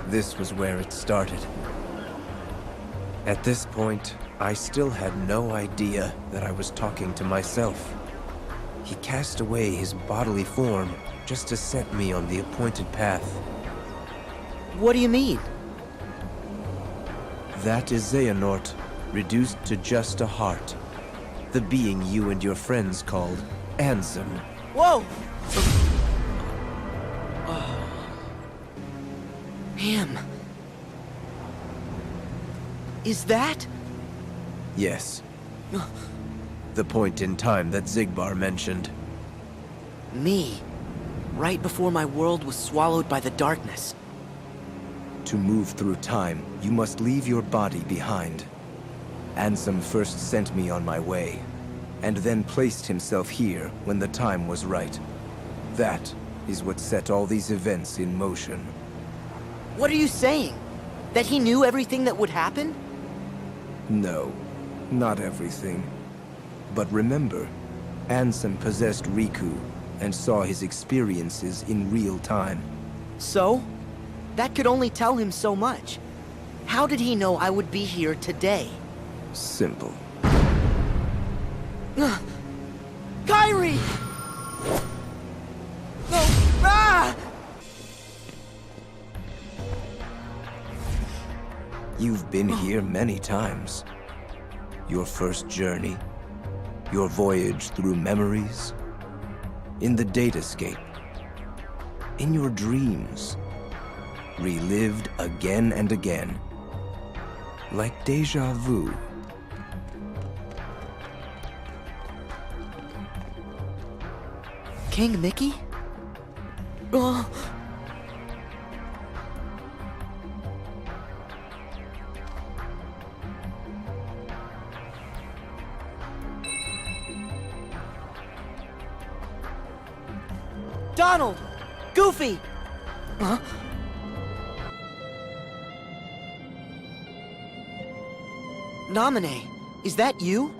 [SPEAKER 4] This was where it started. At this point, I still had no idea that I was talking to myself. He cast away his bodily form just to set me on the appointed path.
[SPEAKER 24] What do you mean?
[SPEAKER 4] That is Xehanort, reduced to just a heart. The being you and your friends called Ansem.
[SPEAKER 24] Whoa! Him. Is that?
[SPEAKER 4] Yes. The point in time that Xigbar mentioned.
[SPEAKER 24] Me. Right before my world was swallowed by the darkness.
[SPEAKER 4] To move through time, you must leave your body behind. Ansem first sent me on my way, and then placed himself here when the time was right. That is what set all these events in motion.
[SPEAKER 24] What are you saying? That he knew everything that would happen?
[SPEAKER 4] No, not everything. But remember, Ansem possessed Riku, and saw his experiences in real time.
[SPEAKER 24] So? That could only tell him so much. How did he know I would be here today?
[SPEAKER 4] Simple.
[SPEAKER 24] Kairi! No! Ah!
[SPEAKER 4] You've been here many times. Your first journey, your voyage through memories, in the datascape, in your dreams, relived again and again, like deja vu.
[SPEAKER 24] King Mickey? Oh. Donald! Goofy! Huh? Naminé, is that you?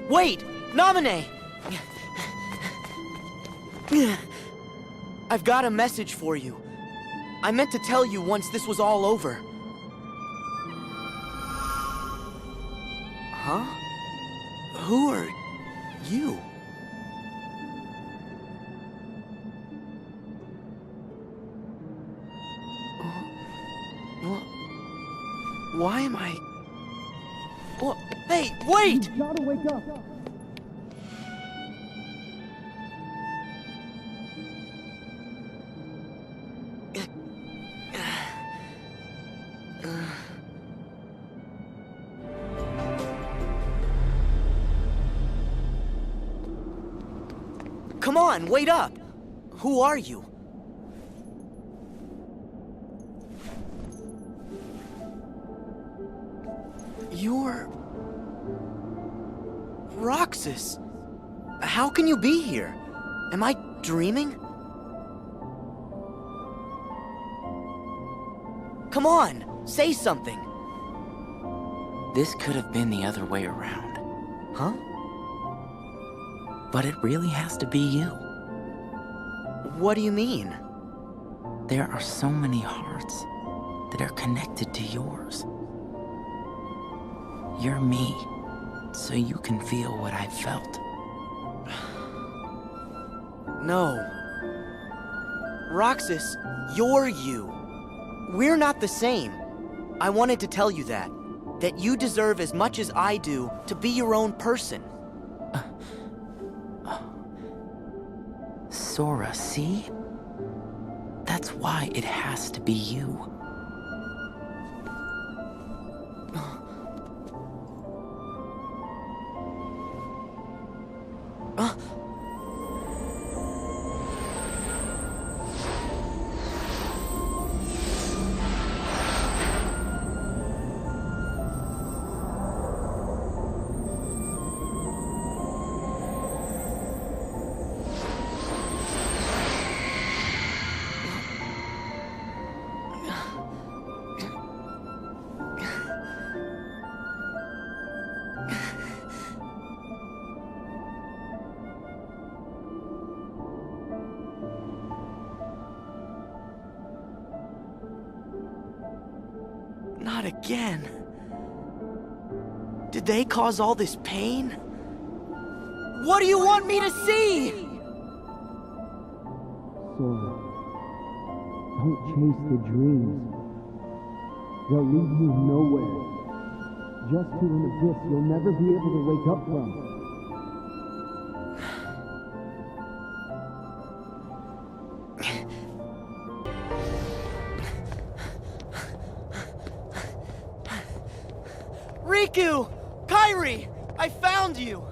[SPEAKER 24] Wait! Naminé! I've got a message for you. I meant to tell you once this was all over. Huh? Who are you? Why am I... What? Hey, wait!
[SPEAKER 17] You gotta wake up!
[SPEAKER 24] Come on, wait up! Who are you? You're... Roxas! How can you be here? Am I dreaming? Come on, say something!
[SPEAKER 9] This could have been the other way around.
[SPEAKER 24] Huh?
[SPEAKER 9] But it really has to be you.
[SPEAKER 24] What do you mean?
[SPEAKER 9] There are so many hearts that are connected to yours. You're me, so you can feel what I felt.
[SPEAKER 24] No. Roxas, you're you. We're not the same. I wanted to tell you that. That you deserve as much as I do to be your own person.
[SPEAKER 9] Sora, see? That's why it has to be you.
[SPEAKER 24] Not again. Did they cause all this pain? What do you want me to see?
[SPEAKER 17] Sora, don't chase the dreams. They'll lead you nowhere. Just to an abyss you'll never be able to wake up from.
[SPEAKER 24] Riku! Kairi! I found you!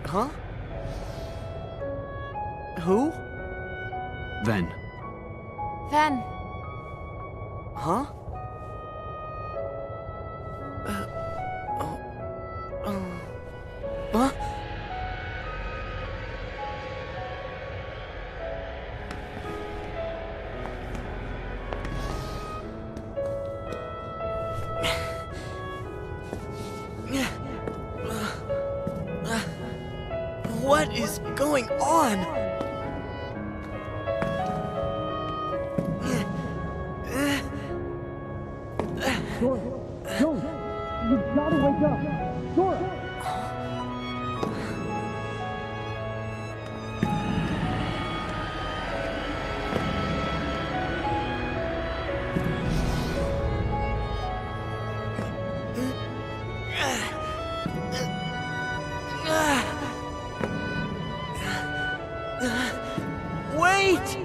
[SPEAKER 24] Huh? Who?
[SPEAKER 3] Ven.
[SPEAKER 6] Ven.
[SPEAKER 24] Huh? Huh? What is going on?
[SPEAKER 17] Sora! Sora! You've gotta wake up! Sora!
[SPEAKER 24] Wait!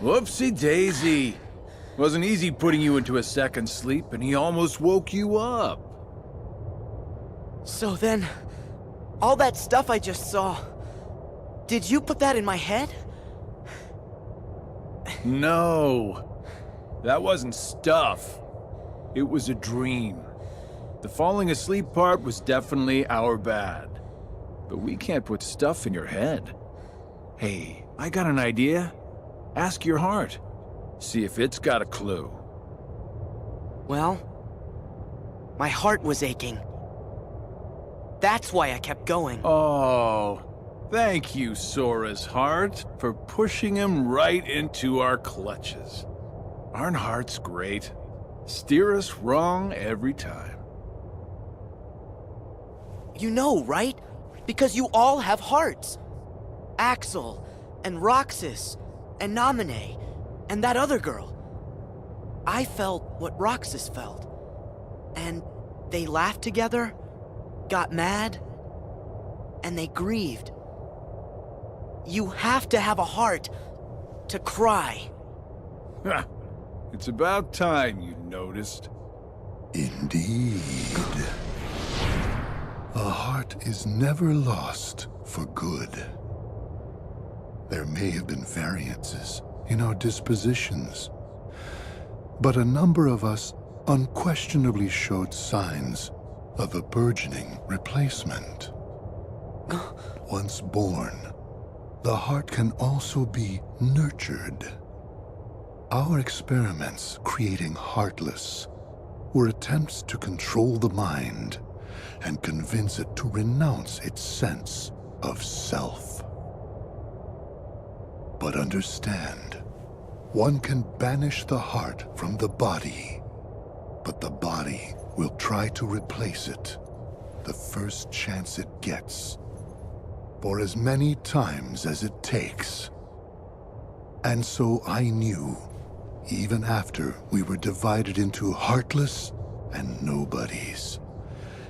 [SPEAKER 14] Whoopsie daisy. Wasn't easy putting you into a second sleep, and he almost woke you up.
[SPEAKER 24] So then, all that stuff I just saw, did you put that in my head?
[SPEAKER 14] No. That wasn't stuff. It was a dream. The falling asleep part was definitely our bad. But we can't put stuff in your head. Hey, I got an idea. Ask your heart. See if it's got a clue.
[SPEAKER 24] Well, my heart was aching. That's why I kept going.
[SPEAKER 14] Oh, thank you, Sora's heart, for pushing him right into our clutches. Aren't hearts great? Steer us wrong every time.
[SPEAKER 24] You know, right? Because you all have hearts. Axel, and Roxas, and Naminé, and that other girl. I felt what Roxas felt. And they laughed together, got mad, and they grieved. You have to have a heart to cry.
[SPEAKER 14] It's about time you noticed.
[SPEAKER 8] Indeed. A heart is never lost for good. There may have been variances in our dispositions, but a number of us unquestionably showed signs of a burgeoning replacement. Once born, the heart can also be nurtured. Our experiments creating Heartless were attempts to control the mind and convince it to renounce its sense of self. But understand, one can banish the heart from the body, but the body will try to replace it the first chance it gets, for as many times as it takes. And so I knew, even after we were divided into Heartless and Nobodies,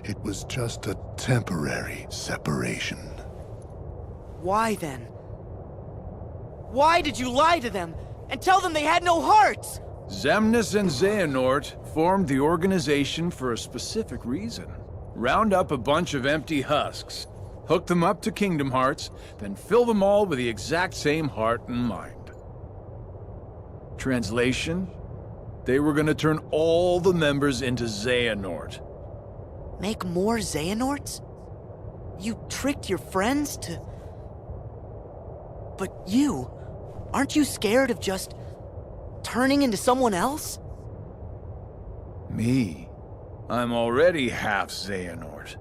[SPEAKER 8] it was just a temporary separation.
[SPEAKER 24] Why then? Why did you lie to them and tell them they had no hearts?
[SPEAKER 14] Xemnas and Xehanort formed the organization for a specific reason. Round up a bunch of empty husks, hook them up to Kingdom Hearts, then fill them all with the exact same heart and mind. Translation? They were gonna turn all the members into Xehanort.
[SPEAKER 24] Make more Xehanorts? You tricked your friends to... But you... Aren't you scared of just... turning into someone else?
[SPEAKER 14] Me? I'm already half Xehanort.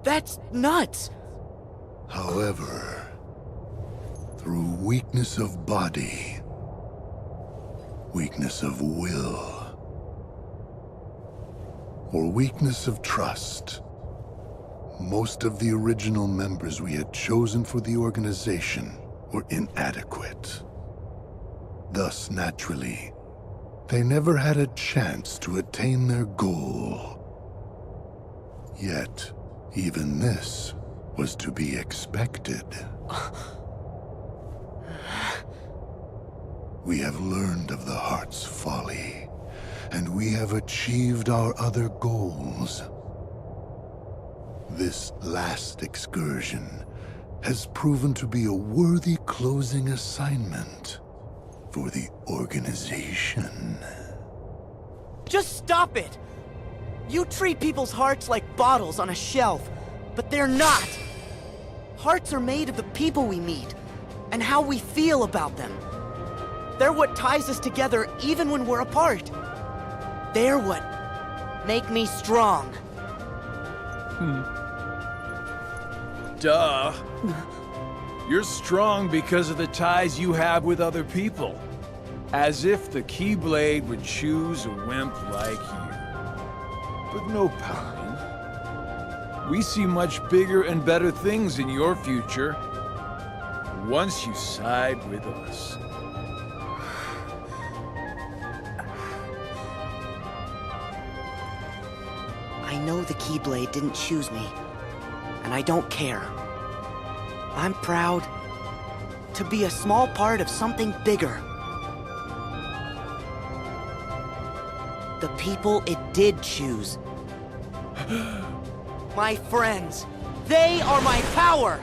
[SPEAKER 24] That's nuts!
[SPEAKER 8] However, through weakness of body, weakness of will, or weakness of trust. Most of the original members we had chosen for the organization were inadequate. Thus, naturally, they never had a chance to attain their goal. Yet, even this was to be expected. We have learned of the heart's folly, and we have achieved our other goals. This last excursion has proven to be a worthy closing assignment for the organization.
[SPEAKER 24] Just stop it! You treat people's hearts like bottles on a shelf, but they're not! Hearts are made of the people we meet, and how we feel about them. They're what ties us together even when we're apart. They're what make me strong.
[SPEAKER 14] Duh. You're strong because of the ties you have with other people. As if the Keyblade would choose a wimp like you. But no pouting. We see much bigger and better things in your future. Once you side with us.
[SPEAKER 24] I know the Keyblade didn't choose me, and I don't care. I'm proud to be a small part of something bigger. The people it did choose. My friends, they are my power!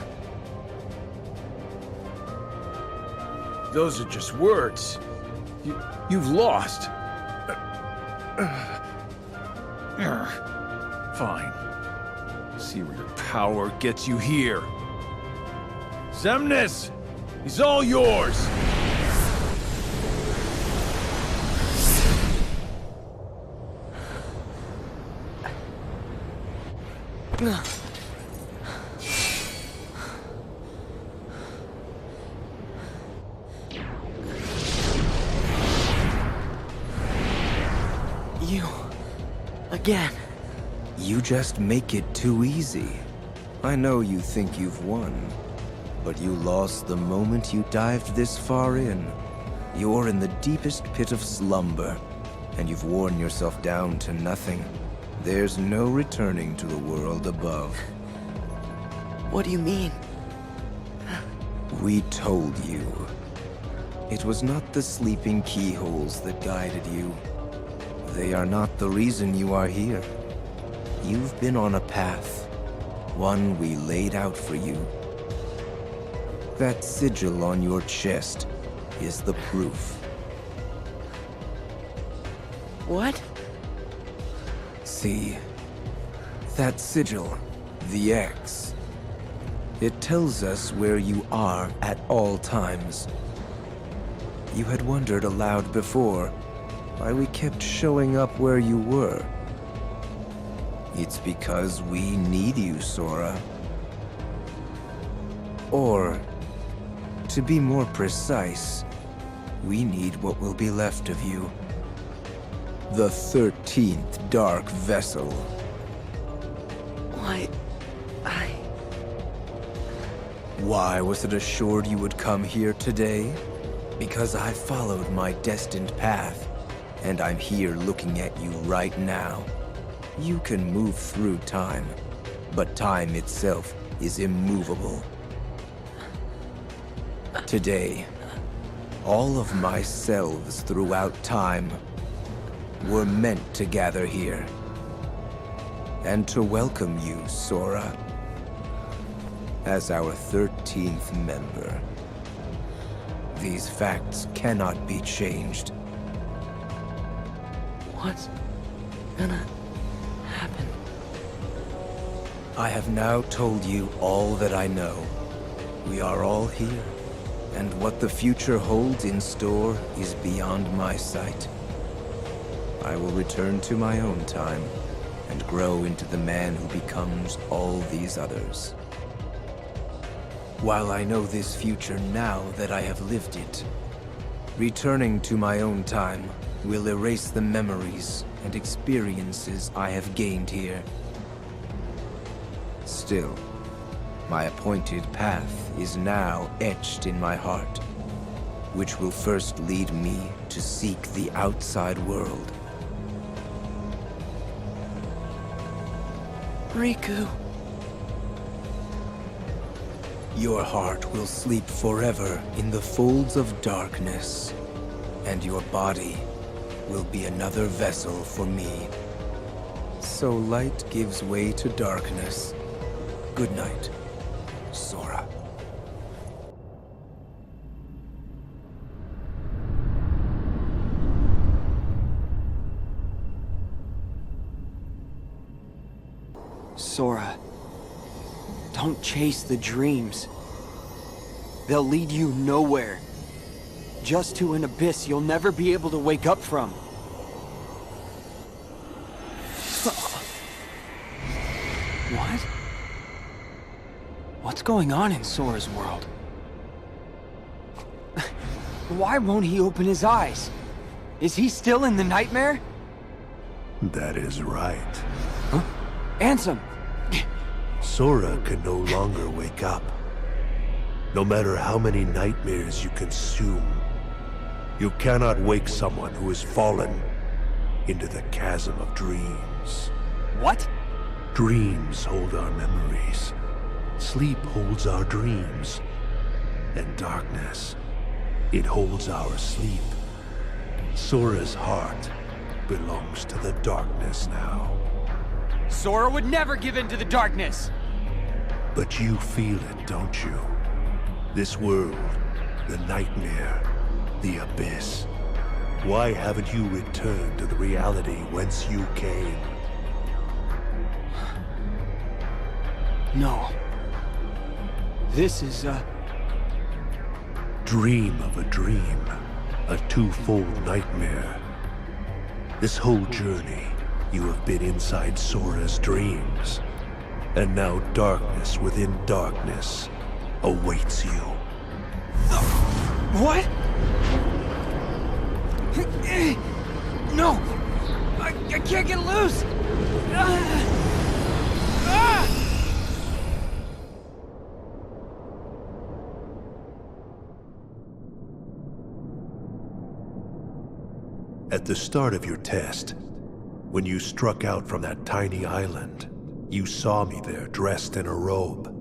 [SPEAKER 14] Those are just words. You've lost. Fine. See where your power gets you here. Xemnas! He's all yours!
[SPEAKER 24] You... again.
[SPEAKER 4] You just make it too easy. I know you think you've won, but you lost the moment you dived this far in. You're in the deepest pit of slumber, and you've worn yourself down to nothing. There's no returning to the world above.
[SPEAKER 24] What do you mean?
[SPEAKER 4] We told you. It was not the sleeping keyholes that guided you. They are not the reason you are here. You've been on a path, one we laid out for you. That sigil on your chest is the proof.
[SPEAKER 24] What?
[SPEAKER 4] See, that sigil, the X. It tells us where you are at all times. You had wondered aloud before why we kept showing up where you were. It's because we need you, Sora. Or, to be more precise, we need what will be left of you. The 13th Dark Vessel. Why was it assured you would come here today? Because I followed my destined path, and I'm here looking at you right now. You can move through time, but time itself is immovable. Today, all of my selves throughout time were meant to gather here, and to welcome you, Sora, as our 13th member. These facts cannot be changed.
[SPEAKER 24] What's gonna happen?
[SPEAKER 4] I have now told you all that I know. We are all here, and what the future holds in store is beyond my sight. I will return to my own time, and grow into the man who becomes all these others. While I know this future now that I have lived it, Returning to my own time will erase the memories and experiences I have gained here. Still, my appointed path is now etched in my heart, which will first lead me to seek the outside world.
[SPEAKER 3] Riku.
[SPEAKER 4] Your heart will sleep forever in the folds of darkness, and your body will be another vessel for me. So light gives way to darkness. Good night, Sora.
[SPEAKER 3] Sora, don't chase the dreams. They'll lead you nowhere. Just to an abyss you'll never be able to wake up from. What? What's going on in Sora's world? Why won't he open his eyes? Is he still in the nightmare?
[SPEAKER 15] That is right.
[SPEAKER 3] Huh? Ansem!
[SPEAKER 15] Sora can no longer wake up. No matter how many nightmares you consume, you cannot wake someone who has fallen into the chasm of dreams.
[SPEAKER 3] What?
[SPEAKER 15] Dreams hold our memories. Sleep holds our dreams. And darkness, it holds our sleep. Sora's heart belongs to the darkness now.
[SPEAKER 3] Sora would never give in to the darkness!
[SPEAKER 15] But you feel it, don't you? This world, the nightmare, the abyss. Why haven't you returned to the reality whence you came?
[SPEAKER 3] No. This is a...
[SPEAKER 15] Dream of a dream. A twofold nightmare. This whole journey, you have been inside Sora's dreams. And now darkness within darkness awaits you.
[SPEAKER 3] What? No! I can't get loose!
[SPEAKER 15] At the start of your test, when you struck out from that tiny island, you saw me there dressed in a robe.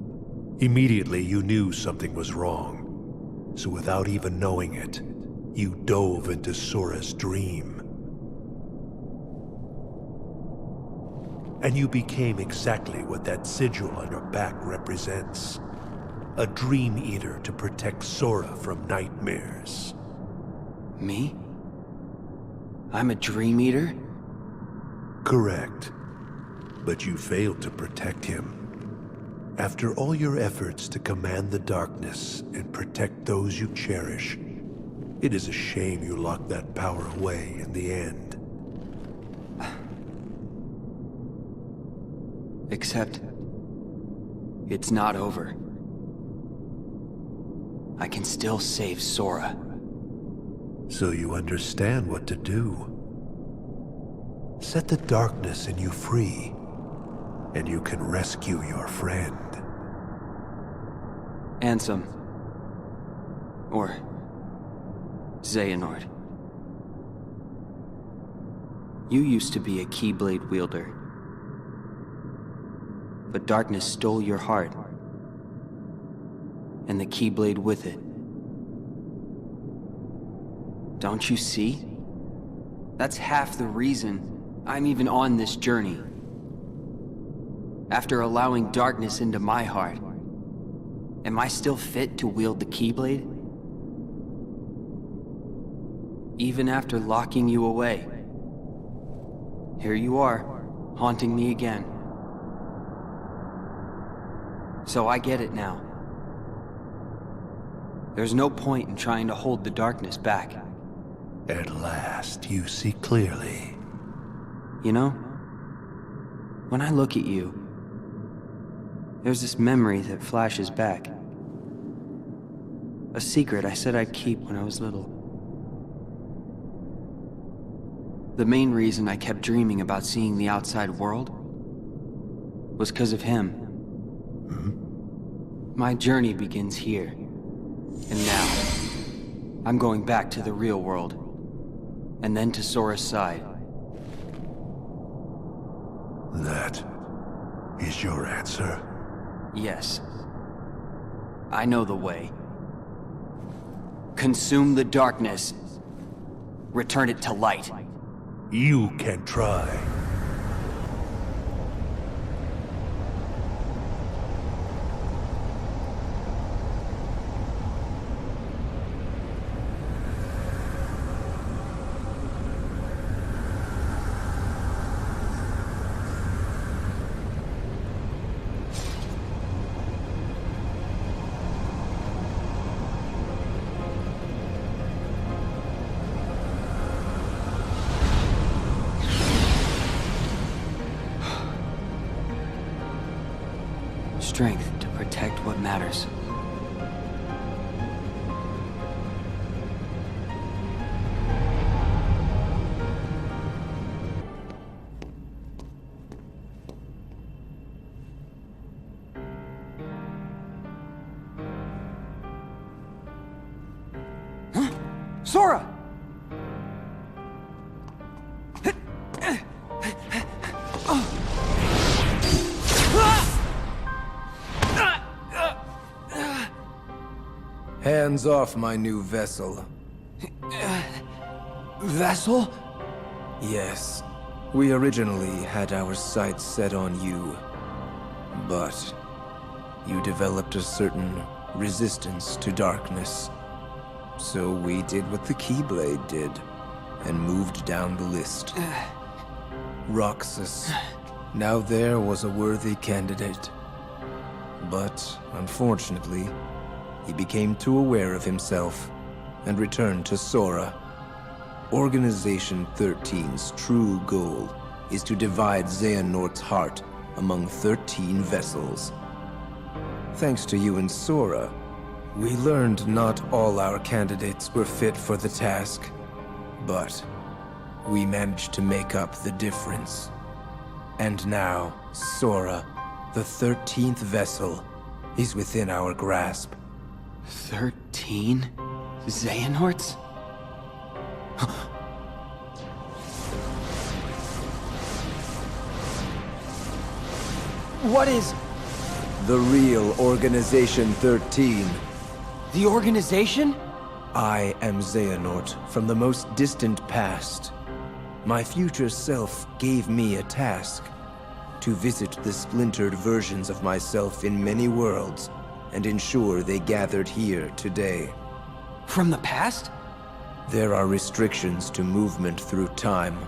[SPEAKER 15] Immediately you knew something was wrong. So without even knowing it, you dove into Sora's dream. And you became exactly what that sigil on your back represents. A dream eater to protect Sora from nightmares.
[SPEAKER 3] Me? I'm a dream eater?
[SPEAKER 15] Correct. But you failed to protect him. After all your efforts to command the darkness and protect those you cherish, it is a shame you locked that power away in the end.
[SPEAKER 3] Except, it's not over. I can still save Sora.
[SPEAKER 15] So you understand what to do. Set the darkness in you free, and you can rescue your friend.
[SPEAKER 3] Ansem. Or Xehanort. You used to be a Keyblade wielder. But darkness stole your heart. And the Keyblade with it. Don't you see? That's half the reason I'm even on this journey. After allowing darkness into my heart, am I still fit to wield the Keyblade? Even after locking you away, here you are, haunting me again. So I get it now. There's no point in trying to hold the darkness back.
[SPEAKER 15] At last, you see clearly.
[SPEAKER 3] You know, when I look at you, there's this memory that flashes back. A secret I said I'd keep when I was little. The main reason I kept dreaming about seeing the outside world was because of him. My journey begins here. And now, I'm going back to the real world. And then to Sora's side.
[SPEAKER 15] That is your answer?
[SPEAKER 3] Yes. I know the way. Consume the darkness. Return it to light.
[SPEAKER 15] You can try.
[SPEAKER 3] Strength to protect what matters. Huh? Sora!
[SPEAKER 4] Hands off my new vessel.
[SPEAKER 3] Vessel?
[SPEAKER 4] Yes. We originally had our sights set on you. But you developed a certain resistance to darkness. So we did what the Keyblade did, and moved down the list. Roxas. Now there was a worthy candidate. But, unfortunately, he became too aware of himself, and returned to Sora. Organization 13's true goal is to divide Xehanort's heart among 13 vessels. Thanks to you and Sora, we learned not all our candidates were fit for the task, but we managed to make up the difference. And now, Sora, the 13th vessel, is within our grasp.
[SPEAKER 3] 13 Xehanorts? What is...
[SPEAKER 4] The real Organization 13.
[SPEAKER 3] The organization?
[SPEAKER 4] I am Xehanort from the most distant past. My future self gave me a task. To visit the splintered versions of myself in many worlds, and ensure they gathered here today.
[SPEAKER 3] From the past?
[SPEAKER 4] There are restrictions to movement through time.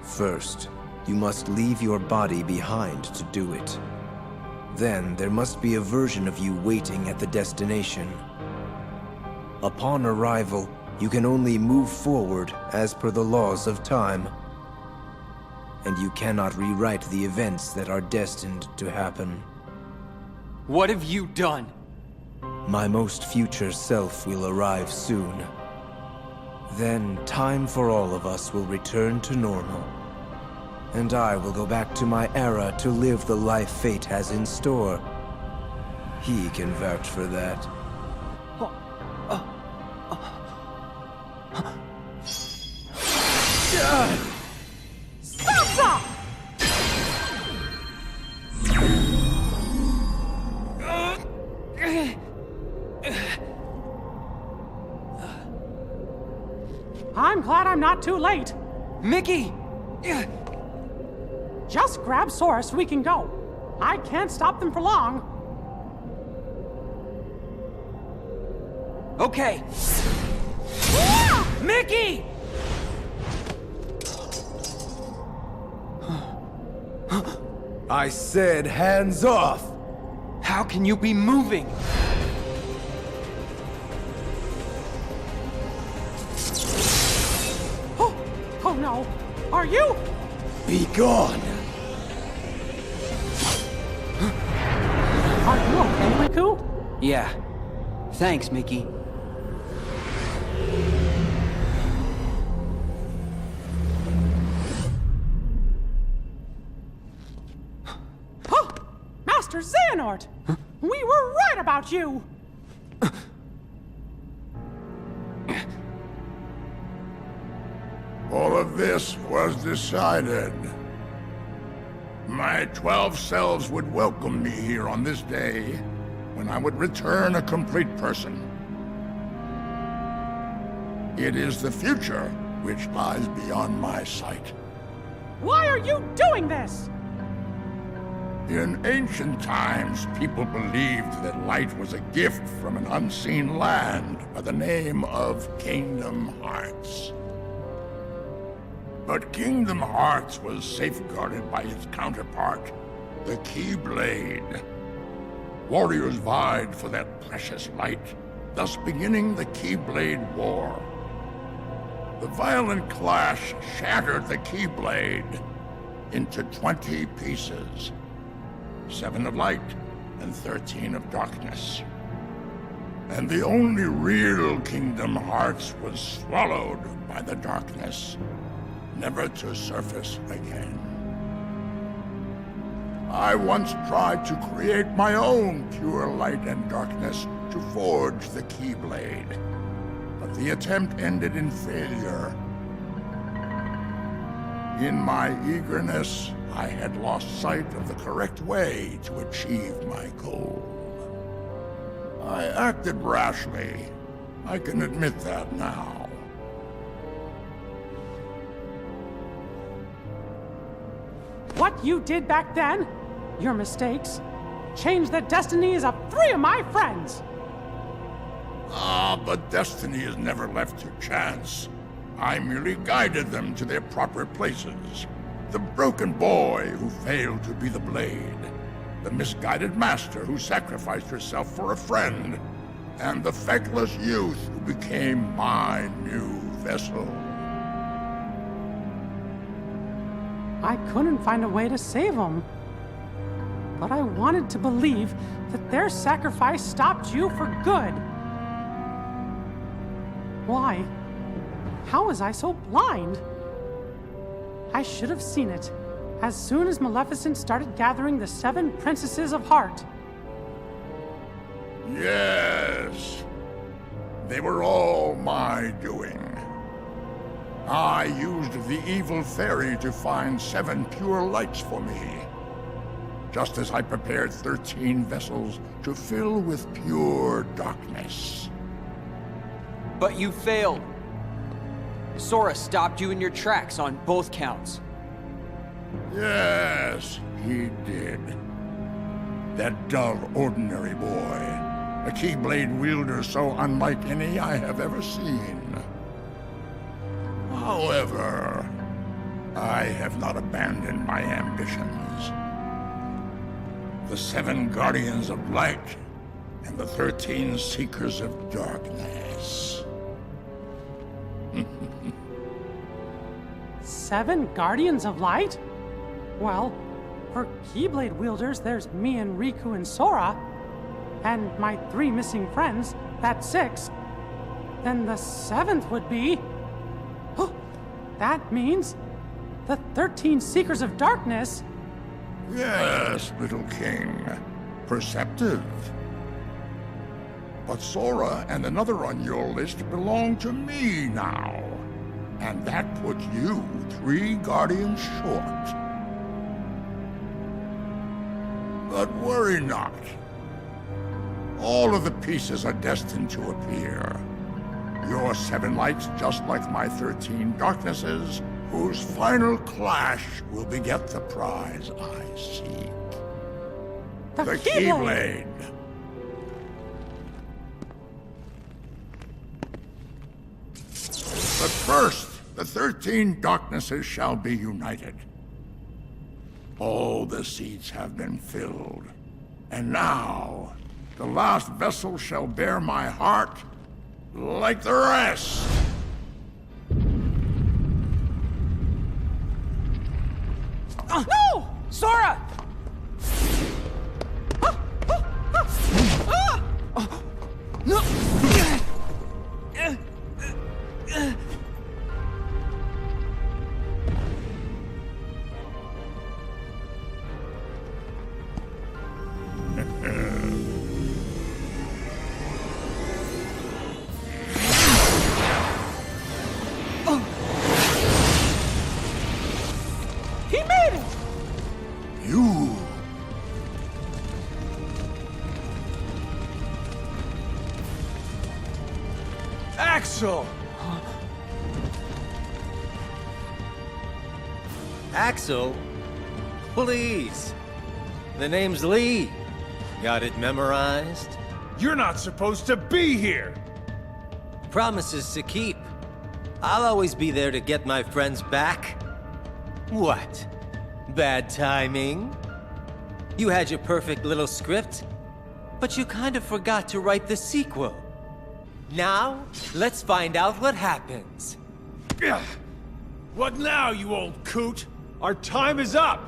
[SPEAKER 4] First, you must leave your body behind to do it. Then there must be a version of you waiting at the destination. Upon arrival, you can only move forward as per the laws of time. And you cannot rewrite the events that are destined to happen.
[SPEAKER 3] What have you done?
[SPEAKER 4] My most future self will arrive soon. Then time for all of us will return to normal. And I will go back to my era to live the life fate has in store. He can vouch for that.
[SPEAKER 18] Stop!
[SPEAKER 16] I'm glad I'm not too late.
[SPEAKER 3] Mickey!
[SPEAKER 16] Just grab Sora so we can go. I can't stop them for long.
[SPEAKER 3] Okay. Mickey!
[SPEAKER 4] I said hands off!
[SPEAKER 3] How can you be moving?
[SPEAKER 16] Oh no! Are you?
[SPEAKER 4] Be gone!
[SPEAKER 16] Are you okay, Riku?
[SPEAKER 3] Yeah. Thanks, Mickey.
[SPEAKER 16] Master Xehanort! Huh? We were right about you!
[SPEAKER 11] All of this was decided. My 12 selves would welcome me here on this day, when I would return a complete person. It is the future which lies beyond my sight.
[SPEAKER 16] Why are you doing this?
[SPEAKER 11] In ancient times, people believed that light was a gift from an unseen land by the name of Kingdom Hearts. But Kingdom Hearts was safeguarded by its counterpart, the Keyblade. Warriors vied for that precious light, thus beginning the Keyblade War. The violent clash shattered the Keyblade into 20 pieces. 7 of light and 13 of darkness. And the only real Kingdom Hearts was swallowed by the darkness, never to surface again. I once tried to create my own pure light and darkness to forge the Keyblade, but the attempt ended in failure. In my eagerness, I had lost sight of the correct way to achieve my goal. I acted rashly. I can admit that now.
[SPEAKER 16] What you did back then, your mistakes, changed the destinies of 3 of my friends.
[SPEAKER 11] But destiny is never left to chance. I merely guided them to their proper places. The broken boy who failed to be the blade, the misguided master who sacrificed herself for a friend, and the feckless youth who became my new vessel.
[SPEAKER 16] I couldn't find a way to save them. But I wanted to believe that their sacrifice stopped you for good. Why? How was I so blind? I should have seen it as soon as Maleficent started gathering the 7 princesses of heart.
[SPEAKER 11] Yes. They were all my doing. I used the evil fairy to find 7 pure lights for me, just as I prepared 13 vessels to fill with pure darkness.
[SPEAKER 3] But you failed. Sora stopped you in your tracks on both counts.
[SPEAKER 11] Yes, he did. That dull, ordinary boy. A Keyblade wielder so unlike any I have ever seen. However, I have not abandoned my ambitions. The 7 Guardians of Light and the 13 Seekers of Darkness.
[SPEAKER 16] 7 Guardians of Light? Well, for Keyblade wielders, there's me and Riku and Sora. And my 3 missing friends, that's 6. Then the 7th would be... Oh, that means the 13 Seekers of Darkness.
[SPEAKER 11] Yes, little king. Perceptive. But Sora and another on your list belong to me now. And that puts you 3 Guardians short. But worry not. All of the pieces are destined to appear. Your 7 lights, just like my 13 darknesses, whose final clash will beget the prize I seek.
[SPEAKER 16] The
[SPEAKER 11] Keyblade! But first, the 13 darknesses shall be united. All the seats have been filled. And now, the last vessel shall bear my heart like the rest.
[SPEAKER 3] No! Sora! No!
[SPEAKER 14] Axel!
[SPEAKER 1] Axel? Please. The name's Lee. Got it memorized?
[SPEAKER 14] You're not supposed to be here!
[SPEAKER 1] Promises to keep. I'll always be there to get my friends back. What? Bad timing? You had your perfect little script, but you kind of forgot to write the sequel. Now, let's find out what happens.
[SPEAKER 14] What now, you old coot? Our time is up!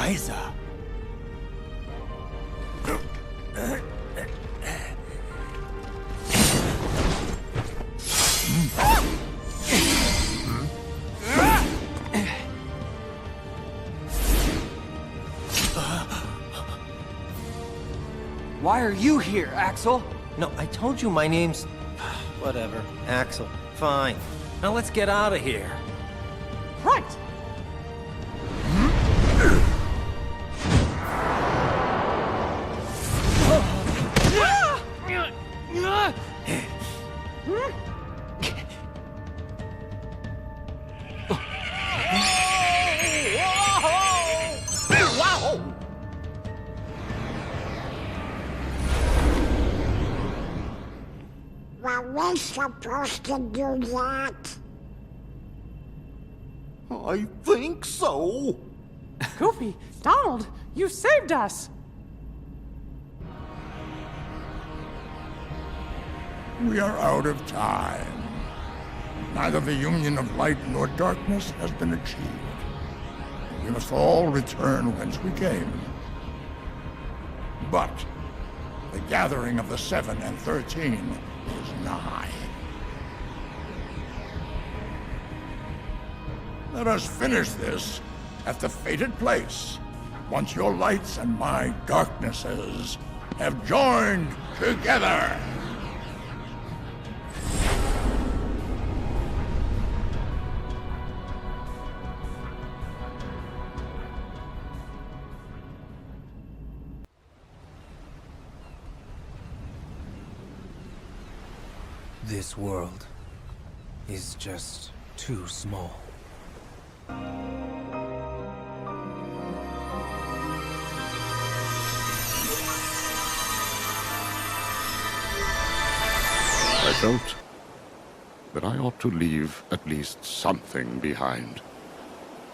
[SPEAKER 1] Isa.
[SPEAKER 3] Why are you here, Axel?
[SPEAKER 1] No, I told you my name's... Whatever. Axel. Fine. Now let's get out of here.
[SPEAKER 16] Right!
[SPEAKER 5] Were we supposed to do that?
[SPEAKER 23] I think so.
[SPEAKER 19] Goofy, Donald, you saved us!
[SPEAKER 11] We are out of time. Neither the union of light nor darkness has been achieved. We must all return whence we came. But the gathering of the 7 and 13 is nigh. Let us finish this at the fated place, once your lights and my darknesses have joined together.
[SPEAKER 4] This world is just too small.
[SPEAKER 11] I felt that I ought to leave at least something behind.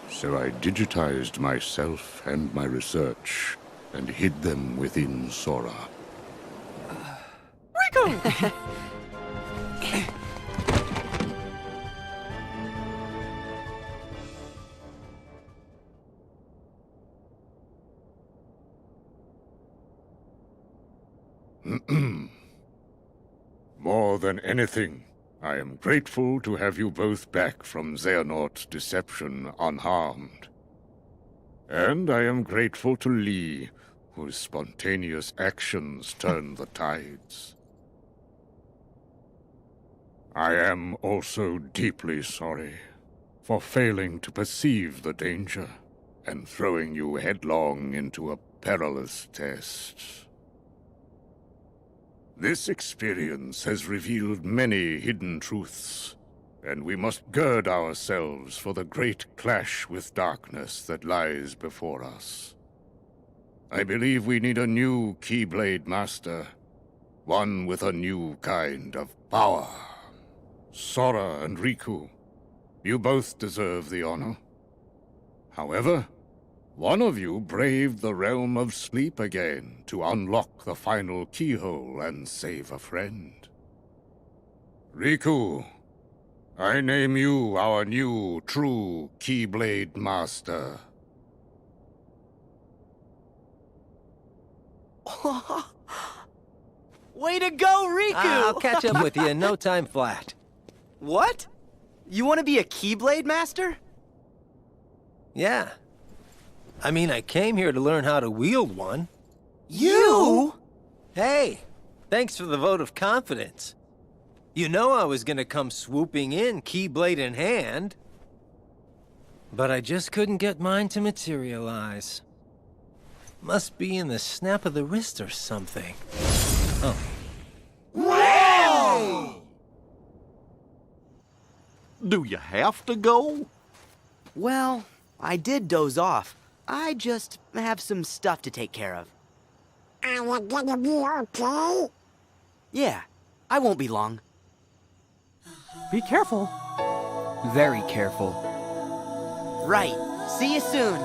[SPEAKER 11] So I digitized myself and my research and hid them within Sora.
[SPEAKER 19] Riku!
[SPEAKER 11] More than anything, I am grateful to have you both back from Xehanort's deception unharmed. And I am grateful to Lee, whose spontaneous actions turned the tides. I am also deeply sorry for failing to perceive the danger and throwing you headlong into a perilous test. This experience has revealed many hidden truths, and we must gird ourselves for the great clash with darkness that lies before us. I believe we need a new Keyblade Master, one with a new kind of power. Sora and Riku, you both deserve the honor. However, one of you braved the realm of sleep again to unlock the final keyhole and save a friend. Riku, I name you our new true Keyblade Master.
[SPEAKER 24] Way to go, Riku!
[SPEAKER 1] I'll catch up with you in no time flat.
[SPEAKER 24] What? You want to be a Keyblade Master?
[SPEAKER 1] Yeah. I mean, I came here to learn how to wield one.
[SPEAKER 24] You?
[SPEAKER 1] Hey, thanks for the vote of confidence. You know I was gonna come swooping in, Keyblade in hand. But I just couldn't get mine to materialize. Must be in the snap of the wrist or something. Oh.
[SPEAKER 23] Wow! Do you have to go?
[SPEAKER 24] Well, I did doze off. I just have some stuff to take care of.
[SPEAKER 5] Are you gonna be okay?
[SPEAKER 24] Yeah, I won't be long.
[SPEAKER 19] Be careful.
[SPEAKER 3] Very careful.
[SPEAKER 24] Right. See you soon.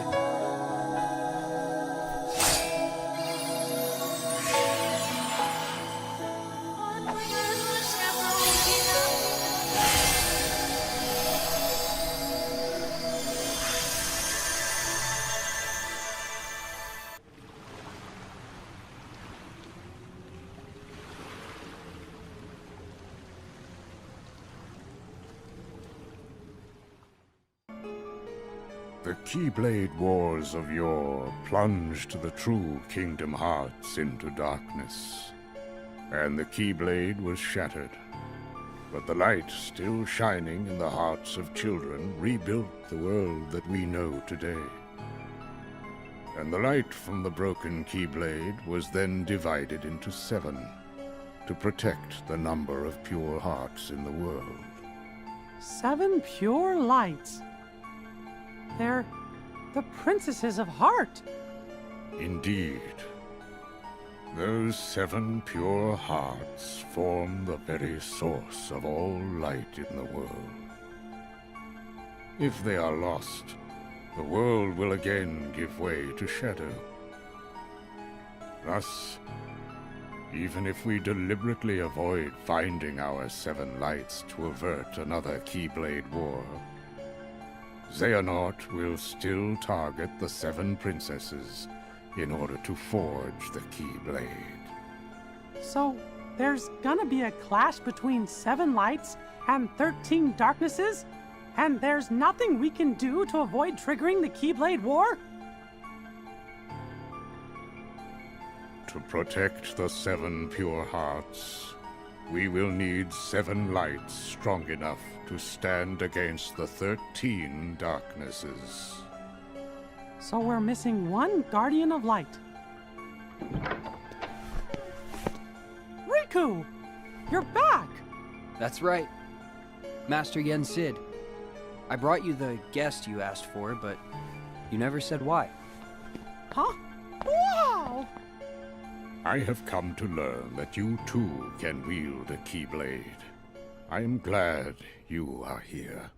[SPEAKER 11] The Keyblade Wars of yore plunged the true Kingdom Hearts into darkness, and the Keyblade was shattered. But the light still shining in the hearts of children rebuilt the world that we know today. And the light from the broken Keyblade was then divided into 7 to protect the number of pure hearts in the world.
[SPEAKER 19] 7 pure lights. They're the princesses of heart.
[SPEAKER 11] Indeed. Those 7 pure hearts form the very source of all light in the world. If they are lost, the world will again give way to shadow. Thus, even if we deliberately avoid finding our 7 lights to avert another Keyblade War, Xehanort will still target the 7 princesses in order to forge the Keyblade.
[SPEAKER 19] So, there's gonna be a clash between 7 lights and 13 darknesses? And there's nothing we can do to avoid triggering the Keyblade War?
[SPEAKER 11] To protect the 7 pure hearts, we will need 7 lights strong enough to stand against the 13 darknesses.
[SPEAKER 19] So we're missing 1 Guardian of Light. Riku! You're back!
[SPEAKER 3] That's right. Master Yen Sid. I brought you the guest you asked for, but you never said why.
[SPEAKER 19] Huh? Wow!
[SPEAKER 11] I have come to learn that you too can wield a Keyblade. I am glad you are here.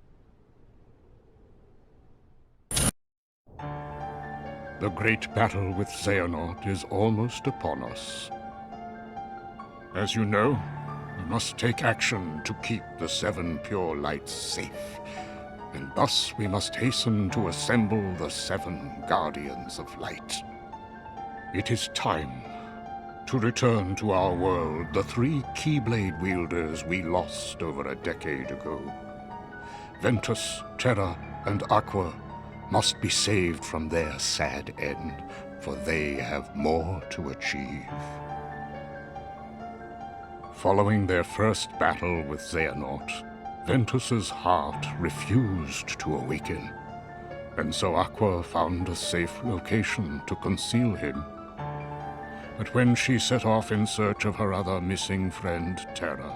[SPEAKER 11] The great battle with Xehanort is almost upon us. As you know, we must take action to keep the 7 pure lights safe. And thus we must hasten to assemble the 7 Guardians of Light. It is time to return to our world the 3 Keyblade wielders we lost over a decade ago. Ventus, Terra, and Aqua must be saved from their sad end, for they have more to achieve. Following their first battle with Xehanort, Ventus's heart refused to awaken, and so Aqua found a safe location to conceal him. But when she set off in search of her other missing friend, Terra,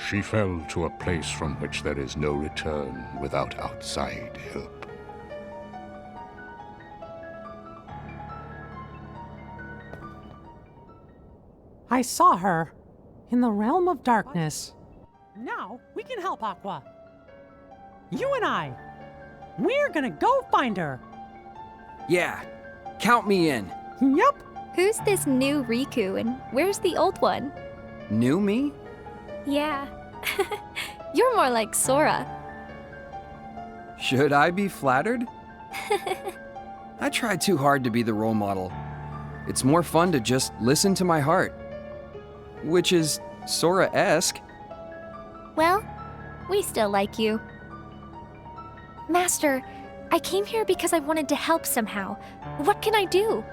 [SPEAKER 11] she fell to a place from which there is no return without outside help.
[SPEAKER 19] I saw her in the realm of darkness. Now we can help Aqua. You and I. We're gonna go find her.
[SPEAKER 3] Yeah, count me in.
[SPEAKER 19] Yep.
[SPEAKER 10] Who's this new Riku and where's the old one?
[SPEAKER 3] New me?
[SPEAKER 10] Yeah. You're more like Sora.
[SPEAKER 3] Should I be flattered? I try too hard to be the role model. It's more fun to just listen to my heart. Which is Sora-esque.
[SPEAKER 10] Well, we still like you. Master, I came here because I wanted to help somehow. What can I do?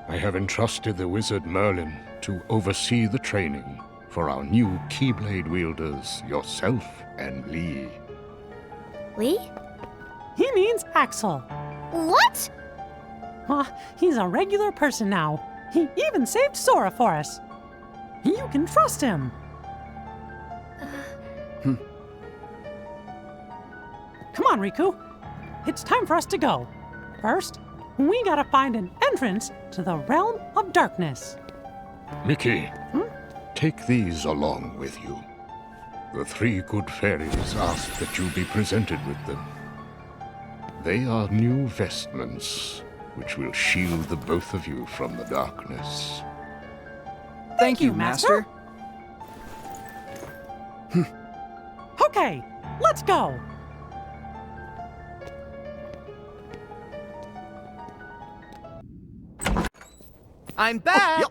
[SPEAKER 11] I have entrusted the wizard Merlin to oversee the training for our new Keyblade wielders, yourself and Lee.
[SPEAKER 10] Lee?
[SPEAKER 19] He means Axel.
[SPEAKER 6] What?
[SPEAKER 19] He's a regular person now. He even saved Sora for us. You can trust him. Come on, Riku. It's time for us to go. First, we gotta find an entrance to the Realm of Darkness.
[SPEAKER 11] Mickey, take these along with you. The 3 good fairies asked that you be presented with them. They are new vestments, which will shield the both of you from the darkness.
[SPEAKER 3] Thank you, Master.
[SPEAKER 19] Okay, let's go.
[SPEAKER 24] I'm back!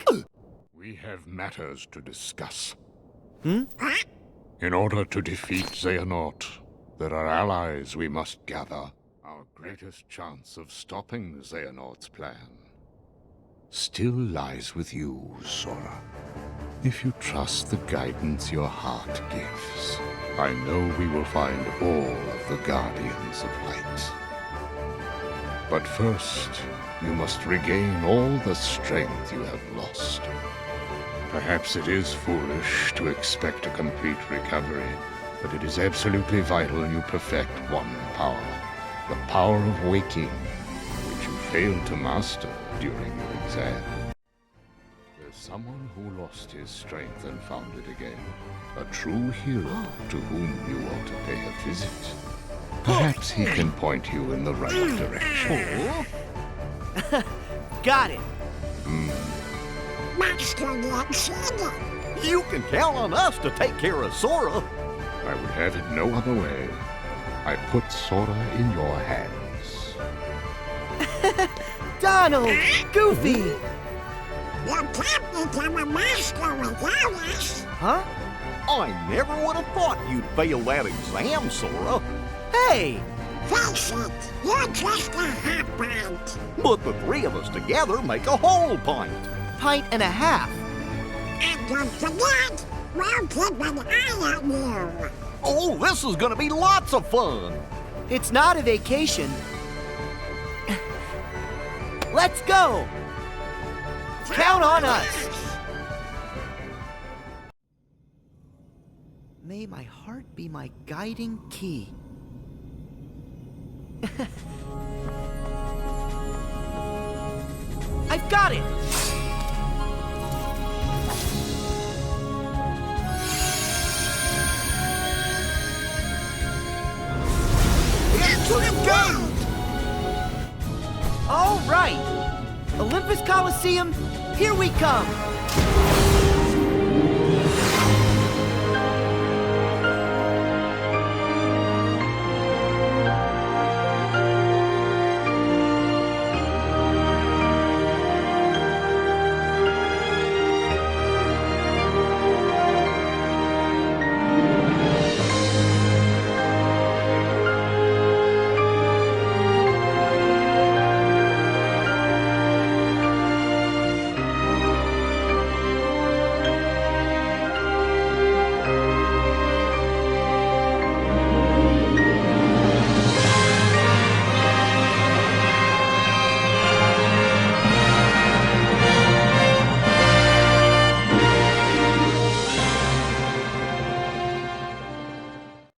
[SPEAKER 11] We have matters to discuss. In order to defeat Xehanort, there are allies we must gather. Our greatest chance of stopping Xehanort's plan still lies with you, Sora. If you trust the guidance your heart gives, I know we will find all of the Guardians of Light. But first, you must regain all the strength you have lost. Perhaps it is foolish to expect a complete recovery, but it is absolutely vital you perfect one power. The power of waking, which you failed to master during your exam. There's someone who lost his strength and found it again. A true hero to whom you ought to pay a visit. Perhaps he can point you in the right direction.
[SPEAKER 24] Got it.
[SPEAKER 5] Master Xehanort.
[SPEAKER 23] You can count on us to take care of Sora.
[SPEAKER 11] I would have it no other way. I put Sora in your hands.
[SPEAKER 24] Donald! Goofy!
[SPEAKER 5] You can't become a master without us.
[SPEAKER 24] Huh?
[SPEAKER 23] I never would have thought you'd fail that exam, Sora.
[SPEAKER 24] Hey!
[SPEAKER 5] Face it, you're just a half pint.
[SPEAKER 23] But the 3 of us together make a whole pint.
[SPEAKER 24] Pint and a half.
[SPEAKER 5] And don't forget, we'll keep an eye on you.
[SPEAKER 23] Oh, this is gonna be lots of fun.
[SPEAKER 24] It's not a vacation. Let's go! Count on us! May my heart be my guiding key. I've got it!
[SPEAKER 23] Into the gate!
[SPEAKER 24] All right! Olympus Coliseum, here we come!